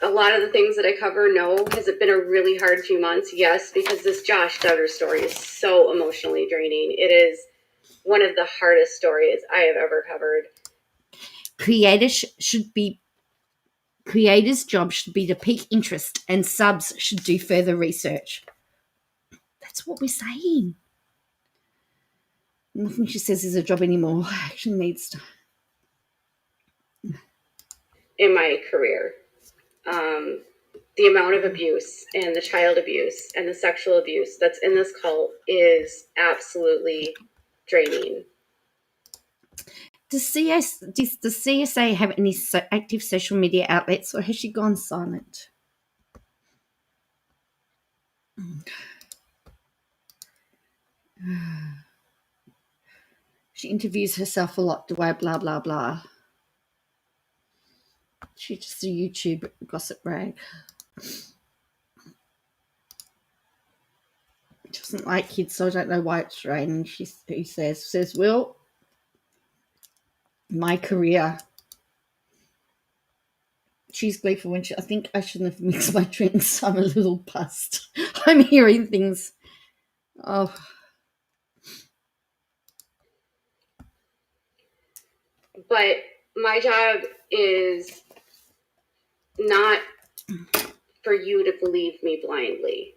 a lot of the things that I cover? No. Has it been a really hard few months? Yes, because this Josh Duggar story is so emotionally draining. It is one of the hardest stories I have ever covered. Creators' job should be to pique interest, and subs should do further research. That's what we're saying. Nothing she says is a job anymore. Action needs to. in my career. The amount of abuse and the child abuse and the sexual abuse that's in this cult is absolutely draining. Does CSA have any active social media outlets, or has she gone silent? She interviews herself a lot, blah, blah, blah, blah. She's just a YouTube gossip rag. Doesn't like kids, so I don't know why it's raining. He says, well, my career. She's gleeful when I think I shouldn't have mixed my drinks. I'm a little buzzed. I'm hearing things. Oh. But my job is not for you to believe me blindly.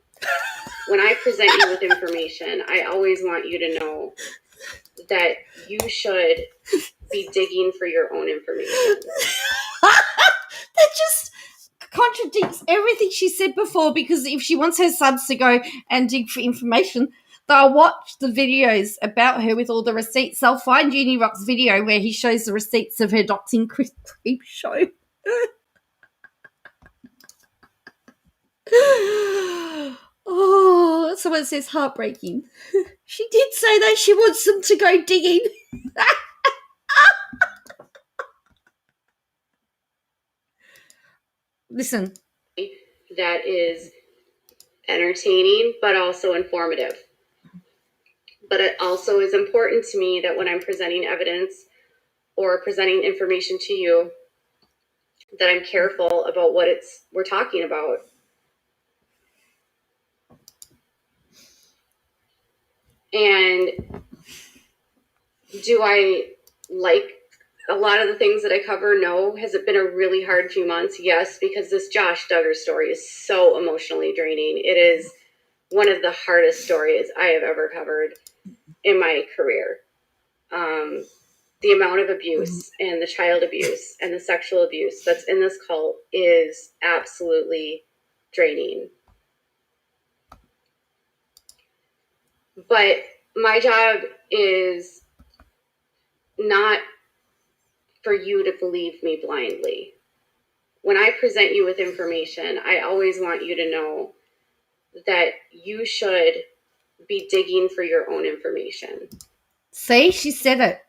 When I present you with information, I always want you to know that you should be digging for your own information. That just contradicts everything she said before, because if she wants her subs to go and dig for information, they'll watch the videos about her with all the receipts. They'll find Uni Rock's video where he shows the receipts of her doxing creep show. Oh, someone says heartbreaking. She did say that she wants them to go digging. Listen. That is entertaining, but also informative. But it also is important to me that when I'm presenting evidence or presenting information to you, that I'm careful about what we're talking about. And do I like a lot of the things that I cover? No. Has it been a really hard few months? Yes, because this Josh Duggar story is so emotionally draining. It is one of the hardest stories I have ever covered in my career. The amount of abuse and the child abuse and the sexual abuse that's in this cult is absolutely draining. But my job is not for you to believe me blindly. When I present you with information, I always want you to know that you should be digging for your own information. See, she said it.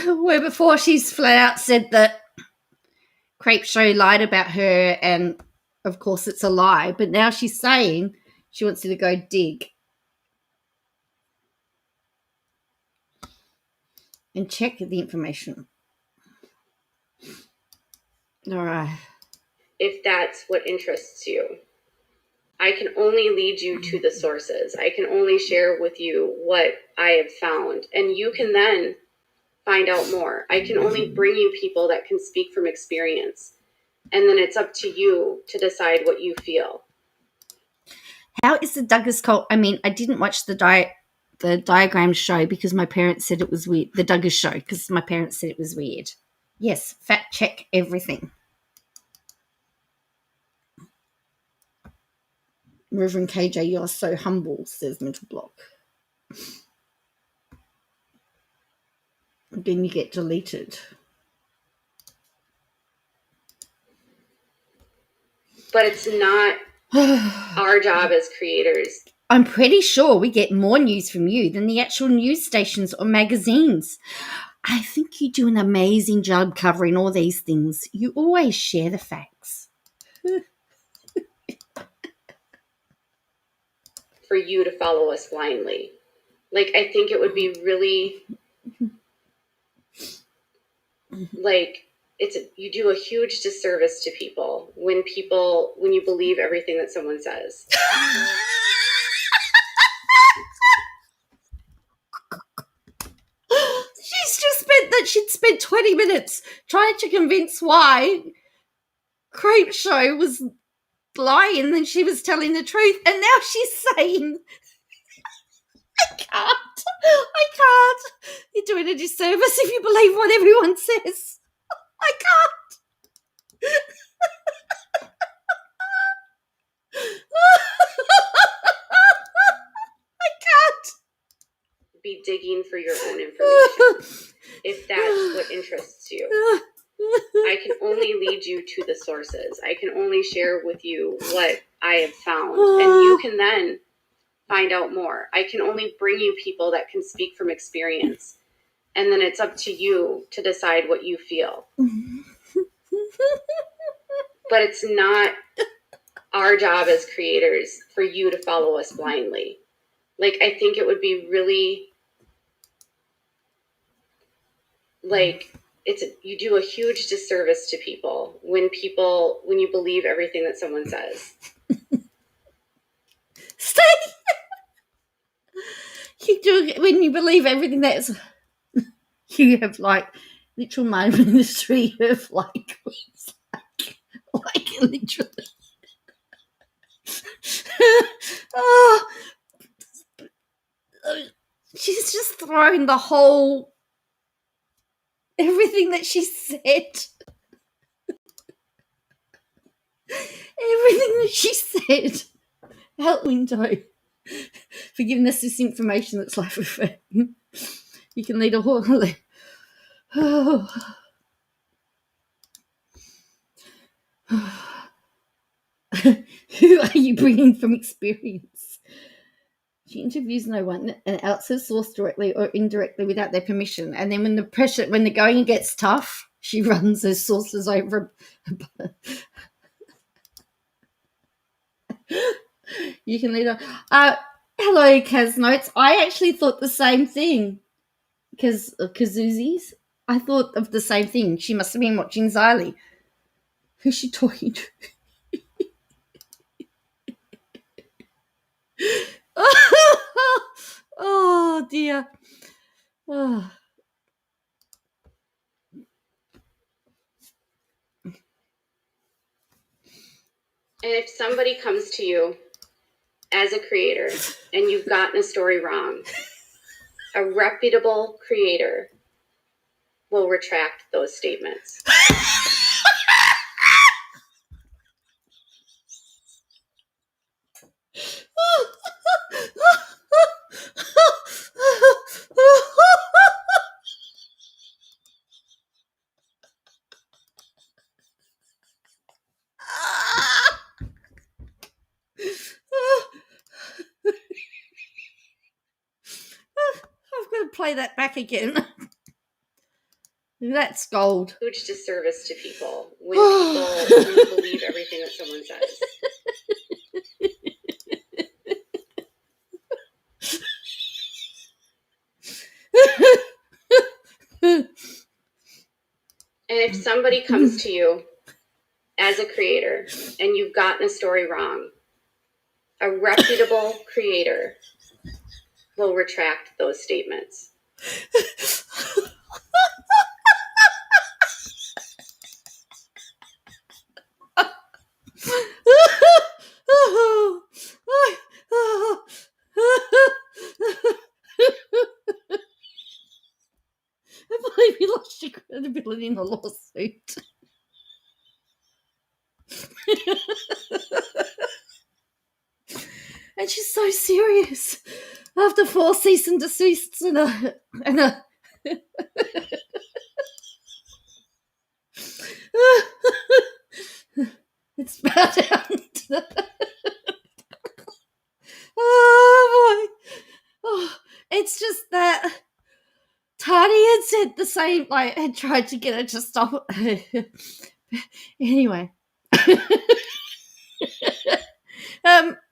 Where before she's flat out said that Crepe Show lied about her, and of course it's a lie, but now she's saying she wants you to go dig and check the information. All right. If that's what interests you, I can only lead you to the sources. I can only share with you what I have found, and you can then find out more. I can only bring you people that can speak from experience, and then it's up to you to decide what you feel. How is the Duggars cult? I mean, I didn't watch the diagram show because my parents said it was weird. The Duggars show, because my parents said it was weird. Yes, fact check everything. Reverend KJ, you're so humble, says Mental Block. Then you get deleted. But it's not our job as creators. I'm pretty sure we get more news from you than the actual news stations or magazines. I think you do an amazing job covering all these things. You always share the facts. For you to follow us blindly. Like, I think it would be really, like, you do a huge disservice to people when you believe everything that someone says. She'd spent 20 minutes trying to convince why Crepe Show was lying and she was telling the truth, and now she's saying I can't. You're doing a disservice if you believe what everyone says. I can't. I can't. Be digging for your own information, if that's what interests you. I can only lead you to the sources. I can only share with you what I have found, and you can then find out more. I can only bring you people that can speak from experience, and then it's up to you to decide what you feel. But it's not our job as creators for you to follow us blindly. Like, I think it would be really, like, you do a huge disservice to people when you believe everything that someone says. Stay. You do when you believe everything that's. You have like literal my ministry of like literally. Oh, she's just thrown the whole everything that she said. Everything that she said out window for giving us this information that's life affirming. You can lead a whole. Oh. Who are you bringing from experience? She interviews no one and outs her source directly or indirectly without their permission. And then when the going gets tough, she runs her sources over. You can lead her. Hello, Kaz Notes. I actually thought the same thing. Because of Kazoozies, I thought of the same thing. She must have been watching Xylee. Who's she talking to? Oh dear. Oh. And if somebody comes to you as a creator and you've gotten a story wrong, a reputable creator will retract those statements. I've got to play that back again. That's gold. Huge disservice to people when you believe everything that someone says. And if somebody comes to you as a creator and you've gotten a story wrong, a reputable creator will retract those statements. I believe you lost your credibility in the lawsuit. And she's so serious. After 4 cease and desists and a it's about out. Oh boy. Oh, it's just that Tani had said the same, like, had tried to get her to stop. Anyway.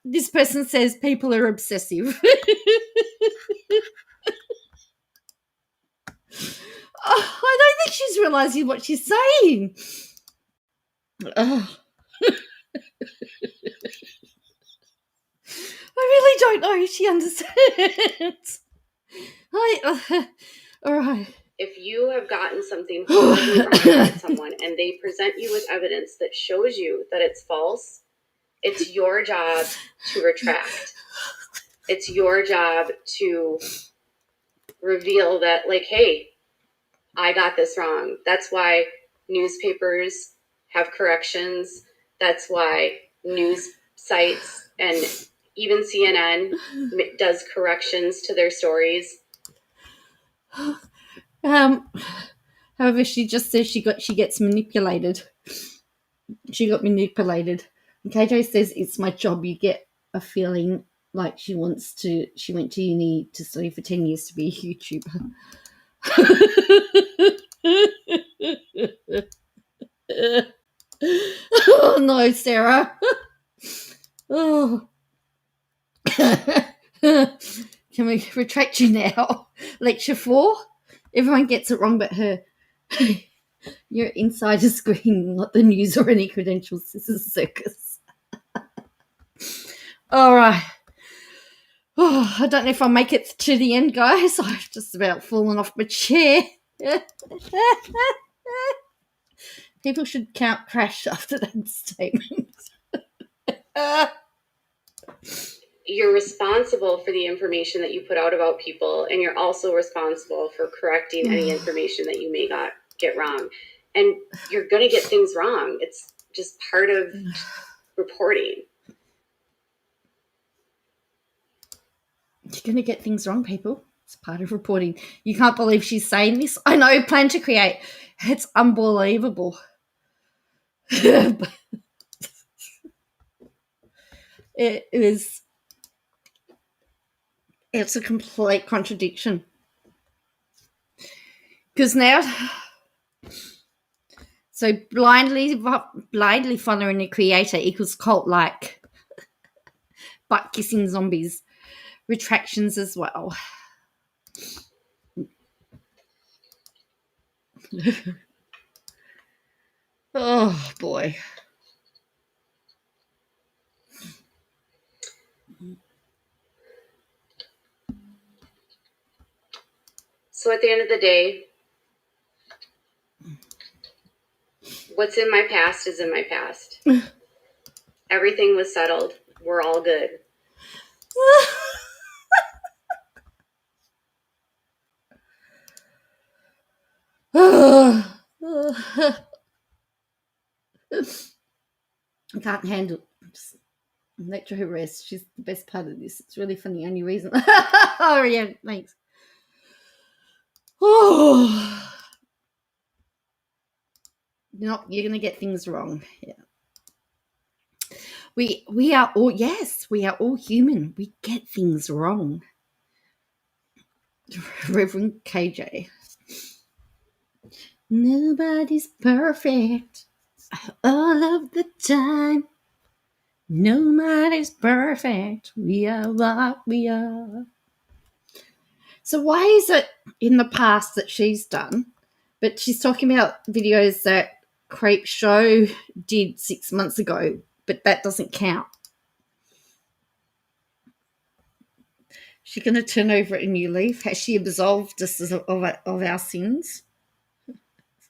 This person says people are obsessive. I don't think she's realizing what she's saying. Oh. I really don't know if she understands. All right. If you have gotten something horribly wrong about someone and they present you with evidence that shows you that it's false, it's your job to retract. It's your job to reveal that, like, hey, I got this wrong. That's why newspapers have corrections. That's why news sites and even CNN does corrections to their stories. However, she just says she gets manipulated. She got manipulated. And KJ says it's my job. You get a feeling like she went to uni to study for 10 years to be a YouTuber. Oh no, Sarah. Oh. Can we retract you now? Lecture 4? Everyone gets it wrong but her. You're insider screen, not the news or any credentials. This is a circus. All right. Oh, I don't know if I'll make it to the end, guys. I've just about fallen off my chair. People should count crash after that statement. You're responsible for the information that you put out about people, and you're also responsible for correcting any information that you may get wrong. And you're going to get things wrong. It's just part of reporting. You're going to get things wrong, people. It's part of reporting. You can't believe she's saying this. I know, plan to create. It's unbelievable. It's a complete contradiction. Because now, so blindly following a creator equals cult-like, butt kissing zombies. Retractions as well. Oh boy. So at the end of the day, what's in my past is in my past. Everything was settled. We're all good. I can't handle it. Let her rest. She's the best part of this. It's really funny. Only reason. Oh yeah, thanks. Oh, you're gonna get things wrong. Yeah. We are all human. We get things wrong. Reverend KJ. Nobody's perfect all of the time. Nobody's perfect. We are what we are. So why is it in the past that she's done, but she's talking about videos that Creep Show did 6 months ago, but that doesn't count? She going to turn over a new leaf? Has she absolved us of our sins?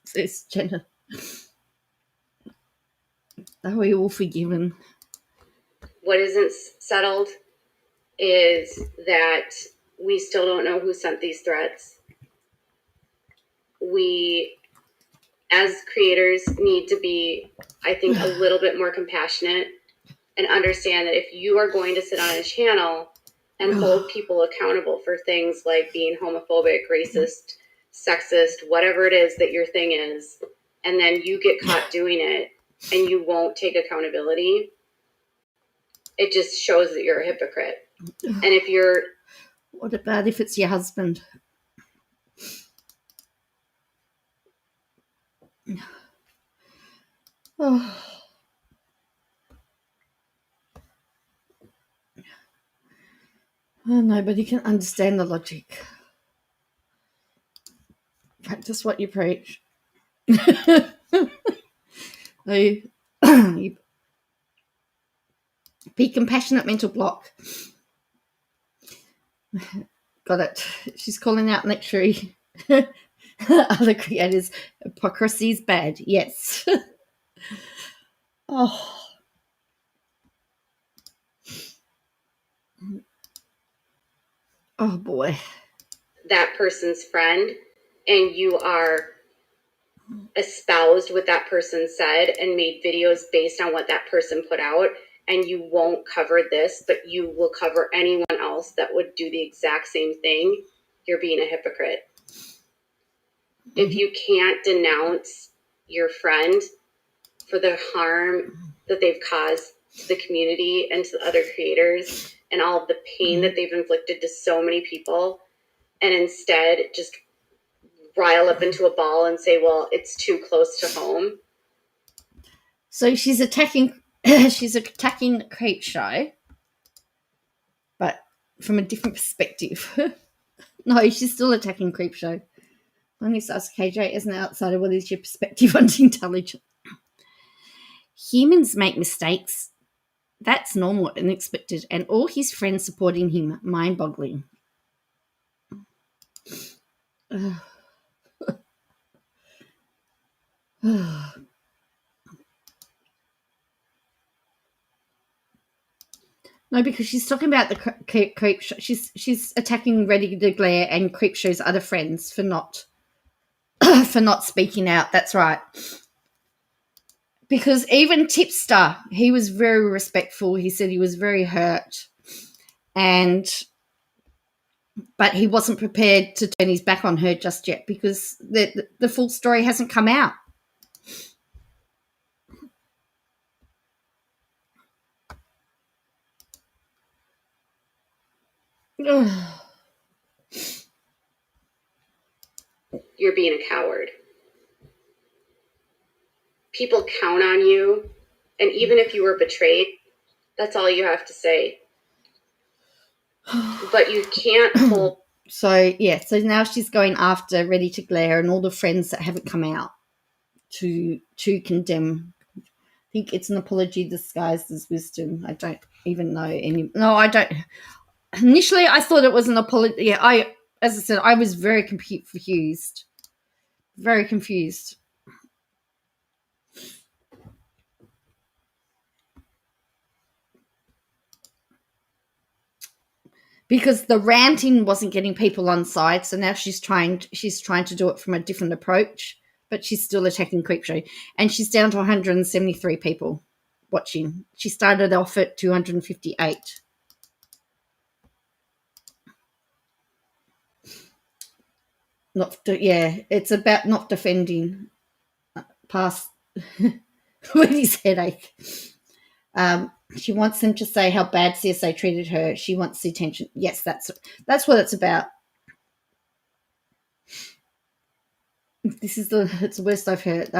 Says Jenna. Are we all forgiven? What isn't settled is that we still don't know who sent these threats. We, as creators, need to be, I think, a little bit more compassionate and understand that if you are going to sit on a channel and hold people accountable for things like being homophobic, racist, sexist, whatever it is that your thing is, and then you get caught doing it and you won't take accountability, it just shows that you're a hypocrite. And if you're... What about if it's your husband? Oh. Oh, nobody can understand the logic. Practice what you preach. Be compassionate, mental block. Got it. She's calling out lecturing other creators. Hypocrisy is bad. Yes. Oh. Oh boy. That person's friend, and you are espoused what that person said and made videos based on what that person put out, and you won't cover this, but you will cover anyone else that would do the exact same thing, you're being a hypocrite. If you can't denounce your friend for the harm that they've caused to the community and to the other creators and all of the pain that they've inflicted to so many people, and instead just rile up into a ball and say, well, it's too close to home. So she's attacking Creep Show, but from a different perspective. No, she's still attacking Creep Show. Let me ask KJ, as an outsider, what is your perspective on intelligence? Humans make mistakes. That's normal and expected, and all his friends supporting him, mind-boggling. No, because she's talking about the Creep Show. She's attacking Ready to Glare and Creep Show's other friends for not for not speaking out. That's right. Because even Tipster, he was very respectful. He said he was very hurt, but he wasn't prepared to turn his back on her just yet because the full story hasn't come out. You're being a coward. People count on you, and even if you were betrayed, that's all you have to say. But you can't hold. So now she's going after Ready to Glare and all the friends that haven't come out to condemn. I think it's an apology disguised as wisdom. I don't even know any. No, I don't. Initially, I thought it was an apology. Yeah, as I said, I was very confused. Very confused. Because the ranting wasn't getting people on side, so now she's trying to do it from a different approach, but she's still attacking Creepshow, and she's down to 173 people watching. She started off at 258. It's about not defending past Wendy's headache. She wants them to say how bad CSA treated her. She wants the attention. Yes, that's what it's about. It's the worst I've heard.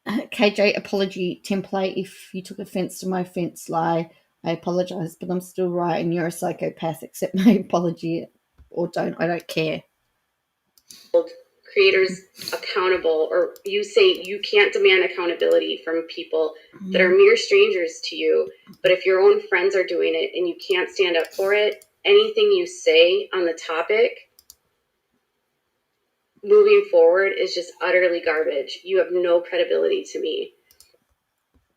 KJ apology template. If you took offense to my fence lie, I apologize, but I'm still right and you're a psychopath. Accept my apology or don't. I don't care. Creators accountable, or you say you can't demand accountability from people that are mere strangers to you, but if your own friends are doing it and you can't stand up for it, anything you say on the topic moving forward is just utterly garbage. You have no credibility to me.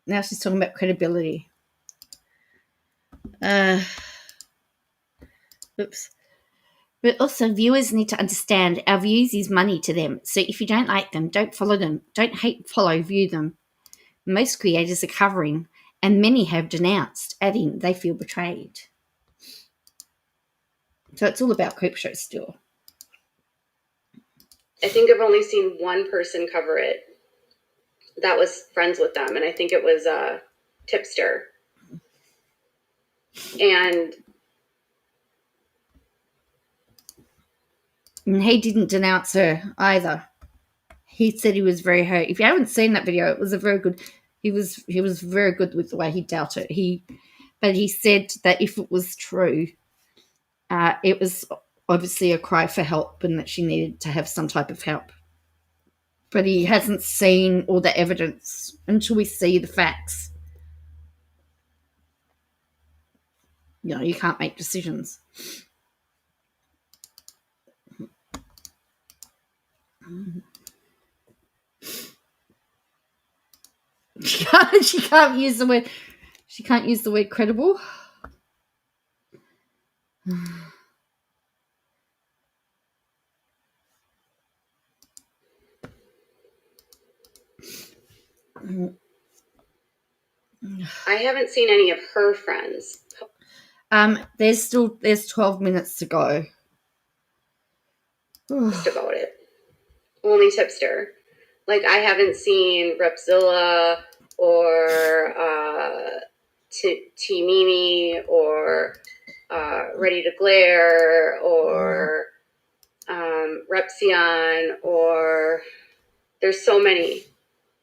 Now she's talking about credibility. Oops. But also, viewers need to understand our views is money to them. So if you don't like them, don't follow them. Don't hate, follow, view them. Most creators are covering, and many have denounced, adding they feel betrayed. So it's all about Creepshow still. I think I've only seen one person cover it that was friends with them, and I think it was Tipster. And he didn't denounce her either. He said he was very hurt. If you haven't seen that video, it was a very good. He was very good with the way he dealt it. But he said that if it was true, it was obviously a cry for help and that she needed to have some type of help. But he hasn't seen all the evidence until we see the facts. You can't make decisions. She can't use the word. She can't use the word credible. I haven't seen any of her friends. There's 12 minutes to go. Just about it. Only Tipster. Like, I haven't seen Repzilla or T-Mimi or Ready to Glare or Repsion, or there's so many.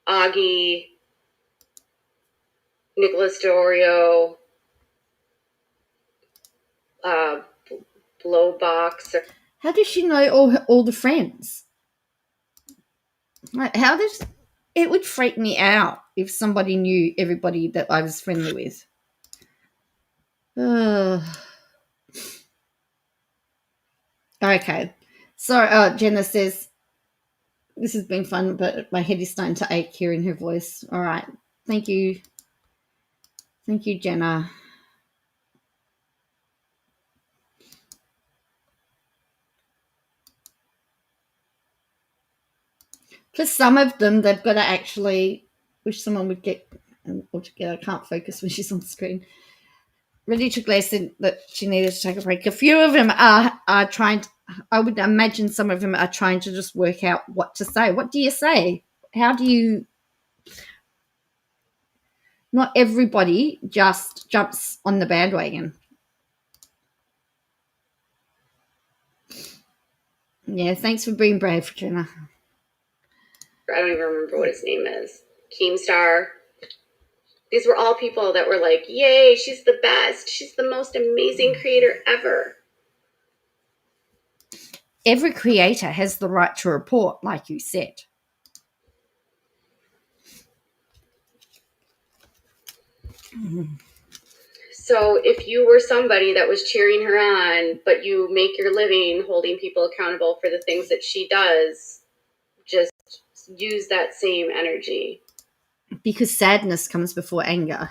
Augie, Nicholas Dorio, Blowbox. How does she know all the friends? Like, it would freak me out if somebody knew everybody that I was friendly with. Okay. So Jenna says, this has been fun, but my head is starting to ache hearing her voice. All right. Thank you. Thank you, Jenna. For some of them, they've got to actually, wish someone would get, I can't focus when she's on the screen. Ready to Glare said that she needed to take a break. A few of them are trying to, I would imagine some of them are trying to just work out what to say. What do you say? How do you, not everybody just jumps on the bandwagon. Yeah, thanks for being brave, Jenna. I don't even remember what his name is. Keemstar. These were all people that were like, yay, she's the best. She's the most amazing creator ever. Every creator has the right to report, like you said. So if you were somebody that was cheering her on, but you make your living holding people accountable for the things that she does, just use that same energy. Because sadness comes before anger.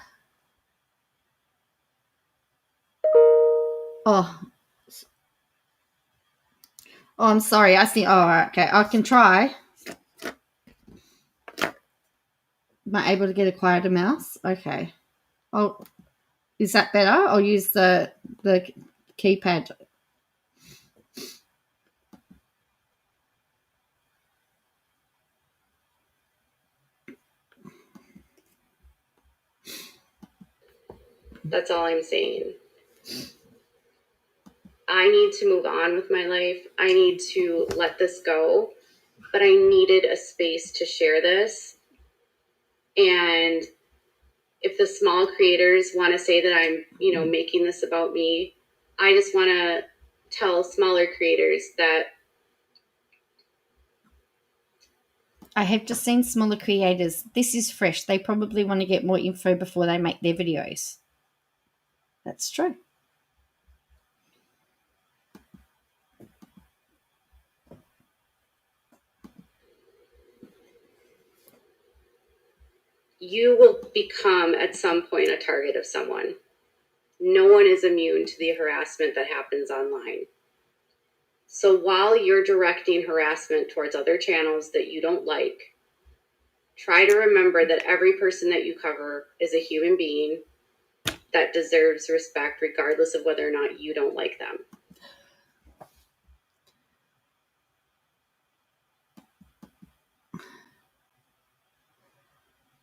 Oh, I'm sorry. I think, okay, I can try. Am I able to get a quieter mouse? Okay. Oh, is that better? I'll use the keypad. That's all I'm saying. I need to move on with my life. I need to let this go. But I needed a space to share this. And if the small creators want to say that I'm, making this about me, I just want to tell smaller creators that I have just seen smaller creators. This is fresh. They probably want to get more info before they make their videos. That's true. you will become at some point a target of someone. No one is immune to the harassment that happens online. So while you're directing harassment towards other channels that you don't like, try to remember that every person that you cover is a human being that deserves respect regardless of whether or not you don't like them.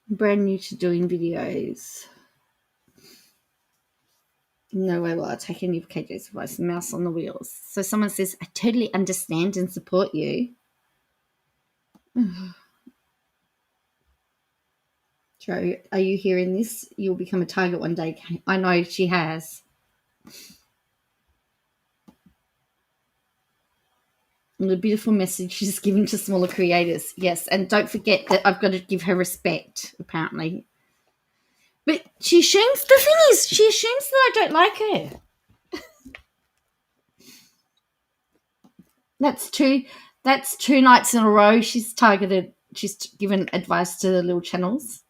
I'm brand new to doing videos. No way will I take any of KJ's advice. Mouse on the wheels. So someone says, I totally understand and support you. Joe, are you hearing this? You'll become a target one day. I know she has. And the beautiful message she's giving to smaller creators. Yes, and don't forget that I've got to give her respect, apparently. But she assumes, the thing is, she assumes that I don't like her. That's two nights in a row she's given advice to the little channels.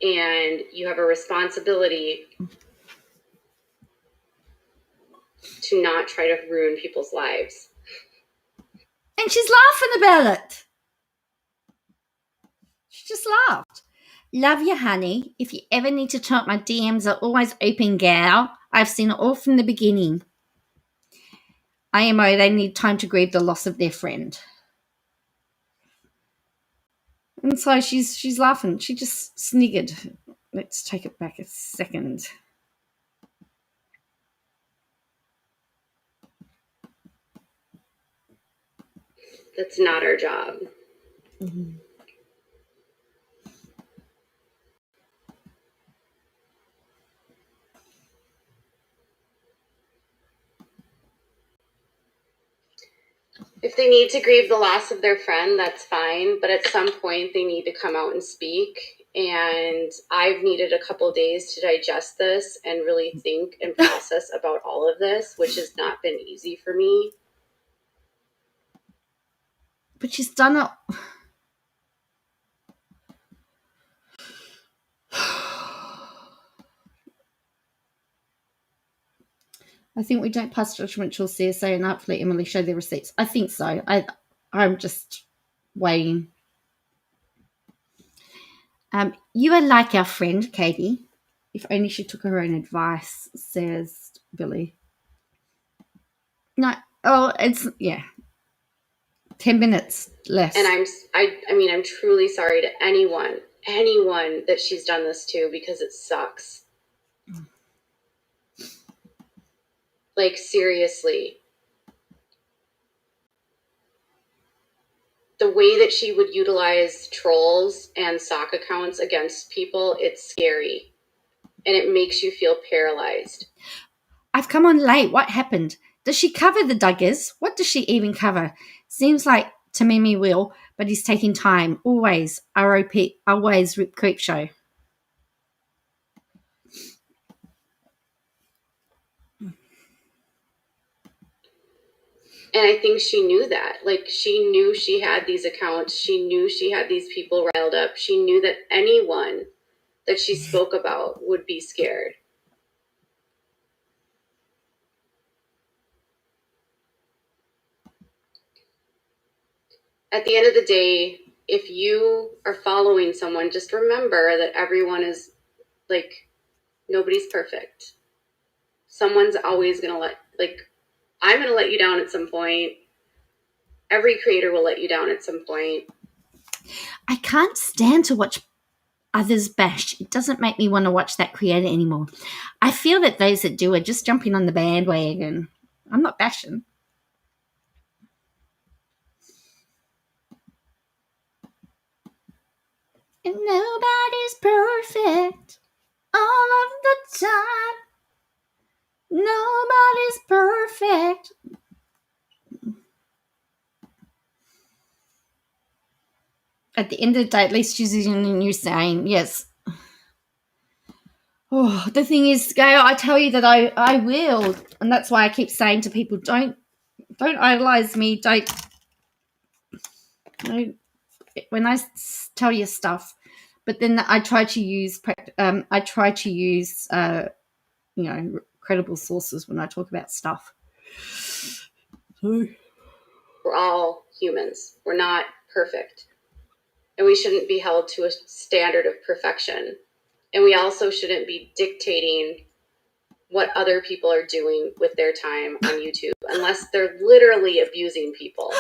And you have a responsibility to not try to ruin people's lives. And she's laughing about it. She just laughed. Love you, honey. If you ever need to talk, my DMs are always open, gal. I've seen it all from the beginning. IMO, they need time to grieve the loss of their friend. And so she's laughing. She just sniggered. Let's take it back a second. That's not our job. Mm-hmm. If they need to grieve the loss of their friend, that's fine. But at some point, they need to come out and speak. And I've needed a couple days to digest this and really think and process about all of this, which has not been easy for me. But she's done it. I think we don't pass judgment till CSA and Affliate Emily show their receipts. I think so. I'm just waiting. You are like our friend, Katie. If only she took her own advice, says Billy. No, it's, yeah. 10 minutes less. And I'm truly sorry to anyone that she's done this to, because it sucks. Like, seriously. The way that she would utilize trolls and sock accounts against people, it's scary. And it makes you feel paralyzed. I've come on late. What happened? Does she cover the Duggars? What does she even cover? Seems like Tamimi will, but he's taking time. Always. ROP. Always Rip Creep Show. And I think she knew that. Like, she knew she had these accounts. She knew she had these people riled up. She knew that anyone that she spoke about would be scared. At the end of the day, if you are following someone, just remember that everyone is, like, nobody's perfect. Someone's always going to I'm going to let you down at some point. Every creator will let you down at some point. I can't stand to watch others bash. It doesn't make me want to watch that creator anymore. I feel that those that do are just jumping on the bandwagon. I'm not bashing. And nobody's perfect all of the time. Nobody's perfect. At the end of the day, at least she's using a new saying. Yes. Oh, the thing is, Gail, I tell you that I will. And that's why I keep saying to people, don't idolize me. Don't when I tell you stuff. But then I try to use credible sources when I talk about stuff. We're all humans. We're not perfect. And we shouldn't be held to a standard of perfection. And we also shouldn't be dictating what other people are doing with their time on YouTube, unless they're literally abusing people.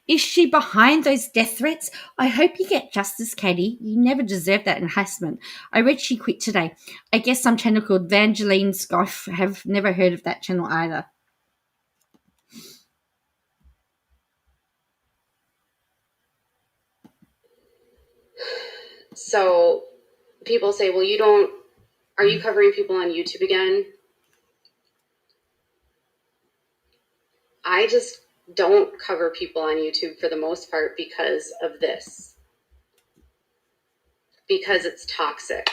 Is she behind those death threats? I hope you get justice, Katie. You never deserved that harassment. I read she quit today. I guess some channel called Vangeline Scoff. Have never heard of that channel either. So people say, well, are you covering people on YouTube again? I just don't cover people on YouTube for the most part because of this. Because it's toxic.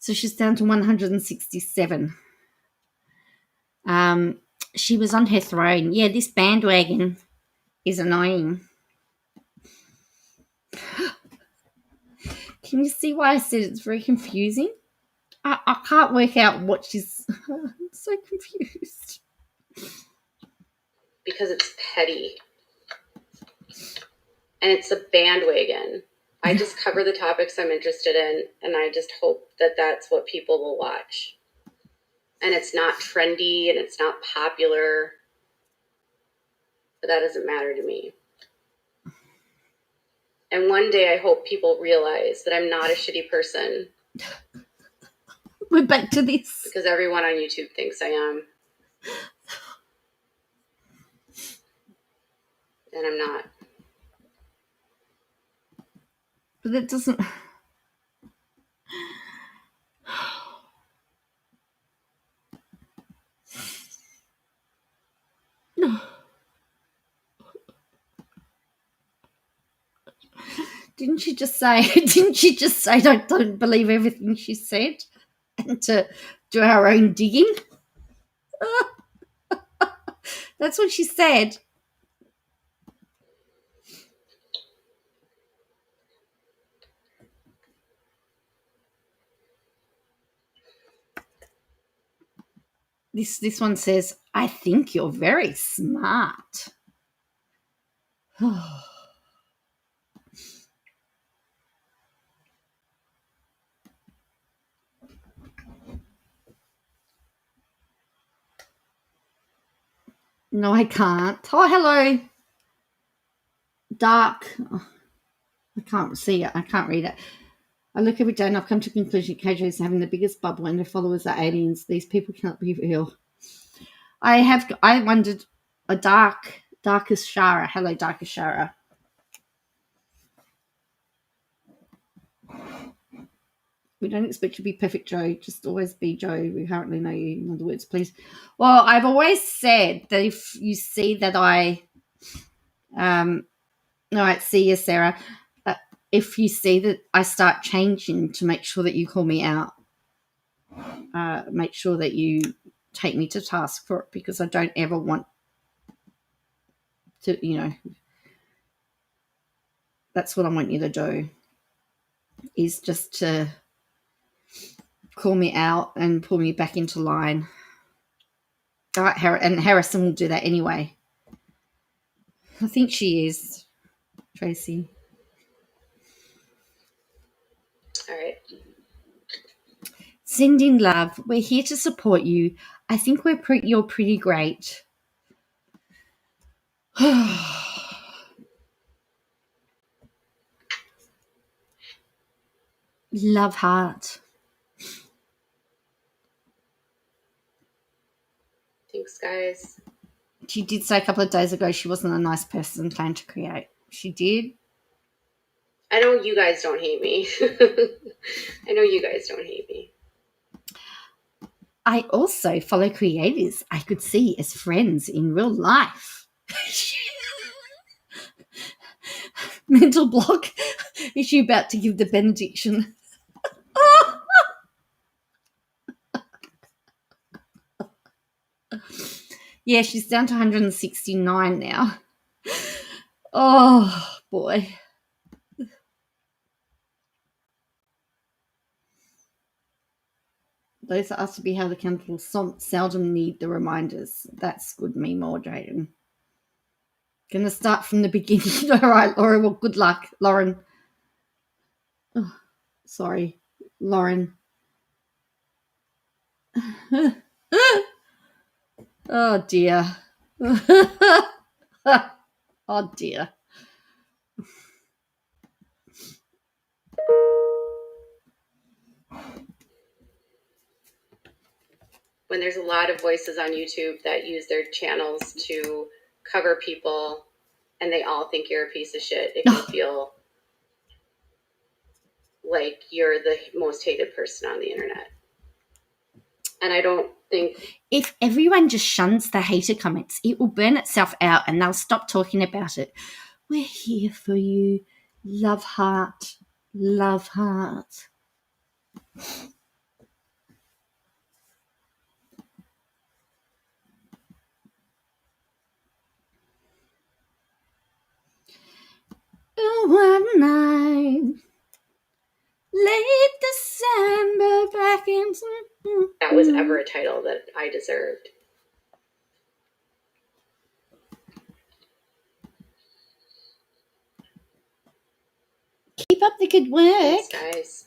So she's down to 167. She was on her throne. Yeah, this bandwagon is annoying. Can you see why I said it's very confusing? I can't work out what she's. I'm so confused. Because it's petty. And it's a bandwagon. I just cover the topics I'm interested in, and I just hope that that's what people will watch. And it's not trendy, and it's not popular. But that doesn't matter to me. And one day I hope people realize that I'm not a shitty person. We're back to this. Because everyone on YouTube thinks I am. And I'm not. But that doesn't... No. Didn't she just say don't believe everything she said and to do our own digging? That's what she said. This one says, I think you're very smart. No, I can't. Oh, hello. Dark. Oh, I can't see it. I can't read it. I look every day and I've come to the conclusion KJ is having the biggest bubble and their followers are aliens. These people cannot be real. I wondered a darkest Shara. Hello, darkest Shara. We don't expect you to be perfect, Joe. Just always be Joe. We currently know you. In other words, please. Well, I've always said that if you see that I, all right, see you, Sarah. If you see that I start changing, to make sure that you call me out. Make sure that you take me to task for it, because I don't ever want to, that's what I want you to do, is just to call me out and pull me back into line. All right, and Harrison will do that anyway. I think she is, Tracy. All right. Sending love. We're here to support you. I think you're pretty great. Love heart. Thanks, guys. She did say a couple of days ago she wasn't a nice person trying to create. She did. I know you guys don't hate me. I know you guys don't hate me. I also follow creators I could see as friends in real life. Mental block. Is she about to give the benediction? Yeah, she's down to 169 now. Oh, boy. Those that asked to be held accountable seldom need the reminders. That's good me more, Jaden. Gonna start from the beginning. All right, Laura. Well, good luck, Lauren. Oh, sorry, Lauren. Oh, dear. Oh, dear. When there's a lot of voices on YouTube that use their channels to cover people and they all think you're a piece of shit, it can feel like you're the most hated person on the internet. And I don't think... If everyone just shuns the hater comments, it will burn itself out and they'll stop talking about it. We're here for you. Love heart. Love heart. One night, late December back in that was ever a title that I deserved. Keep up the good work. Thanks, guys.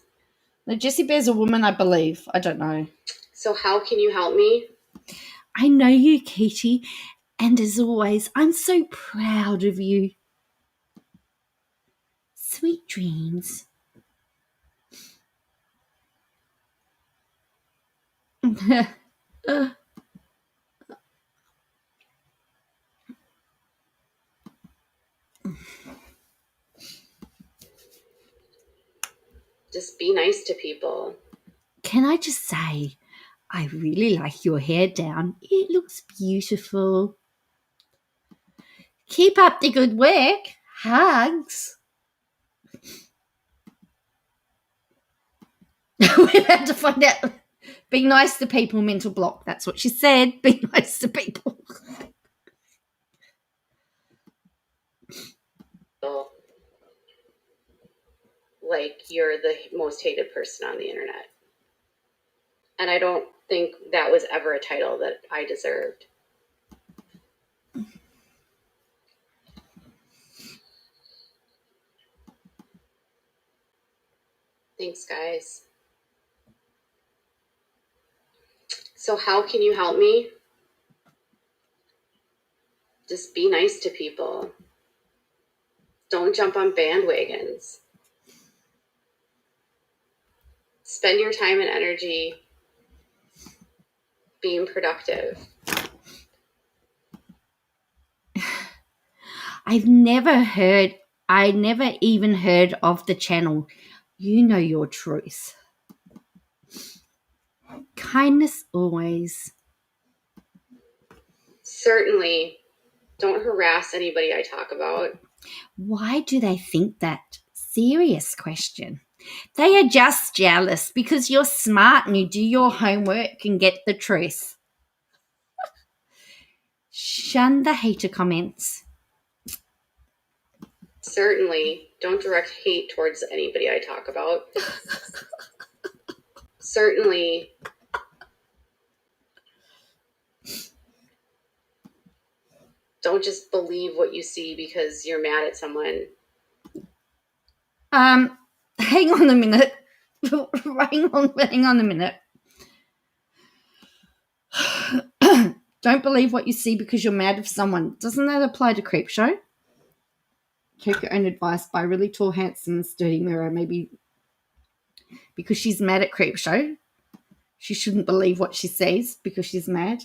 Now, Jessie Bear's a woman, I believe. I don't know. So how can you help me? I know you, Katie. And as always, I'm so proud of you. Sweet dreams. Just be nice to people. Can I just say, I really like your hair down. It looks beautiful. Keep up the good work. Hugs. We're about to find out. Be nice to people, mental block. That's what she said. Be nice to people. Like you're the most hated person on the internet. And I don't think that was ever a title that I deserved. Thanks, guys. So how can you help me? Just be nice to people. Don't jump on bandwagons. Spend your time and energy being productive. I never even heard of the channel. You know your truth. Kindness always. Certainly, don't harass anybody I talk about. Why do they think that? Serious question. They are just jealous because you're smart and you do your homework and get the truth. Shun the hater comments. Certainly, don't direct hate towards anybody I talk about. Certainly, don't just believe what you see because you're mad at someone. Hang on a minute. hang on a minute. Don't believe what you see because you're mad at someone. Doesn't that apply to Creepshow? Take your own advice by really tall, handsome, sturdy mirror. Maybe because she's mad at Creepshow, she shouldn't believe what she says because she's mad.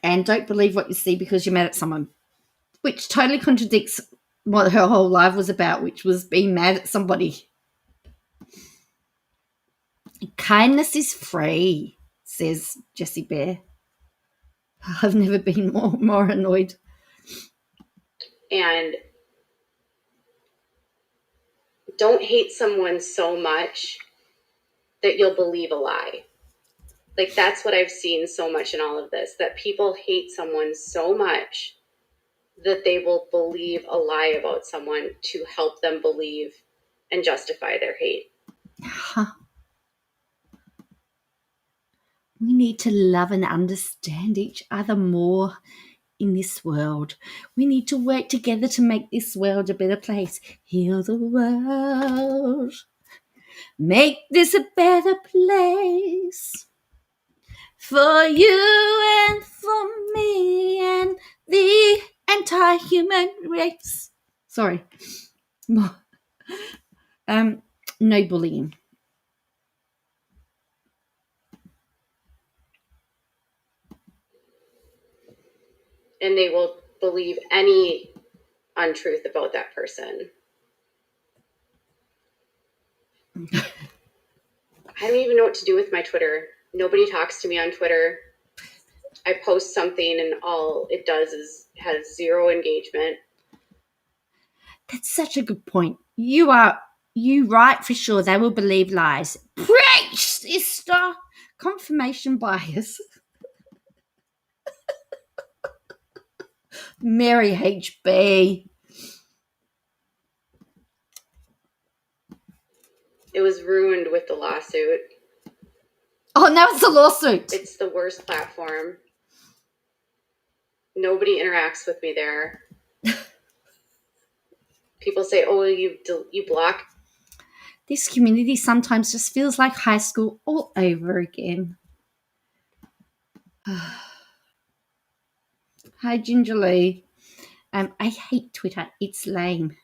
And don't believe what you see because you're mad at someone, which totally contradicts what her whole life was about, which was being mad at somebody. Kindness is free, says Jessie Bear. I've never been more annoyed. And don't hate someone so much that you'll believe a lie. Like that's what I've seen so much in all of this, that people hate someone so much that they will believe a lie about someone to help them believe and justify their hate. We need to love and understand each other more in this world. We need to work together to make this world a better place. Heal the world. Make this a better place. For you and for me and the entire human race. Sorry. No bullying. And they will believe any untruth about that person. I don't even know what to do with my Twitter. Nobody talks to me on Twitter. I post something and all it does is has zero engagement. That's such a good point. You right for sure. They will believe lies. Preach, sister. Confirmation bias. Mary HB. It was ruined with the lawsuit. Oh, now it's a lawsuit. It's the worst platform. Nobody interacts with me there. People say, oh, you block. This community sometimes just feels like high school all over again. Hi, Ginger Lee. I hate Twitter. It's lame.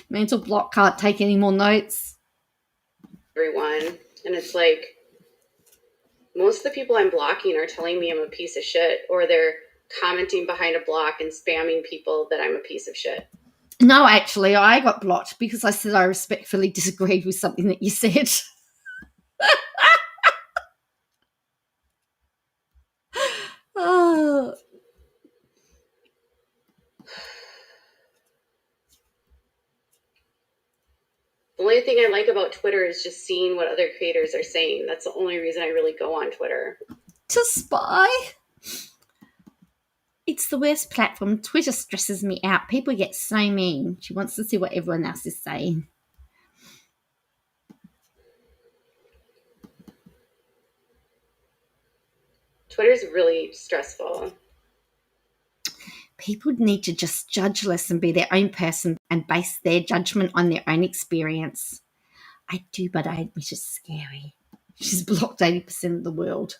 Mental block, can't take any more notes. Everyone. And it's like, most of the people I'm blocking are telling me I'm a piece of shit, or they're commenting behind a block and spamming people that I'm a piece of shit. No, actually, I got blocked because I said I respectfully disagreed with something that you said. Oh. The only thing I like about Twitter is just seeing what other creators are saying. That's the only reason I really go on Twitter. To spy? It's the worst platform. Twitter stresses me out. People get so mean. She wants to see what everyone else is saying. Twitter's really stressful. People need to just judge less and be their own person and base their judgment on their own experience. I do, but I admit it's scary. She's blocked 80% of the world.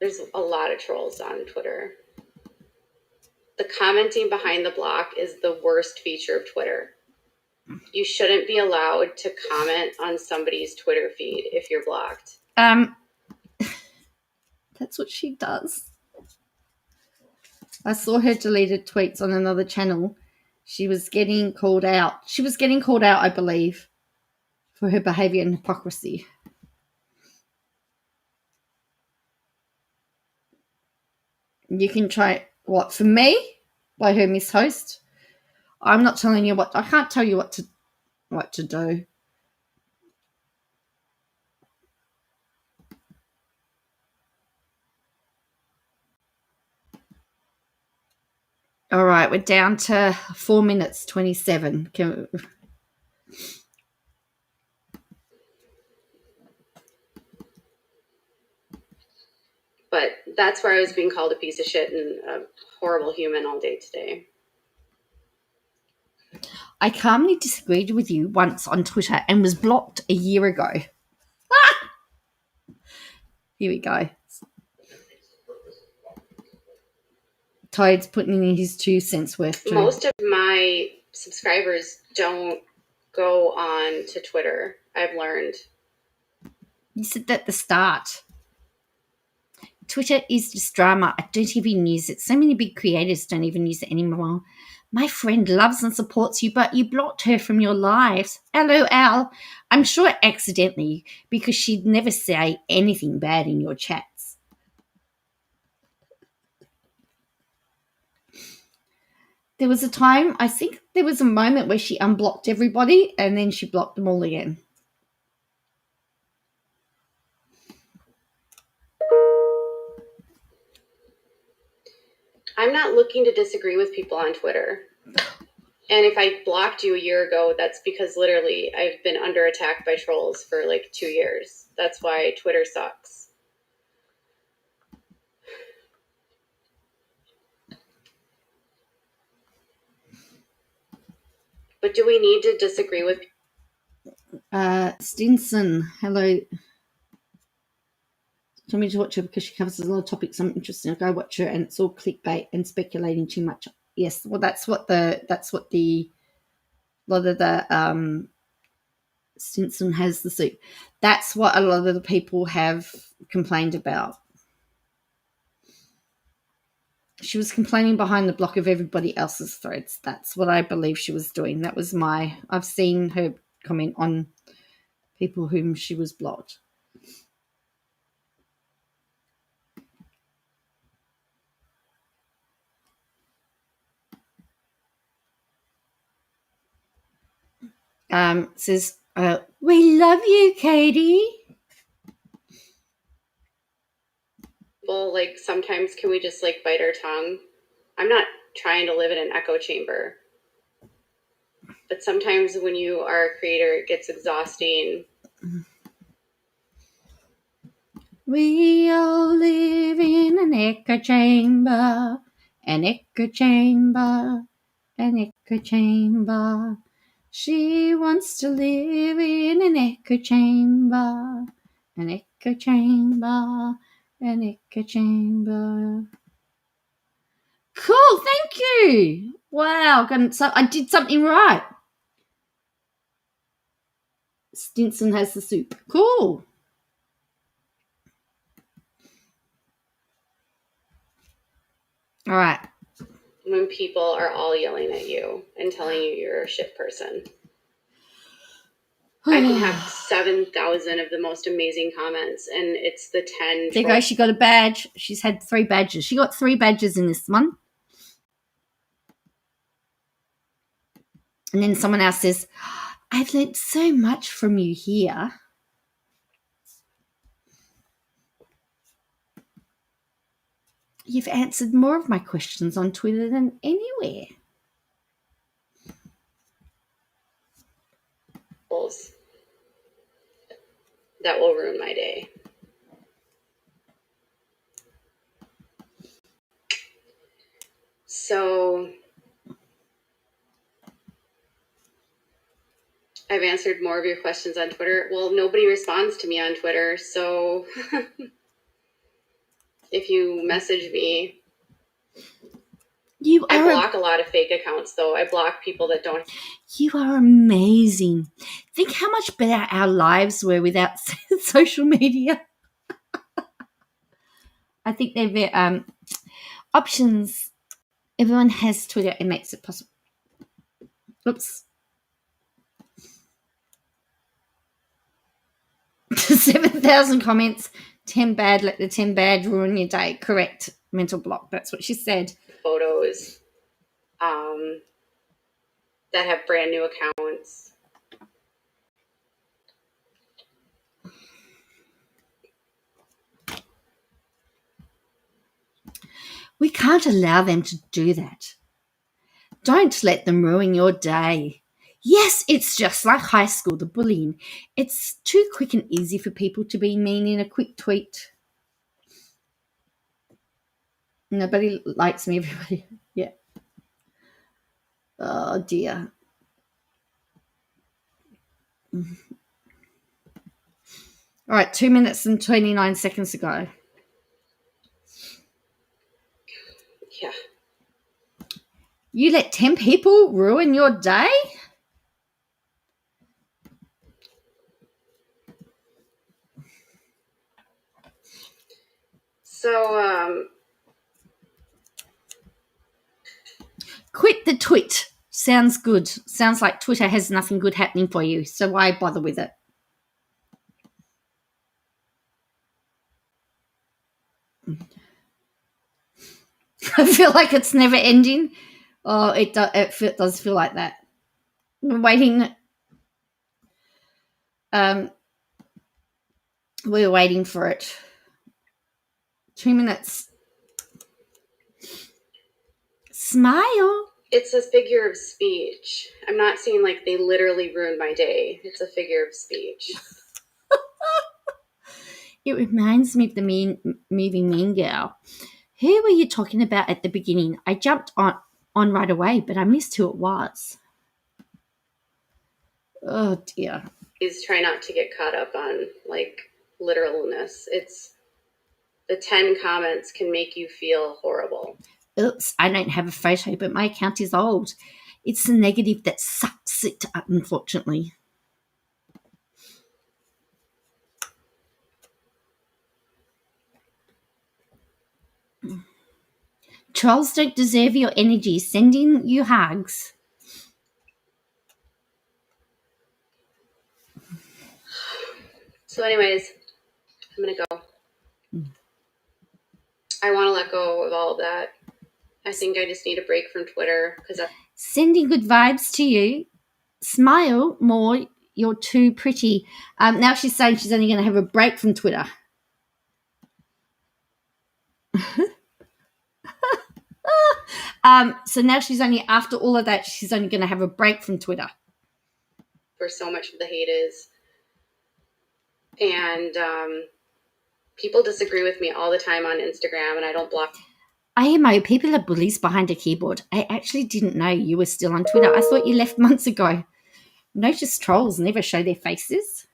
There's a lot of trolls on Twitter. The commenting behind the block is the worst feature of Twitter. You shouldn't be allowed to comment on somebody's Twitter feed if you're blocked. That's what she does. I saw her deleted tweets on another channel. She was getting called out. She was getting called out, I believe, for her behaviour and hypocrisy. You can try what for me by her mishost. I'm not telling you what. I can't tell you what to do. All right, we're down to 4 minutes 27. But that's where I was being called a piece of shit and a horrible human all day today. I calmly disagreed with you once on Twitter and was blocked a year ago. Here we go. Toad's putting in his 2 cents worth. Too. Most of my subscribers don't go on to Twitter, I've learned. You said that at the start. Twitter is just drama. I don't even use it. So many big creators don't even use it anymore. My friend loves and supports you, but you blocked her from your lives. LOL. I'm sure accidentally, because she'd never say anything bad in your chats. There was a time, I think there was a moment where she unblocked everybody and then she blocked them all again. I'm not looking to disagree with people on Twitter. And if I blocked you a year ago, that's because literally I've been under attack by trolls for like 2 years. That's why Twitter sucks. But do we need to disagree with Stinson, hello. Tell me to watch her because she covers a lot of topics I'm interested in. Go watch her, and it's all clickbait and speculating too much. Yes, well, that's what a lot of the Stinson has the suit. That's what a lot of the people have complained about. She was complaining behind the block of everybody else's threads. That's what I believe she was doing. That was I've seen her comment on people whom she was blocked. says, we love you, Katie. Well, like, sometimes can we just, like, bite our tongue? I'm not trying to live in an echo chamber. But sometimes when you are a creator, it gets exhausting. We all live in an echo chamber, an echo chamber, an echo chamber. She wants to live in an echo chamber, an echo chamber, an echo chamber. Cool, thank you. Wow, so I did something right. Stinson has the soup. Cool. All right. When people are all yelling at you and telling you you're a shit person. I can have 7,000 of the most amazing comments, and it's the 10. There you go. She got a badge. She's had 3 badges. She got 3 badges in this one. And then someone else says, I've learned so much from you here. You've answered more of my questions on Twitter than anywhere. That will ruin my day. So I've answered more of your questions on Twitter. Well, nobody responds to me on Twitter, so if you message me, I block a lot of fake accounts, though. I block people that don't. You are amazing. Think how much better our lives were without social media. I think they're options. Everyone has Twitter. It makes it possible. Oops. 7,000 comments. 10 bad. Let the 10 bad ruin your day. Correct. Mental block. That's what she said. Photos that have brand new accounts. We can't allow them to do that. Don't let them ruin your day. Yes, it's just like high school, the bullying. It's too quick and easy for people to be mean in a quick tweet. Nobody likes me, everybody. Yeah. Oh, dear. All right, 2 minutes and 29 seconds to go. Yeah. You let 10 people ruin your day? So, quit the tweet. Sounds good. Sounds like Twitter has nothing good happening for you, so why bother with it? I feel like it's never ending. Oh, it does feel like that. We're waiting. We're waiting for it. 2 minutes. Smile. It's a figure of speech. I'm not saying like they literally ruined my day. It's a figure of speech. It reminds me of the movie Mean Girl. Who were you talking about at the beginning? I jumped on right away, but I missed who it was. Oh, dear. Please try not to get caught up on, like, literalness. It's the 10 comments can make you feel horrible. Oops, I don't have a photo, but my account is old. It's the negative that sucks it up, unfortunately. Trolls don't deserve your energy. Sending you hugs. So anyways, I'm going to go. I want to let go of all of that. I think I just need a break from Twitter. Sending good vibes to you. Smile more. You're too pretty. Now she's saying she's only going to have a break from Twitter. So now she's only, after all of that, she's only going to have a break from Twitter. Where so much of the hate is. And people disagree with me all the time on Instagram, and I don't block. AMO, people are bullies behind a keyboard. I actually didn't know you were still on Twitter. I thought you left months ago. Notice trolls never show their faces.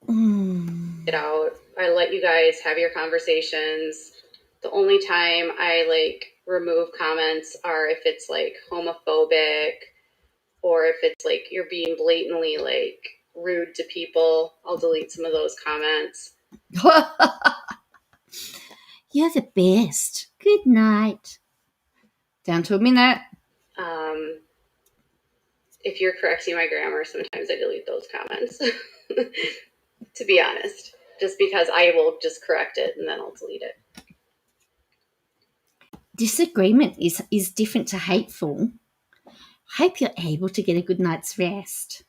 Get out. I let you guys have your conversations. The only time I remove comments are if it's homophobic, or if it's you're being blatantly rude to people. I'll delete some of those comments. You're the best. Good night. Down to a minute. If you're correcting my grammar, sometimes I delete those comments. To be honest, just because I will just correct it and then I'll delete it. Disagreement is different to hateful. Hope you're able to get a good night's rest.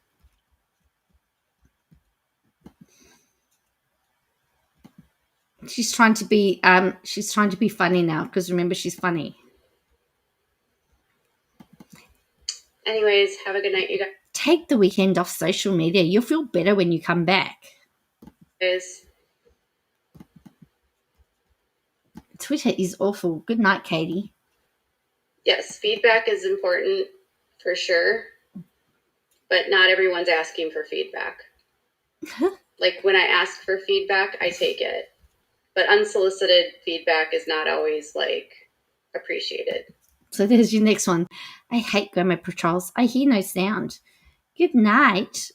She's trying to be funny now, because remember, she's funny. Anyways, have a good night, you guys. Take the weekend off social media. You'll feel better when you come back. Twitter is awful. Good night, Katie. Yes, feedback is important for sure, but not everyone's asking for feedback. When I ask for feedback, I take it, but unsolicited feedback is not always appreciated. So there's your next one. I hate grammar patrols. I hear no sound. Good night.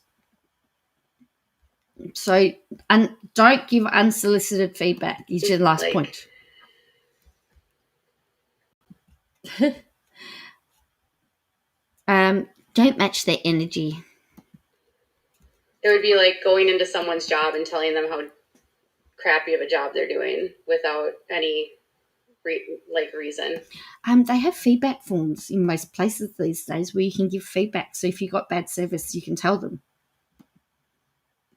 So don't give unsolicited feedback is your last point. Don't match their energy. It would be like going into someone's job and telling them how crappy of a job they're doing without any reason. They have feedback forms in most places these days where you can give feedback. So if you got bad service, you can tell them.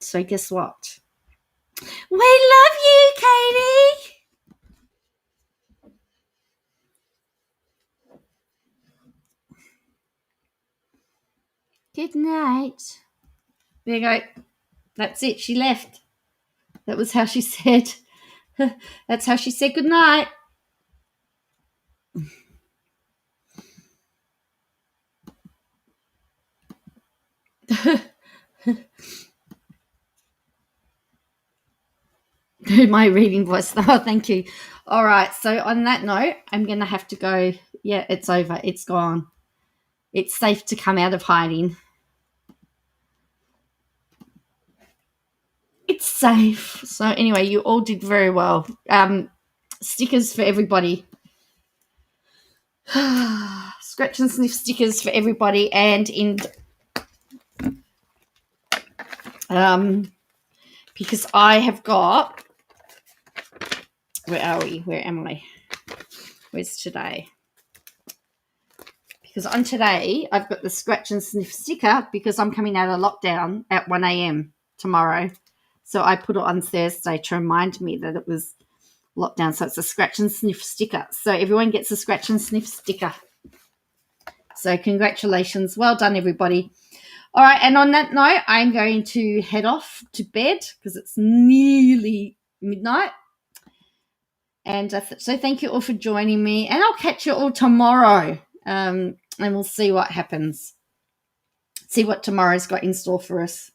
So guess what? We love you, Katie. Good night. There you go. That's it. She left. That was how she said. That's how she said good night. My reading voice. Oh, thank you. All right. So on that note, I'm going to have to go. Yeah, it's over. It's gone. It's safe to come out of hiding. It's safe. So anyway, you all did very well. Stickers for everybody. Scratch and sniff stickers for everybody, and because I have got, where are we? Where am I? Where's today? Because on today, I've got the scratch and sniff sticker because I'm coming out of lockdown at 1 a.m. tomorrow. So I put it on Thursday to remind me that it was lockdown. So it's a scratch and sniff sticker. So everyone gets a scratch and sniff sticker. So congratulations. Well done, everybody. All right. And on that note, I'm going to head off to bed because it's nearly midnight. And so thank you all for joining me. And I'll catch you all tomorrow. And we'll see what happens. See what tomorrow's got in store for us.